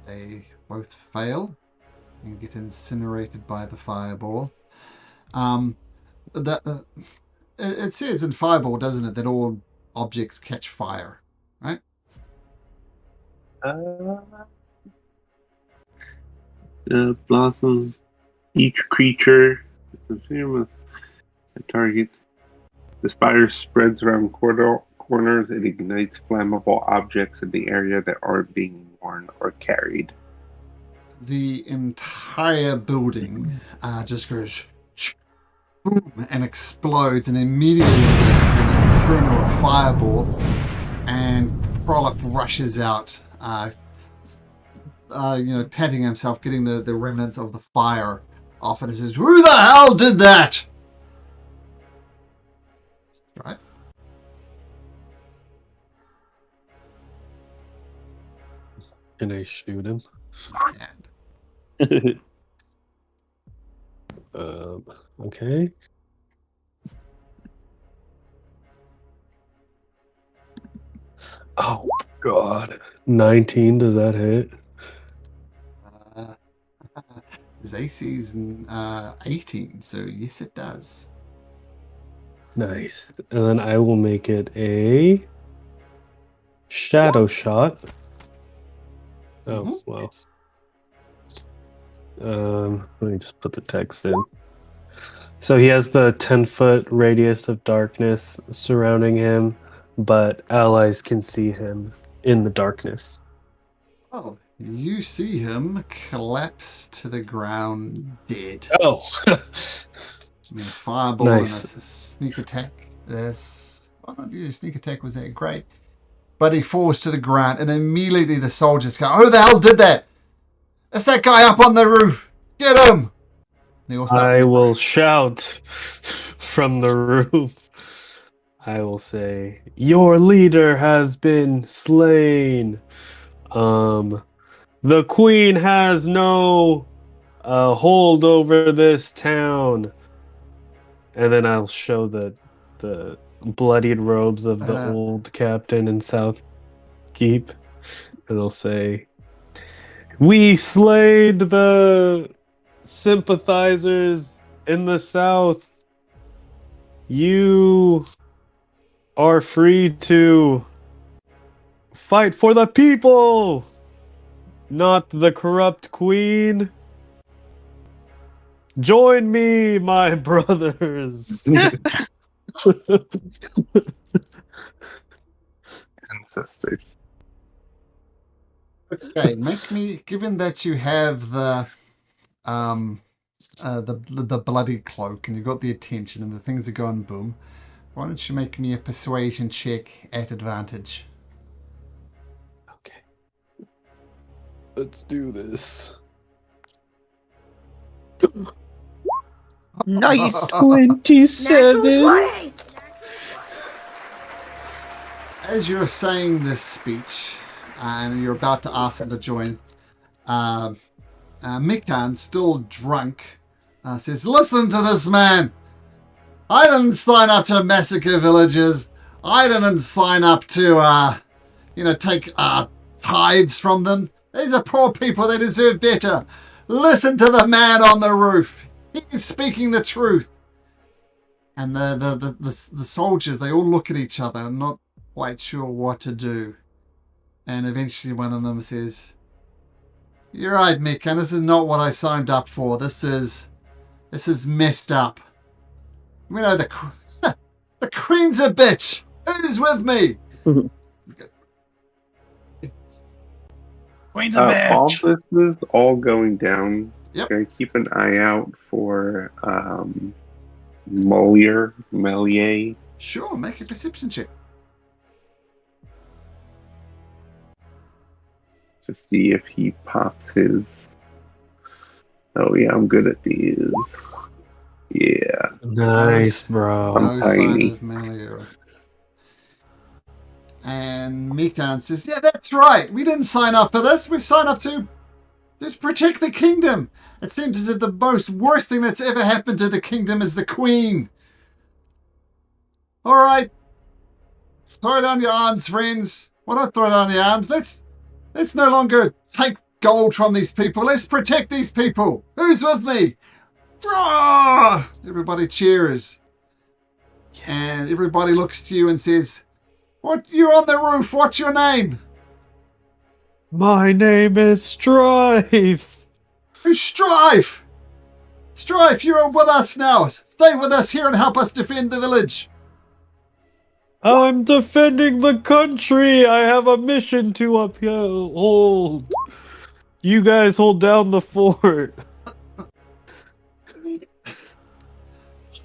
They both fail and get incinerated by the fireball. It says in Fireball, doesn't it, that all objects catch fire, right?
Blossoms. Each creature with a target. The fire spreads around corners and ignites flammable objects in the area that aren't being worn or carried.
The entire building just goes boom and explodes, and immediately it's an inferno of fireball, and Prolop rushes out, patting himself, getting the remnants of the fire off, and he says, "Who the hell did that?" Right?
Can I shoot him?
And
Okay. Oh God. 19, does that hit?
his AC's 18, so yes, it does.
Nice. And then I will make it a shadow shot. Oh, well. Let me just put the text in. So he has the 10-foot radius of darkness surrounding him, but allies can see him in the darkness.
Oh, you see him collapse to the ground dead.
Oh!
I mean, fireball
Nice.
and a sneak attack. Sneak attack was that great. But he falls to the ground, and immediately the soldiers go, "Who the hell did that? It's that guy up on the roof! Get him!" They all start
I will shout from the roof. I will say, "Your leader has been slain. The queen has no hold over this town." And then I'll show the bloodied robes of the old captain in South Keep. And I'll say, "We slayed the sympathizers in the South. You are free to fight for the people, not the corrupt queen. Join me, my brothers."
Ancestors.
Okay, make me. Given that you have the bloody cloak and you've got the attention and the things are going boom, why don't you make me a persuasion check at advantage?
Okay. Let's do this.
Nice.
27.
As you're saying this speech and you're about to ask him to join, Mikan, still drunk, says, "Listen to this man. I didn't sign up to massacre villages. I didn't sign up to, take tithes from them. These are poor people. They deserve better. Listen to the man on the roof. He's speaking the truth." And the soldiers, they all look at each other, not quite sure what to do. And eventually one of them says, "You're right, Mikan. This is not what I signed up for. This is messed up. You know, the queen's a bitch. Who's with me?"
Queen's a bitch.
All this is all going down.
Yep.
Gonna keep an eye out for Melier.
Sure, make a perception check.
To see if he pops his. Oh yeah, I'm good at these. Yeah.
Nice, bro.
I'm
No sign
tiny.
of Meliora. And Mikan says, "Yeah, that's right. We didn't sign up for this. We signed up to protect the kingdom. It seems as if the most worst thing that's ever happened to the kingdom is the queen. All right. Throw down your arms, friends. Why not throw down your arms? Let's no longer take gold from these people. Let's protect these people. Who's with me?" Roar! Everybody cheers. And everybody looks to you and says, "What? You're on the roof. What's your name?"
My name is Strife.
"Who's Strife? Strife, you're with us now. Stay with us here and help us defend the village."
I'm defending the country. I have a mission to uphold. You guys hold down the fort.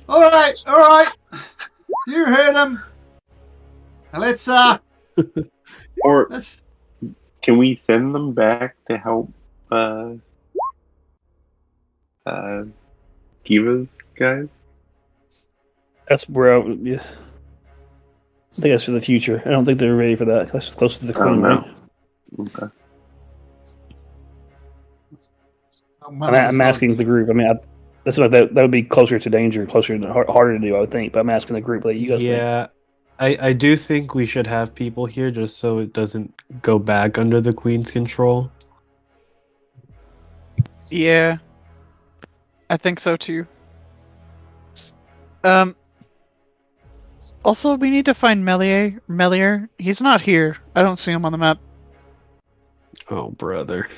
All right. You heard him. Now let's
Or can we send them back to help Kiva's guys?
That's where I think that's for the future. I don't think they're ready for that. That's close to the
Oh,
queen,
no.
right?
Okay.
I'm asking the group. I mean, that's like that would be closer to danger, closer to harder to do, I would think. But I'm asking the group, like you guys think.
Yeah, I do think we should have people here just so it doesn't go back under the queen's control.
Yeah. I think so too. Also, we need to find Melier. He's not here. I don't see him on the map.
Oh, brother.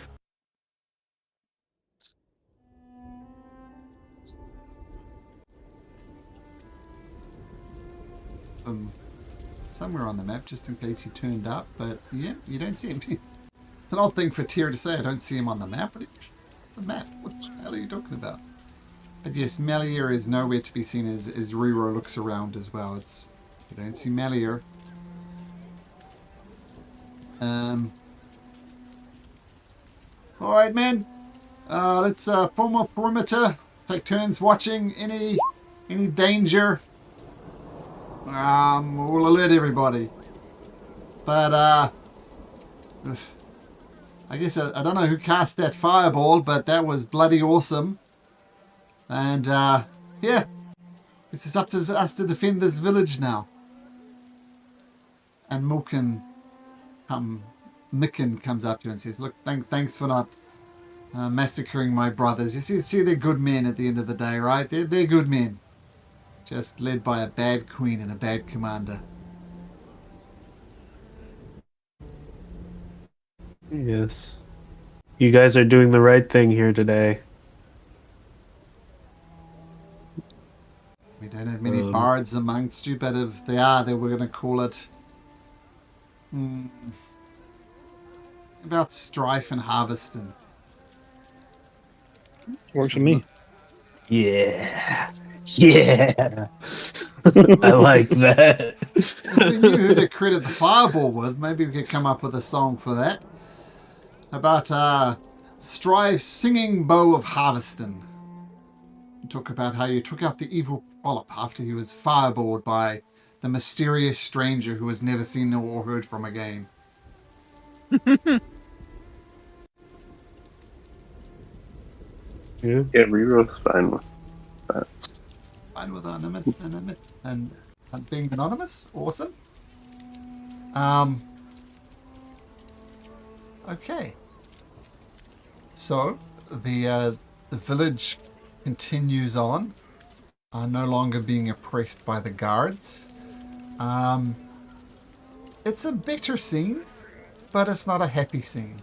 Somewhere on the map, just in case he turned up, but yeah, you don't see him. It's an odd thing for Tyr to say, I don't see him on the map, but it's a map. What the hell are you talking about? But yes, Melier is nowhere to be seen as Riro looks around as well. You don't see Melier. Alright, man. Let's form a perimeter. Take turns watching. Any danger. We'll alert everybody. But I guess I don't know who cast that fireball, but that was bloody awesome. And yeah, it's up to us to defend this village now. And Micken comes up to you and says, "Look, thanks for not massacring my brothers. You see, they're good men at the end of the day, right? They're good men, just led by a bad queen and a bad commander."
Yes. You guys are doing the right thing here today.
We don't have many bards amongst you, but if they are, then we're going to call it about strife and Harveston.
Works for me.
Yeah. Yeah. I like that.
If we knew who to credit the fireball with, maybe we could come up with a song for that. About Strive's singing bow of Harveston. You talk about how you took out the evil polyp after he was fireballed by the mysterious stranger who was never seen or heard from again.
Yeah.
Yeah, Rero's fine with that.
Fine with and being anonymous. Awesome. Okay. So the village continues on, no longer being oppressed by the guards. It's a bitter scene, but it's not a happy scene.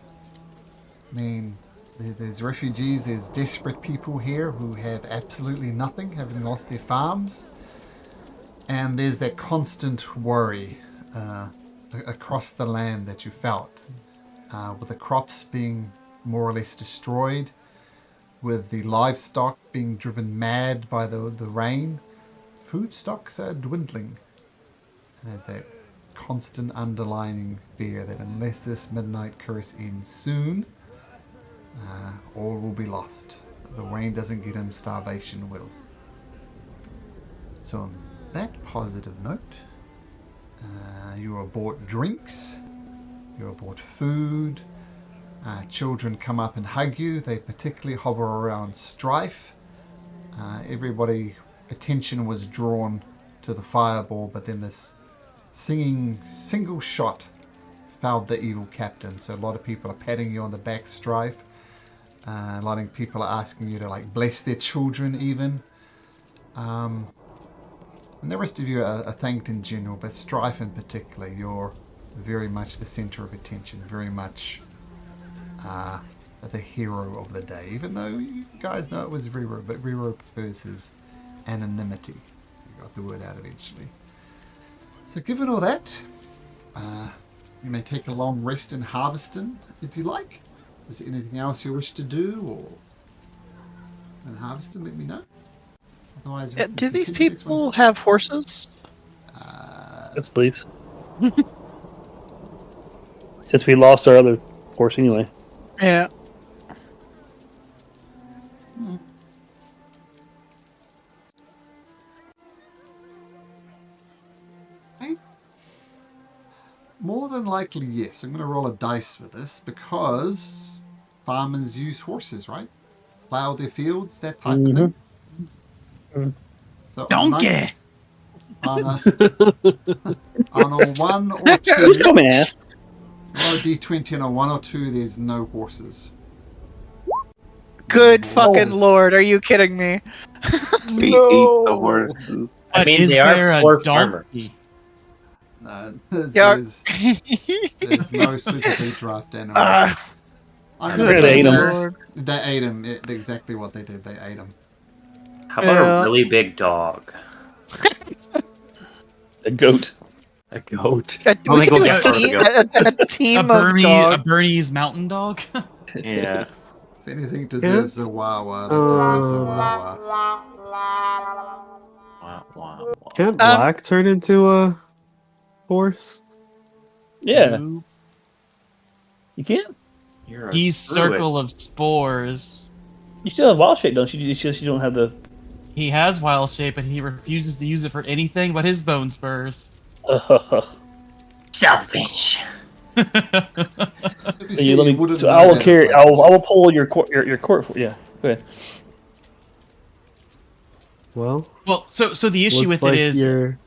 I mean, there's refugees, there's desperate people here who have absolutely nothing, having lost their farms. And there's that constant worry across the land that you felt, with the crops being more or less destroyed, with the livestock being driven mad by the rain. Food stocks are dwindling. And there's that constant underlining fear that unless this midnight curse ends soon, all will be lost. If the rain doesn't get him, starvation will. So on that positive note, you are bought drinks, you are bought food, children come up and hug you. They particularly hover around Strife. Everybody attention was drawn to the fireball, but then this singing single shot fouled the evil captain. So a lot of people are patting you on the back, Strife. A lot of people are asking you to like bless their children even. And the rest of you are thanked in general, but Strife in particular, you're very much the center of attention, very much the hero of the day, even though you guys know it was Riro, but Riro prefers his anonymity. You got the word out eventually. So given all that, you may take a long rest in Harveston if you like. Is there anything else you wish to do or in Harveston? Let me know. Otherwise, we can
Do these
continue next
people
one.
have horses?
Yes, please. Since we lost our other horse anyway.
Yeah.
More than likely, yes. I'm going to roll a dice with this because farmers use horses, right? Plow their fields, that type of thing. So
Donkey!
on a 1 or 2,
Come and ask.
roll a d20 on a 1 or 2, there's no horses.
Good
No
fucking
horses.
lord, are you kidding me?
We ate the horses.
I
But
mean,
is
they are
there a
poor
donkey?
No,
Yeah.
there's no suitably draft animals. I'm
Good
gonna say
ate 'em.
Lord.
they ate him. Exactly what they did. They ate him.
How about
Yeah.
a really big dog?
A goat.
A goat.
We
Only
could
go
do
get part of the goat.
a team of dogs.
Bernese mountain dog.
Yeah.
If anything deserves a wawa, that deserves a wawa.
Wow, wow, wow.
Can't Black turn into a horse?
Yeah,
Nope.
you can't.
You're a
He's
druid.
circle of spores.
You still have wild shape, don't you? It's just you don't have the.
He has wild shape, and he refuses to use it for anything but his bone spurs.
Selfish.
To be fair,
You let me.
wouldn't
So
know
I will
that
carry.
if
I will pull your court. For, yeah. Go ahead.
Well,
Well, so the issue
looks
with
like
it is
you're...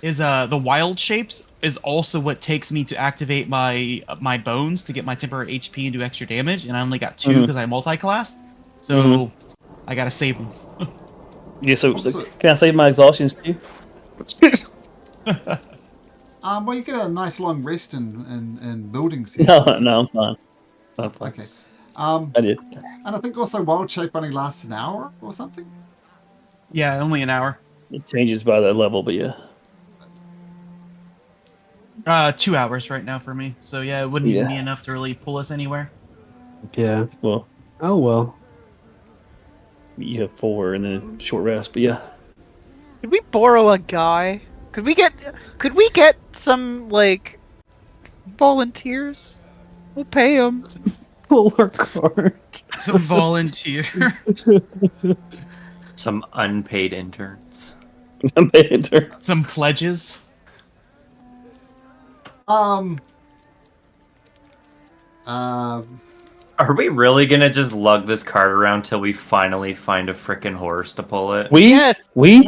the wild shapes is also what takes me to activate my bones to get my temporary HP and do extra damage, and I only got 2 because I multi-classed. So I gotta save them.
Yeah. So
Also-
can I save my exhaustions too?
well, you get a nice long rest in building
No,
season.
no, I'm fine. I'm fine.
Okay.
I did.
And I think also wild shape only lasts an hour or something.
Yeah, only an hour.
It changes by that level, but yeah.
2 hours right now for me. So yeah, it wouldn't
Yeah.
even be enough to really pull us anywhere.
Yeah.
Well,
Oh, well.
you have 4 and then a short rest, but yeah.
Could we borrow a guy? Could we get some like volunteers? We'll pay them.
Pull our card.
Some volunteer.
Some unpaid interns.
Some pledges.
Are we really gonna just lug this cart around till we finally find a frickin' horse to pull it?
Yes,
We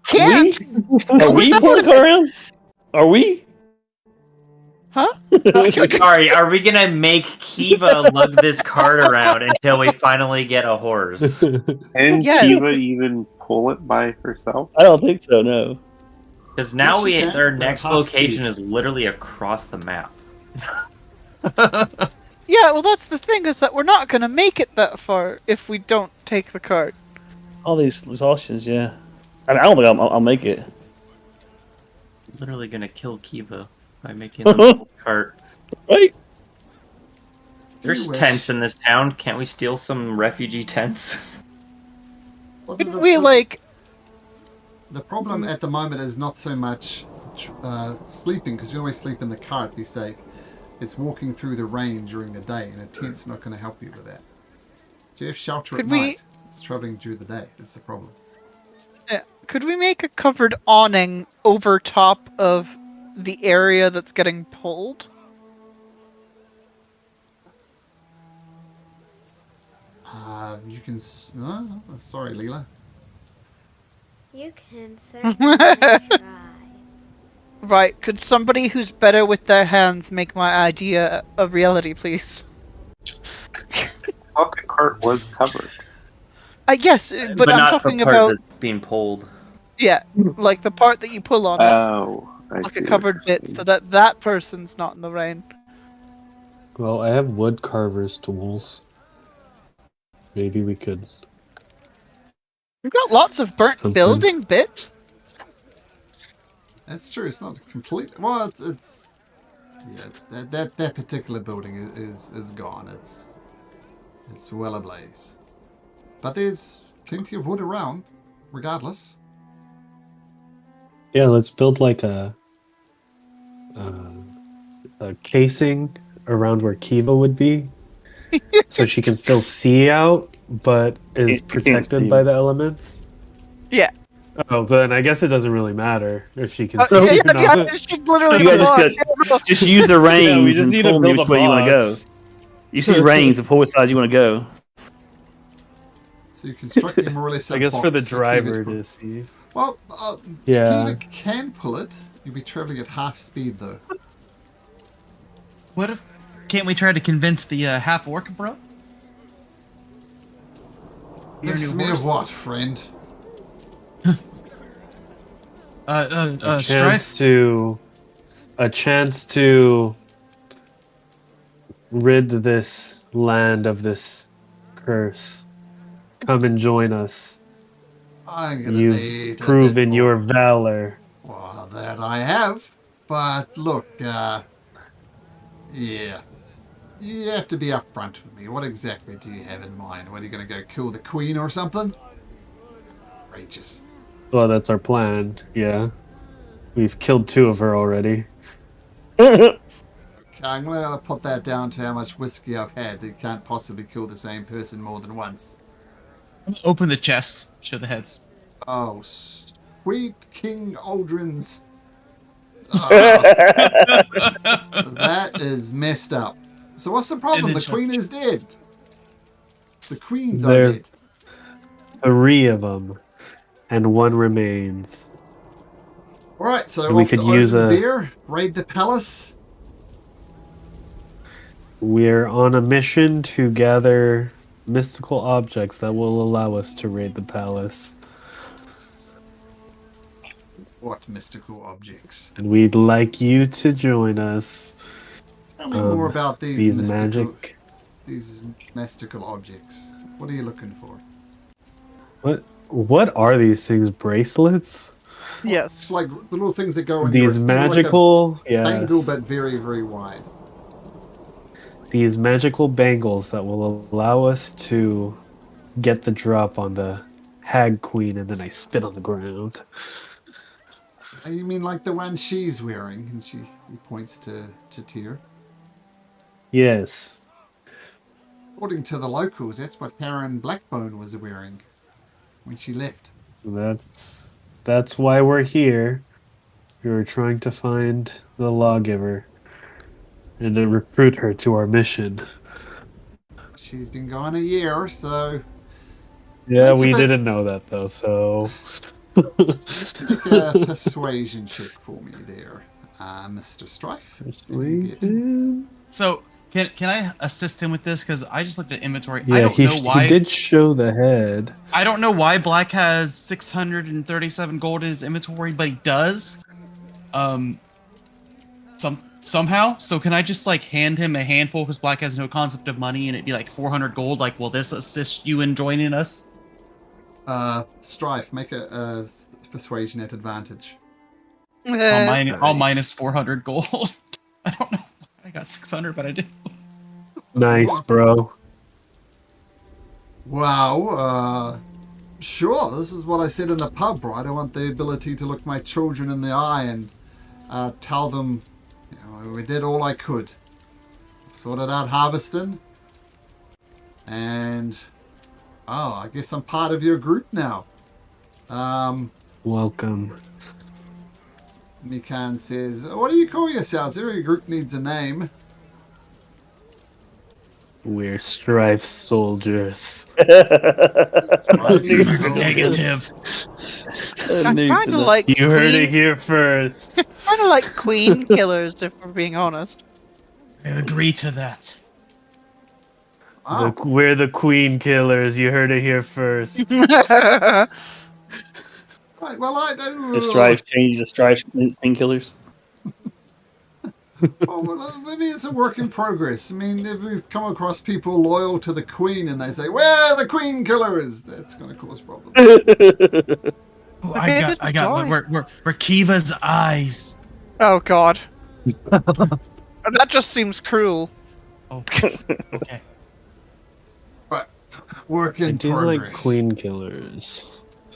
can't.
are we pulling the car around? Are we?
Huh?
Sorry, are we gonna make Kiva lug this cart around until we finally get a horse?
Can
Yeah.
Kiva even pull it by herself?
I don't think so. No.
Because now
Yes, you can.
our next
Half
location
speed.
is literally across the map.
Yeah, well, that's the thing is that we're not gonna make it that far if we don't take the cart.
All these exhaustions, yeah. I don't think I'll make it.
Literally gonna kill Kiva by making them pull the cart.
Right?
There's
You wish.
tents in this town. Can't we steal some refugee tents?
Well,
Couldn't we like?
The problem at the moment is not so much sleeping, because you always sleep in the car to be safe. It's walking through the rain during the day, and a tent's not going to help you with that. So you have shelter at
Could we-
night. It's traveling during the day. That's the problem.
Could we make a covered awning over top of the area that's getting pulled?
You can... sorry, Leela.
You can certainly try.
Right. Could somebody who's better with their hands make my idea a reality, please?
Thought the cart was covered.
Yes, but I'm
not
talking
the part
about
that's being pulled.
yeah, like the part that you pull on,
Oh, I
like
see
a
what
covered
you're
bit,
saying.
so that that person's not in the rain.
Well, I have wood carver's tools. Maybe we could...
We've got lots of burnt
Something.
building bits.
That's true. It's not complete. Well, it's yeah. That particular building is gone. It's well ablaze. But there's plenty of wood around, regardless.
Yeah, let's build like a casing around where Kiva would be, so she can still see out, but is
She can't
protected
see.
by the elements.
Yeah.
Oh, then I guess it doesn't really matter if she can
Yeah,
see or
yeah,
not.
she's literally
You guys
blocked.
just use the reins
Yeah, we just
and
need
pull
to
me
build
which
a
way you want to go.
box.
You see reins and pull which side you want to go.
So you're constructing more or less.
I
a
guess for the
box
driver
Kiva
to see.
Well,
Yeah.
Kiva can pull it. You'll be traveling at half speed though.
What if? Can't we try to convince the half orc bro? Your
This
new
me of
horse?
what, friend?
A
Strife.
chance to rid this land of this curse. Come and join us.
I'm gonna
You've
need a bit
proven your
more.
valor.
Well, that I have. But look, yeah. You have to be upfront with me. What exactly do you have in mind? What, are you going to go kill the queen or something? Outrageous.
Well, that's our plan. Yeah, we've killed 2 of her already.
Okay, I'm going to put that down to how much whiskey I've had. You can't possibly kill the same person more than once.
Open the chest. Show the heads.
Oh, sweet King Aldrin's. That is messed up. So what's the problem? The queen is dead. The queens are
There-
dead.
3 of them, and 1 remains.
All right, so
We
off
could
to
use
Odin
a-
Beer, raid the palace.
We're on a mission to gather mystical objects that will allow us to raid the palace.
What mystical objects?
And we'd like you to join us.
Tell me more about
These
mystical,
magic.
these mystical objects. What are you looking for?
What are these things? Bracelets?
Yes.
It's like the little things that go in your
These
they're
magical,
like a bangle,
yes.
but very, very wide.
These magical bangles that will allow us to get the drop on the hag queen, and then I spit on the ground.
You mean like the one she's wearing? And he points to Tyr.
Yes.
According to the locals, that's what Karen Blackbone was wearing when she left.
That's why we're here. We were trying to find the lawgiver and to recruit her to our mission.
She's been gone a year, so
Yeah,
Make
we
a-
didn't know that though, so
make a persuasion check for me there, Mr. Strife. See if you get-
Persuasion?
So can I assist him with this? Because I just looked at inventory.
Yeah,
I don't
he,
know why.
he did show the head.
I don't know why Black has 637 gold in his inventory, but he does. Somehow. So can I just like hand him a handful because Black has no concept of money, and it'd be like 400 gold? Like, will this assist you in joining us?
Strife, make a persuasion at advantage.
I'll minus 400 gold. I don't know. I got 600, but I did.
Nice, bro.
Wow, sure, this is what I said in the pub, right? I want the ability to look my children in the eye and tell them, you know, we did all I could. Sorted out Harveston. And, I guess I'm part of your group now.
Welcome.
Mikan says, what do you call yourselves? Every group needs a name.
We're Strife soldiers.
Negative.
I'm kind of like
You heard
queen,
it here first.
kind of like queen killers, if we're being honest.
I agree to that.
Oh,
We're the queen killers. You heard it here first.
right, well,
The Strife change the Strife painkillers.
well, maybe it's a work in progress. I mean, if we come across people loyal to the Queen and they say, "We're the Queen Killers," that's going to cause problems.
Oh, I got. We're Kiva's eyes.
Oh God. That just seems cruel.
Oh, okay.
Work
I
in
do
progress.
like queen killers.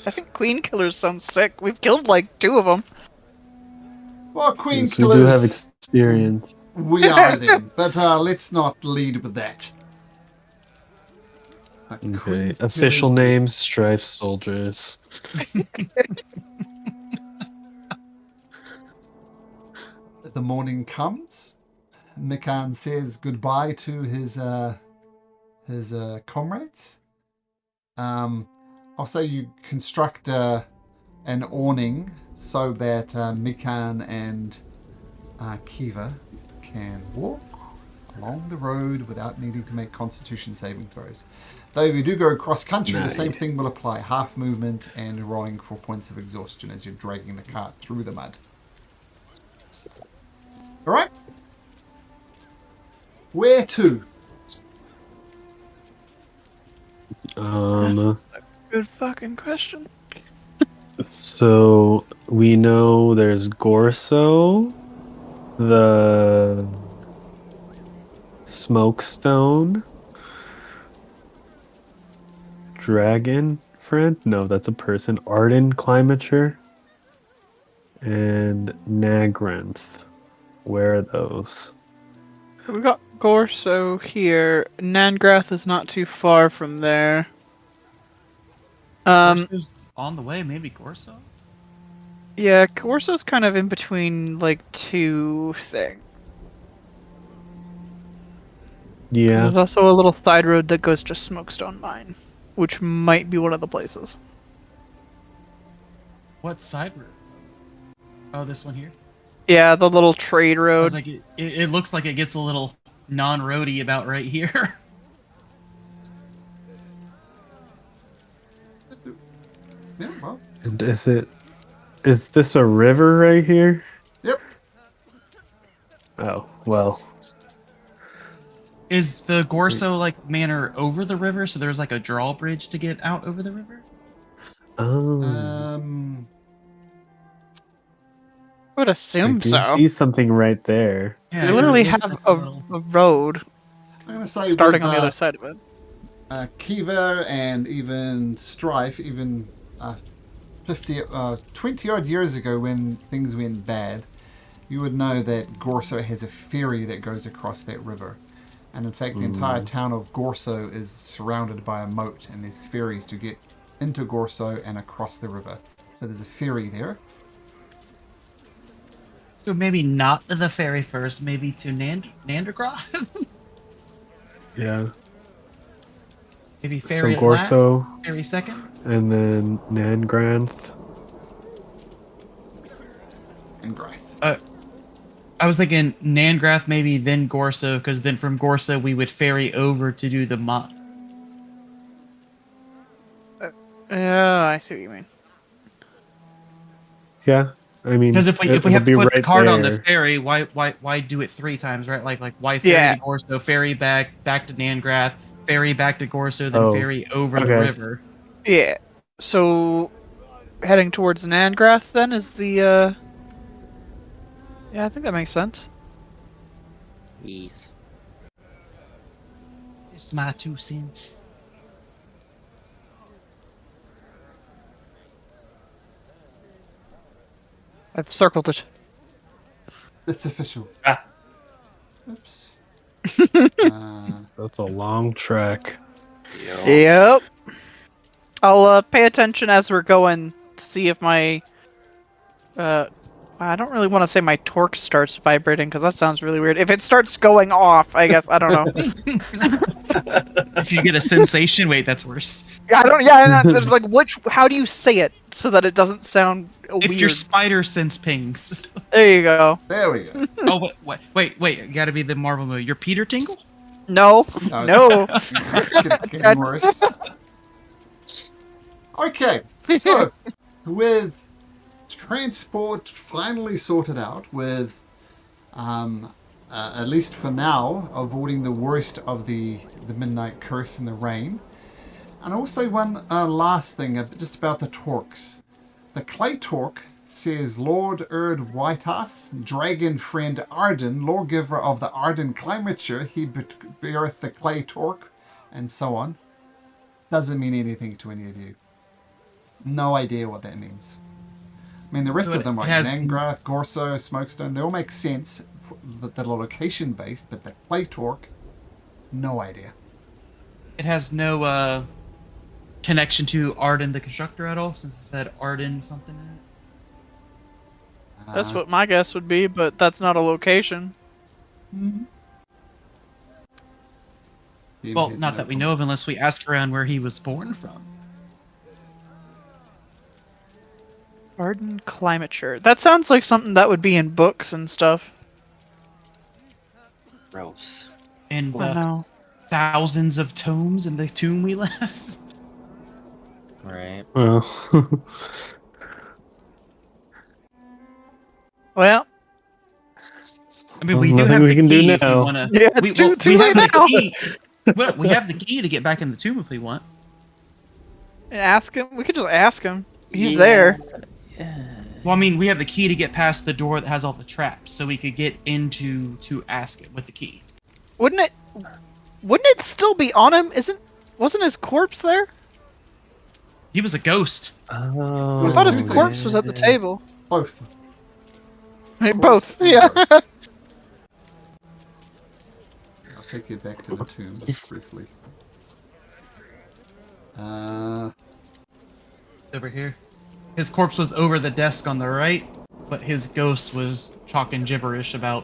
I think queen killers sound sick. We've killed like 2 of them.
Well, Queen
Yes, we
Killers,
do have experience.
we are them. But let's not lead with that. Queen
Okay. Official
Killers-
name: Strife soldiers.
The morning comes. Mikan says goodbye to his comrades. I'll say you construct an awning so that Mikan and Kiva can walk. along the road without needing to make constitution saving throws. Though if you do go cross country, the same thing will apply. Half movement and rolling for points of exhaustion as you're dragging the cart through the mud. Alright? Where to?
Good fucking question.
So we know there's Gorso, the Smokestone, Dragon Friend. No, that's a person. Arden Climature, and Nagranth. Where are those?
We got Gorso here. Nangrath is not too far from there.
Gorso's on the way, maybe Gorso?
Yeah, Gorso's kind of in between like two things.
Yeah.
There's also a little side road that goes to Smokestone Mine, which might be one of the places.
What side road? Oh, this one here?
Yeah, the little trade
I
road.
was like, it looks like it gets a little non-roady about right here.
Yeah, well.
And is this a river right here?
Yep.
Oh, well.
Is the Gorso like manor over the river, so there's like a drawbridge to get out over the river?
Oh.
I would
I
assume
do
so.
see something right there.
Yeah,
They literally
it looks
have
like
a
little-
road
I'm going to say
starting
with,
on the other side of it.
Kiva and even Strife, even 20 odd years ago when things went bad, you would know that Gorso has a ferry that goes across that river. And in fact, the entire town of Gorso is surrounded by a moat, and there's ferries to get into Gorso and across the river. So there's a ferry there.
So maybe not to the ferry first, maybe to Nandergroth?
Yeah.
Maybe
So
ferry at
Gorso
last, ferry second?
and then Nangranth.
And Grath.
I was thinking Nangrath maybe, then Gorso, because then from Gorso we would ferry over to do the mod.
Yeah, I see what you mean.
Yeah. I mean,
Because if we
it'll
have to
be
put the
right
card on the
there.
ferry, why do it 3 times, right? Like why ferry
Yeah.
to Gorso, ferry back to Nangrath, ferry back to Gorso, then
Oh,
ferry over the
okay.
river.
Yeah. So, heading towards Nangrath then is the, Yeah, I think that makes sense.
Yes.
It's my 2 cents.
I've circled it.
It's official.
Ah.
Oops.
That's a long trek.
Yep. I'll pay attention as we're going to see if my I don't really want to say my torque starts vibrating because that sounds really weird. If it starts going off, I guess I don't know.
If you get a sensation, wait, that's worse.
I don't. Yeah, and there's like how do you say it so that it doesn't sound weird?
If your spider sense pings.
There you go.
There we go.
Oh wait, you gotta be the Marvel mode. Your Peter Tingle?
No. No.
Getting worse. Okay, so with transport finally sorted out, with at least for now avoiding the worst of the midnight curse and the rain, and also one last thing just about the torques. The clay torque says Lord Erd Whiteass, Dragon Friend Arden, Lawgiver of the Arden Climature, he beareth the clay torque, and so on. Doesn't mean anything to any of you. No idea what that means. I mean, the rest
So
of them, like
has-
Nangrath, Gorso, Smokestone, they all make sense that are location based, but the clay torque, no idea.
It has no connection to Arden the Constructor at all, since it said Arden something in it.
That's what my guess would be, but that's not a location.
Well, not that we know of unless we ask around where he was born from.
Arden Climature. That sounds like something that would be in books and stuff.
Gross.
and
Oh,
the
no.
thousands of tomes in the tomb we left.
Right.
Well,
Well,
I mean,
Well,
we do
nothing
have
we
the
can do
key if we
now.
want to.
yeah, it's too
we have
late
the
now.
key. Well, we have the key to get back in the tomb if we want.
Ask him. We could just ask him. He's
Yeah.
there.
Yeah.
Well, I mean, we have the key to get past the door that has all the traps, so we could get into to ask it with the key.
Wouldn't it still be on him? Wasn't his corpse there?
He was a ghost.
Oh,
I thought his
two
corpse was at the
yeah.
table.
Both.
Hey,
Corpse
both.
and
Yeah.
ghost. I'll take you back to the tomb just briefly.
Over here. His corpse was over the desk on the right, but his ghost was talking gibberish about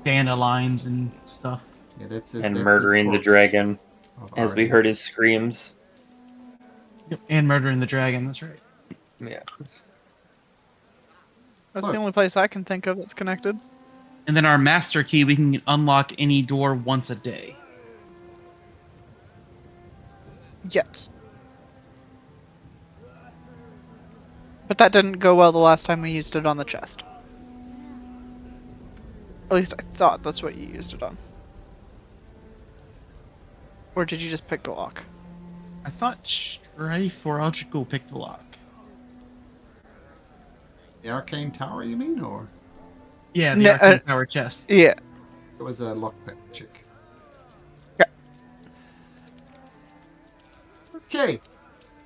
dandelions and stuff.
Yeah, that's it.
And
that's
murdering
his
the
corpse
dragon
of
as we
Ari.
heard his screams.
Yep. And murdering the dragon, that's right.
Yeah.
That's
Look.
the only place I can think of that's connected.
And then our master key, we can unlock any door once a day.
Yes. But that didn't go well the last time we used it on the chest. At least I thought that's what you used it on. Or did you just pick the lock?
I thought Strife or Eldritch picked the lock.
The Arcane Tower, you mean? Or
Yeah, the
No,
Arcane Tower chest.
Yeah.
it was a lockpick chick?
Yeah.
Okay.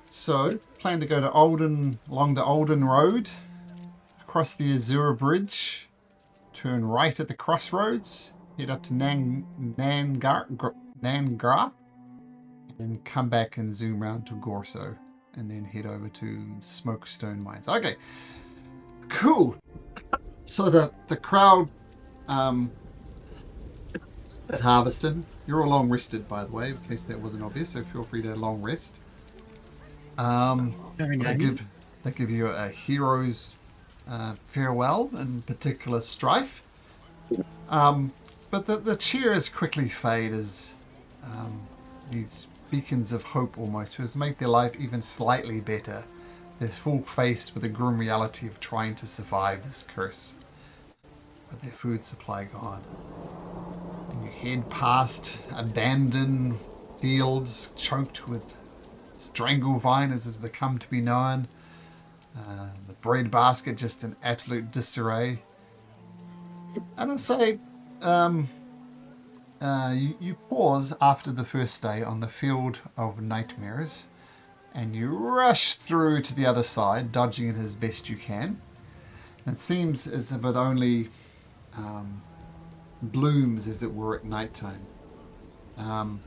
So, plan to go to along the Olden Road, across the Azure Bridge, turn right at the crossroads, head up to Nangar, and come back and zoom round to Gorso, and then head over to Smokestone Mines. Okay, cool. So the crowd at Harveston, you're all long rested, by the way, in case that wasn't obvious, so feel free to long rest.
Very
They
nice.
give you a hero's farewell, in particular Strife. But the cheers quickly fade as these beacons of hope almost, who has made their life even slightly better. They're full faced with the grim reality of trying to survive this curse, with their food supply gone. And you head past abandoned fields choked with Stranglevine, as has become to be known. The bread basket just in absolute disarray. And I'll say, you pause after the first day on the field of nightmares, and you rush through to the other side, dodging it as best you can. It seems as if it only blooms, as it were, at nighttime. Come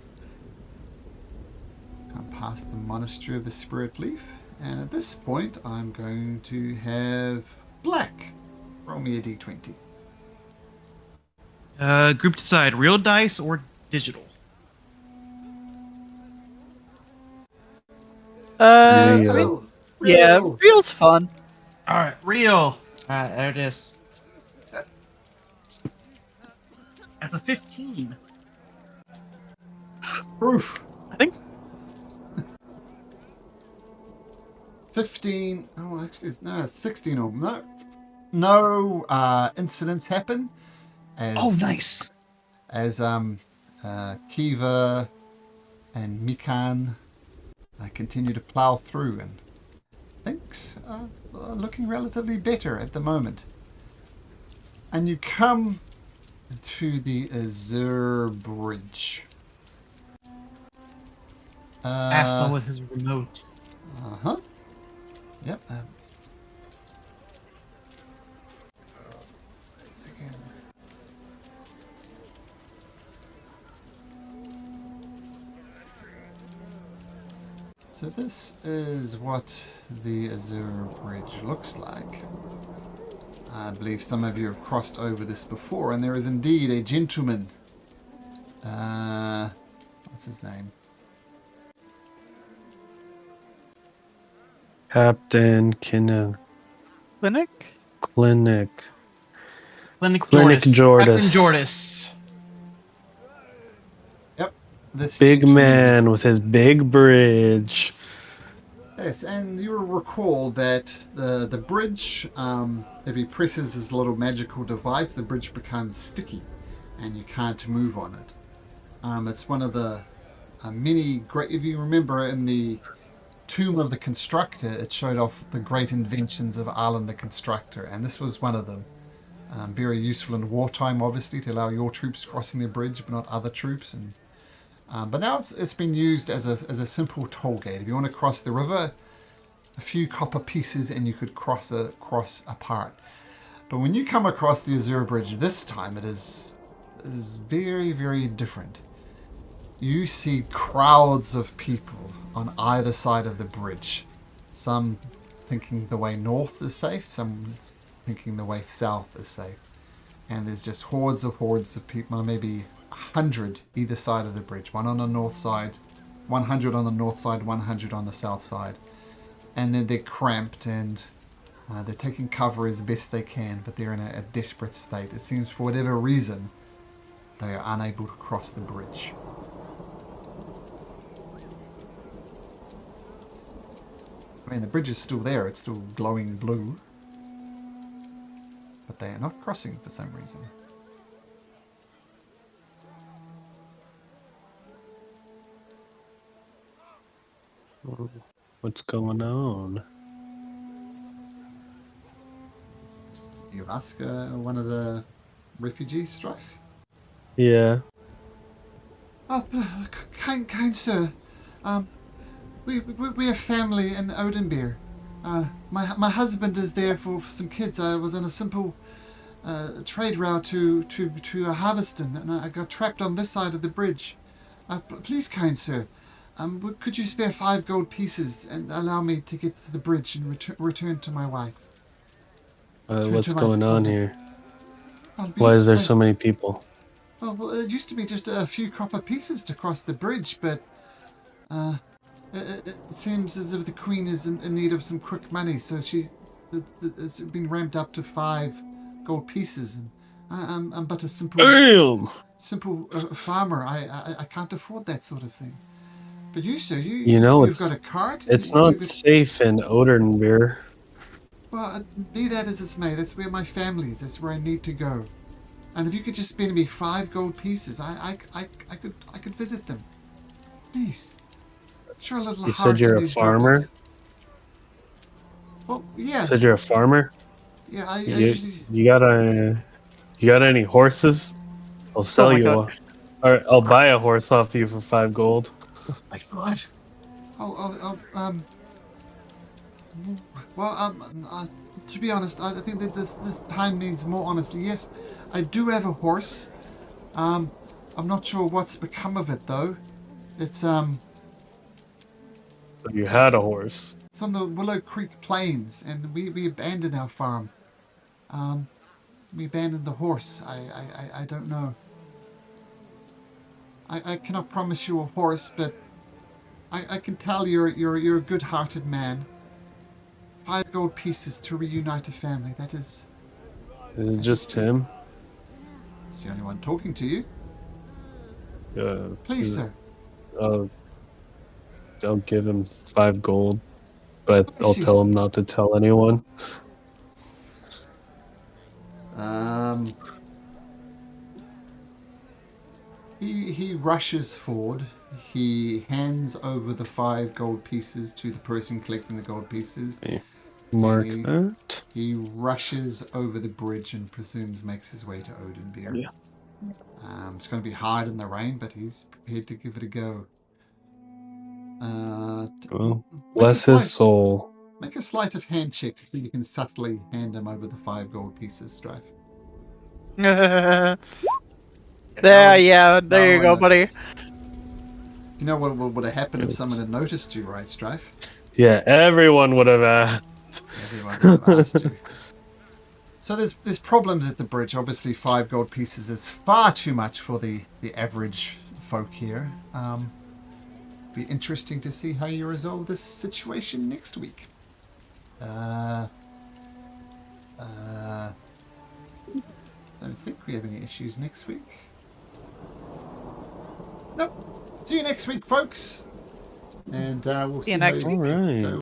past the Monastery of the Spirit Leaf, and at this point I'm going to have Black roll me a d20.
Group decide, real dice or digital?
I
Yeah.
mean, yeah, real's fun.
Alright, real. Alright, there it is. That's a 15.
Proof.
I think
15. Oh, actually, it's 16 of them. No incidents happen. As,
Oh, nice.
As Kiva and Mikan continue to plow through, and things are looking relatively better at the moment. And you come to the Azure Bridge.
Asshole with his remote.
Uh-huh. Yep. Once again. So this is what the Azure Bridge looks like. I believe some of you have crossed over this before, and there is indeed a gentleman. What's his name?
Captain Clinic.
clinic.
Clinic
Clinic
Jordis.
Jordis.
Captain Jordis.
this
Big
gentleman-
man with his big bridge.
Yes, and you will recall that the bridge, if he presses his little magical device, the bridge becomes sticky, and you can't move on it. It's one of the many great. If you remember in the Tomb of the Constructor, it showed off the great inventions of Arlen the Constructor, and this was one of them. Very useful in wartime, obviously, to allow your troops crossing the bridge, but not other troops. And but now it's been used as a simple toll gate. If you want to cross the river, a few copper pieces, and you could cross apart. But when you come across the Azure Bridge this time, it is very, very different. You see crowds of people on either side of the bridge. Some thinking the way north is safe, some thinking the way south is safe. And there's just hordes of people, maybe 100 either side of the bridge. One on the north side, 100 on the north side, 100 on the south side. And then they're cramped and they're taking cover as best they can, but they're in a desperate state. It seems for whatever reason, they are unable to cross the bridge. I mean, the bridge is still there. It's still glowing blue. But they are not crossing for some reason.
What's going on?
You ask one of the refugees, Strife?
Yeah.
Oh, kind sir. We're a family in Odenbeer. My husband is there for some kids. I was on a simple trade route to Harveston, and I got trapped on this side of the bridge. Please, kind sir, could you spare 5 gold pieces and allow me to get to the bridge and return to my wife?
What's going on here?
Oh,
Why is there so many people?
Oh, well, it used to be just a few copper pieces to cross the bridge, but it seems as if the Queen is in need of some quick money, so it's been ramped up to 5 gold pieces. And I'm but a simple farmer. I can't afford that sort of thing. But you, sir, you've got a cart.
It's not safe in Odenbeer.
Well, be that as it may, that's where my family is. That's where I need to go. And if you could just spend me 5 gold pieces, I could visit them. Please. Sure, a little
You
heart
said you're
in
a
these
farmer?
dark days. Well, yeah.
You said you're a farmer?
Yeah, I
You
usually...
you got any horses? I'll sell
my
you
God.
one. Or I'll buy a horse off you for 5 gold.
My God.
To be honest, I think that this time needs more honesty. Yes, I do have a horse. I'm not sure what's become of it though. It's
You had a horse.
It's on the Willow Creek Plains, and we abandoned our farm. We abandoned the horse. I don't know. I cannot promise you a horse, but I can tell you're a good-hearted man. 5 gold pieces to reunite a family. That is...
Is it just him?
It's the only one talking to you. Please, sir.
I'll give him 5 gold, but I'll
see.
tell him not to tell anyone.
He rushes forward. He hands over the 5 gold pieces to the person collecting the gold pieces.
Mark
He-
that.
He rushes over the bridge and presumes makes his way to Odenbeer.
Yeah.
It's going to be hard in the rain, but he's prepared to give it a go.
Well,
make
bless
a
his
sleight-
soul.
Make a sleight of hand check to see if you can subtly hand him over the 5 gold pieces, Strife.
There,
No
yeah, there you
one
go, buddy.
noticed. You know what would have happened if someone had noticed you, right, Strife?
Yeah, everyone would have asked.
Everyone would have asked you. So there's problems at the bridge. Obviously, 5 gold pieces is far too much for the average folk here. Be interesting to see how you resolve this situation next week. Don't think we have any issues next week. Nope. See you next week, folks. And we'll
See you
see
next
how
week.
All right.
go.